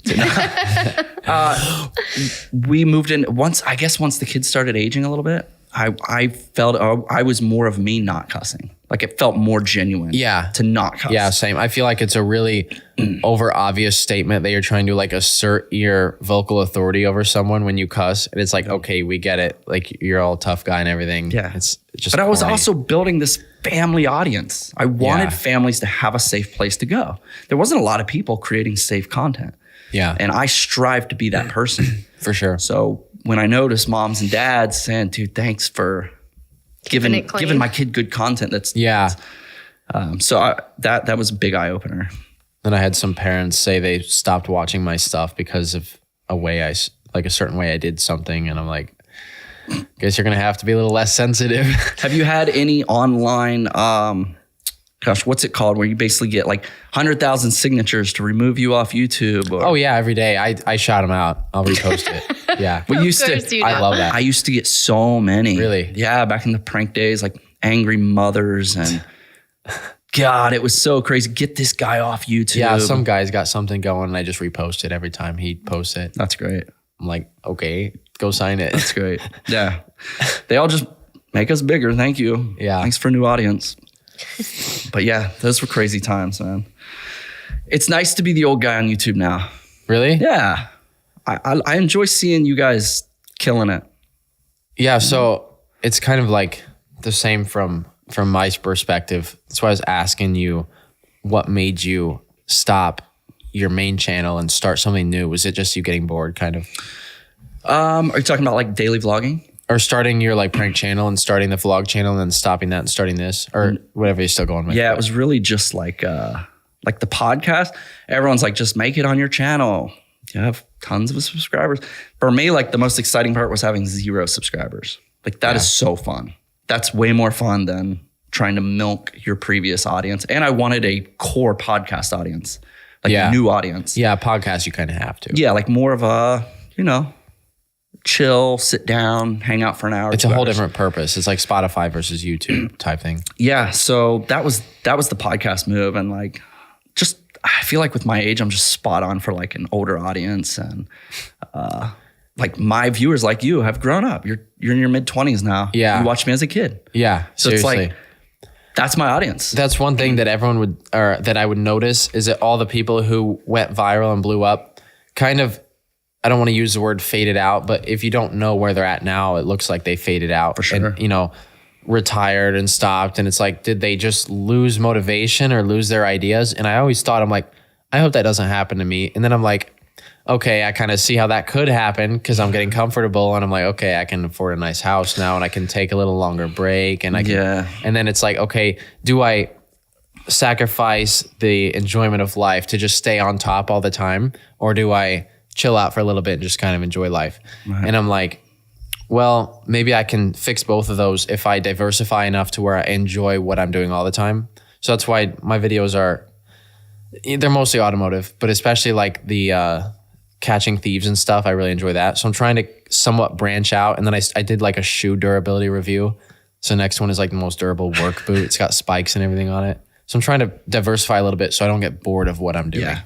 We moved in once the kids started aging a little bit. I felt I was more of me not cussing. Like it felt more genuine. Yeah. To not cuss. Yeah, same. I feel like it's a really over obvious statement that you're trying to like assert your vocal authority over someone when you cuss. And it's like, okay, we get it. Like you're all tough guy and everything. Yeah. It's just But I was corny. also building this family audience. I wanted families to have a safe place to go. There wasn't a lot of people creating safe content. Yeah. And I strive to be that person. For sure. So when I notice moms and dads saying, dude, thanks for giving my kid good content. That was a big eye opener. Then I had some parents say they stopped watching my stuff because of a certain way I did something. And I'm like, guess you're going to have to be a little less sensitive. Have you had any online, what's it called? Where you basically get like 100,000 signatures to remove you off YouTube? Oh yeah. Every day I shout them out. I'll repost it. Yeah. We used to, I love that. I used to get so many. Really? Yeah. Back in the prank days, like angry mothers and God, it was so crazy. Get this guy off YouTube. Yeah. Some guy's got something going and I just repost it every time he posts it. That's great. I'm like, okay, go sign it. That's great. Yeah. They all just make us bigger. Thank you. Yeah. Thanks for a new audience. But yeah, those were crazy times, man. It's nice to be the old guy on YouTube now. Really? Yeah. I enjoy seeing you guys killing it. Yeah. So it's kind of like the same from my perspective. That's why I was asking you what made you stop your main channel and start something new. Was it just you getting bored kind of? Are you talking about like daily vlogging? Or starting your like prank channel and starting the vlog channel and then stopping that and starting this or whatever you're still going with? Yeah, it was really just like the podcast. Everyone's like, just make it on your channel. You have tons of subscribers. For me, like the most exciting part was having 0 subscribers. Like that is so fun. That's way more fun than trying to milk your previous audience. And I wanted a core podcast audience, like a new audience. Yeah, podcast you kind of have to. Yeah, like more of a, chill, sit down, hang out for an hour. It's a whole different purpose. It's like Spotify versus YouTube type thing. Yeah. So that was the podcast move. And like, just, I feel like with my age, I'm just spot on for like an older audience. And like my viewers like you have grown up. You're in your mid 20s now. Yeah. You watched me as a kid. Yeah. So seriously. it's like, that's my audience. That's one thing that everyone would, or that I would notice, is that all the people who went viral and blew up kind of, I don't want to use the word faded out, but if you don't know where they're at now, it looks like they faded out. For sure. And, you know, retired and stopped. And it's like, did they just lose motivation or lose their ideas? And I always thought, I'm like, I hope that doesn't happen to me. And then I'm like, okay, I kind of see how that could happen because I'm getting comfortable and I'm like, okay, I can afford a nice house now and I can take a little longer break and I can, and then it's like, okay, do I sacrifice the enjoyment of life to just stay on top all the time, or do I chill out for a little bit and just kind of enjoy life? Right. And I'm like, well, maybe I can fix both of those if I diversify enough to where I enjoy what I'm doing all the time. So that's why my videos they're mostly automotive, but especially like the catching thieves and stuff. I really enjoy that. So I'm trying to somewhat branch out. And then I did like a shoe durability review. So next one is like the most durable work boot. It's got spikes and everything on it. So I'm trying to diversify a little bit so I don't get bored of what I'm doing. Yeah.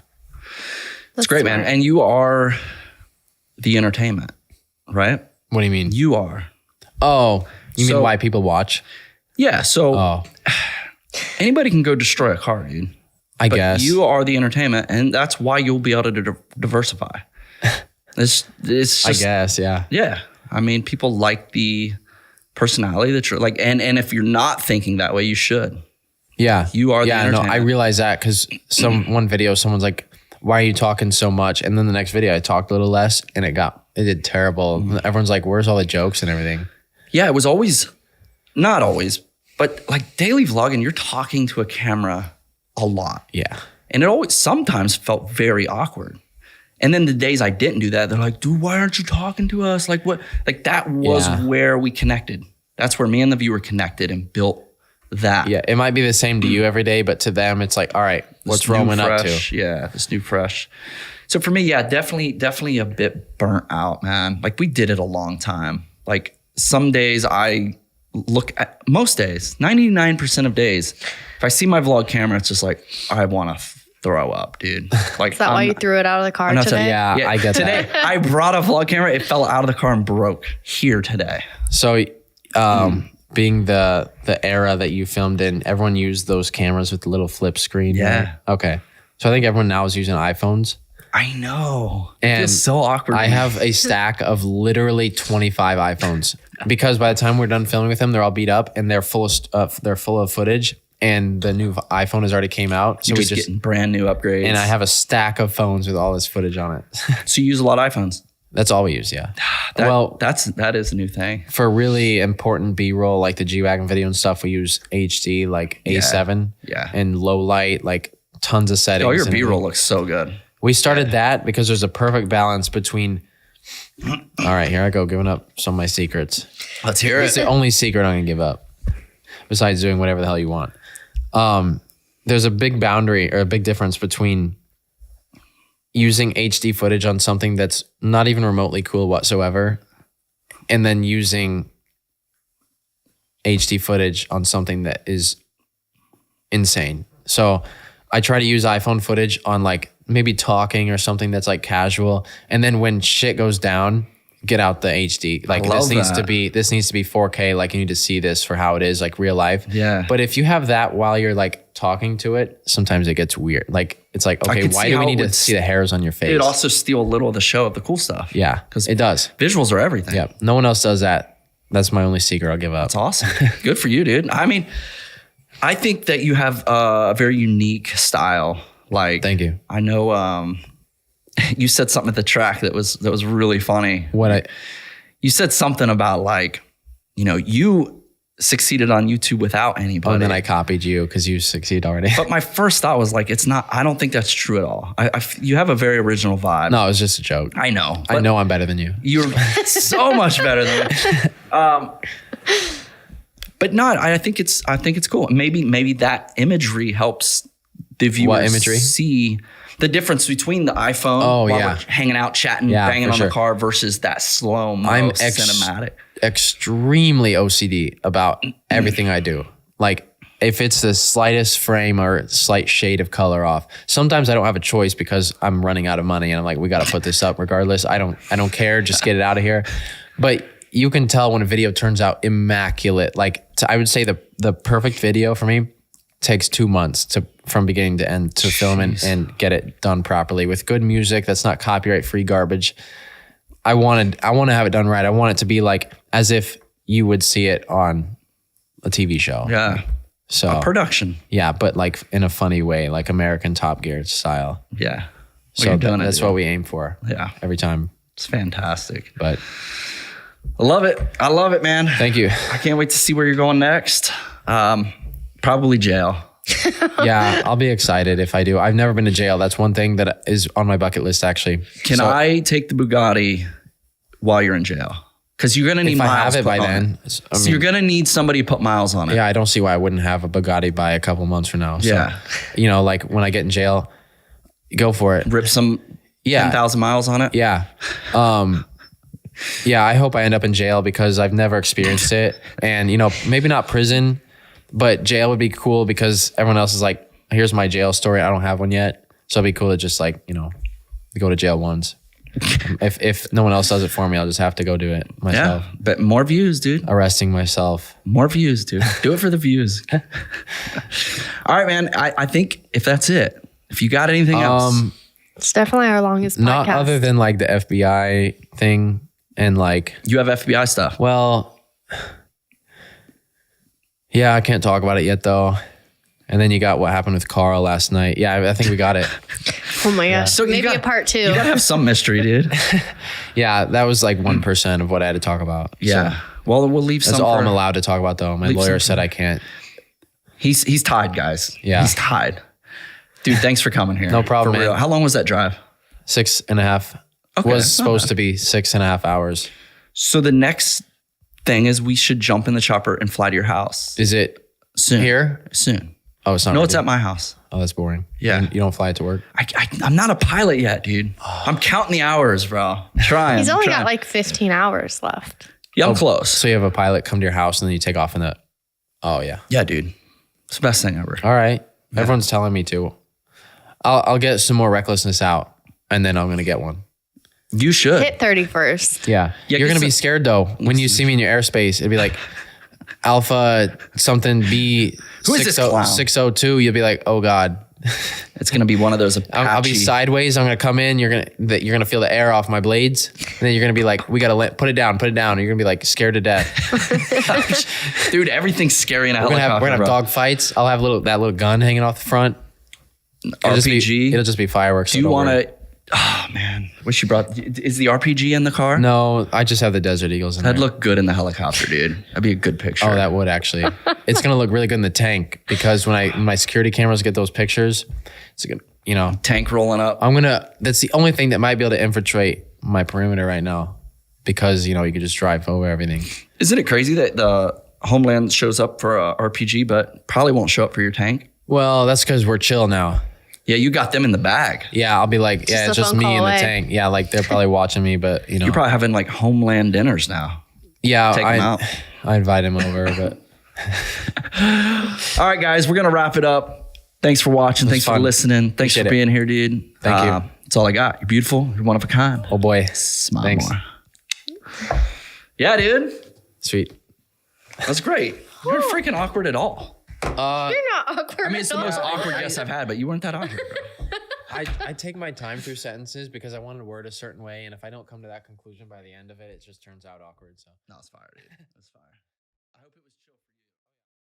That's great, man. And you are the entertainment, right? What do you mean? You are. Oh, you mean why people watch? Yeah. So anybody can go destroy a car, dude. I guess. You are the entertainment, and that's why you'll be able to diversify. It's just, I guess, yeah. Yeah. I mean, people like the personality that you're like, and if you're not thinking that way, you should. Yeah. You are the entertainment. Yeah, no, I realize that because one video, someone's like, why are you talking so much? And then the next video, I talked a little less, and it did terrible. Everyone's like, where's all the jokes and everything? Yeah, it was always, not always, but like daily vlogging, you're talking to a camera a lot. Yeah. And it always sometimes felt very awkward. And then the days I didn't do that, they're like, dude, why aren't you talking to us? Like what? Like that was where we connected. That's where me and the viewer connected and built that. Yeah, it might be the same to you every day, but to them, it's like, all right, what's Roman up to? Yeah, this new fresh. So for me, yeah, definitely a bit burnt out, man. Like we did it a long time. Like some days I look at, most days, 99% of days, if I see my vlog camera, it's just like, I want to throw up, dude. Like, is that why you threw it out of the car today? Yeah, I get today, that. I brought a vlog camera. It fell out of the car and broke here today. So being the era that you filmed in, everyone used those cameras with the little flip screen. Yeah. Right? Okay. So I think everyone now is using iPhones. I know. And it feels so awkward. I have a stack of literally 25 iPhones because by the time we're done filming with them, they're all beat up and they're full of footage. And the new iPhone has already came out. So we just getting brand new upgrades. And I have a stack of phones with all this footage on it. So you use a lot of iPhones? That's all we use, yeah. That is a new thing. For really important B-roll, like the G-Wagon video and stuff, we use HD, like A7. Yeah. And low light, like tons of settings. Oh, your B-roll looks so good. We started that because there's a perfect balance between... All right, here I go, giving up some of my secrets. Let's hear it. It's the only secret I'm going to give up, besides doing whatever the hell you want. There's a big boundary or a big difference between using HD footage on something that's not even remotely cool whatsoever, and then using HD footage on something that is insane. So I try to use iPhone footage on like maybe talking or something that's like casual. And then when shit goes down, get out the HD. Like this needs to be 4K. Like you need to see this for how it is, like real life. Yeah. But if you have that while you're like talking to it, sometimes it gets weird. Like it's like, okay, why do we need to see the hairs on your face? It also steal a little of the show of the cool stuff. Yeah, because it does. Visuals are everything. Yeah. No one else does that. That's my only secret I'll give up. That's awesome. Good for you, dude. I mean, I think that you have a very unique style. Like, thank you. I know you said something at the track that was really funny. You said something about like, you know, you succeeded on YouTube without anybody. Oh, and then I copied you because you succeed already. But my first thought was like, it's not. I don't think that's true at all. You have a very original vibe. No, it was just a joke. I know. I know I'm better than you. You're so much better than me. But not. I think it's cool. Maybe that imagery helps the viewers imagery? see the difference between the iPhone Oh, while yeah. we're hanging out, chatting, Yeah, banging for on sure. the car versus that slow-mo cinematic. Extremely OCD about everything I do. Like if it's the slightest frame or slight shade of color off, sometimes I don't have a choice because I'm running out of money and I'm like, we got to put this up regardless. I don't care. Just get it out of here. But you can tell when a video turns out immaculate. Like I would say the perfect video for me takes 2 months from beginning to end to film and get it done properly with good music that's not copyright free garbage. I want to have it done right. I want it to be like as if you would see it on a TV show. Yeah. So A production. yeah, but like in a funny way, like American Top Gear style. Yeah. Well, So you're doing that's it, what we aim for. Yeah. Every time. It's fantastic. But I love it. I love it, man. thank you. I can't wait to see where you're going next. Probably jail. Yeah, I'll be excited if I do. I've never been to jail. That's one thing that is on my bucket list, actually. Can I take the Bugatti while you're in jail? Because you're going to need If I miles have it put by on then, it. So you're going to need somebody to put miles on it. yeah, I don't see why I wouldn't have a Bugatti by a couple months from now. So, Yeah. you know, like when I get in jail, go for it. Rip some Yeah. 10,000 miles on it. Yeah. Yeah, I hope I end up in jail because I've never experienced it. And, you know, maybe not prison, but jail would be cool because everyone else is like, here's my jail story. I don't have one yet. So it'd be cool to just like, you know, go to jail once. If no one else does it for me, I'll just have to go do it myself. Yeah. But more views, dude. Arresting myself. More views, dude. Do it for the views. All right, man. I think if that's it, if you got anything else. It's definitely our longest podcast. Not other than like the FBI thing and like, You have FBI stuff. well, yeah, I can't talk about it yet though. And then you got what happened with Carl last night. Yeah, I think we got it. Oh my gosh. So you Maybe got- a part 2. You got to have some mystery, dude. Yeah, that was like 1% of what I had to talk about. Yeah. So Well, we'll leave that's some. all for- I'm allowed to talk about though. My Leave lawyer some- said I can't. He's tied, guys. Yeah. He's tied. Dude, thanks for coming here. No problem, For real. man. How long was that drive? 6.5. Okay, Was it's not supposed bad. to be 6.5 hours. So the next thing is we should jump in the chopper and fly to your house Is it soon. here? Soon. Oh, it's not. No, it's ready. at my house. Oh, that's boring. Yeah. You don't fly it to work. I'm not a pilot yet, dude. I'm counting the hours, bro. I'm trying. He's I'm only trying. got like 15 hours left. Yeah, I'm close. So you have a pilot come to your house and then you take off in the. Oh yeah. Yeah, dude. It's the best thing ever. All right. Everyone's telling me to. I'll get some more recklessness out, and then I'm gonna get one. You should. Hit 30 first. Yeah. Yeah, You're gonna get be some- scared though when you see me in your airspace. It'd be like Alpha something B. Who is this clown? 602. You'll be like, oh god. It's gonna be one of those Apache. I'll be sideways. I'm gonna come in. You're gonna feel the air off my blades, and then you're gonna be like, we gotta put it down. And you're gonna be like scared to death. Dude, everything's scary in a We're gonna helicopter. have dog fights. I'll have that little gun hanging off the front. RPG. It'll just be fireworks. Do you want to? Oh man, wish you brought. Is the RPG in the car? No, I just have the Desert Eagles in That'd there. look good in the helicopter, dude. That'd be a good picture. Oh, that would actually. It's gonna look really good in the tank because when my security cameras get those pictures, it's gonna, you know, tank rolling up. that's the only thing that might be able to infiltrate my perimeter right now because, you know, you could just drive over everything. Isn't it crazy that the Homeland shows up for a RPG, but probably won't show up for your tank? Well, that's because we're chill now. Yeah, you got them in the bag. Yeah, I'll be like, yeah, Just it's a just phone me call in the away. tank. Yeah, like they're probably watching me, but you know. You're probably having like Homeland dinners now. yeah, Take 'em out. I invite him over, but All right, guys, we're gonna wrap it up. Thanks for watching. Thanks for fun. listening. Thanks Appreciate for it. being here, dude. Thank you. That's all I got. You're beautiful. You're one of a kind. oh boy. Smile Thanks. more. Yeah, dude. Sweet. That's great. You weren't freaking awkward at all. You're not awkward. I mean, it's the at most all. awkward guest I've had, but you weren't that awkward. Bro. I take my time through sentences because I want to word a certain way, and if I don't come to that conclusion by the end of it, it just turns out awkward. So No, it's fire, dude. It's fire. I hope it was.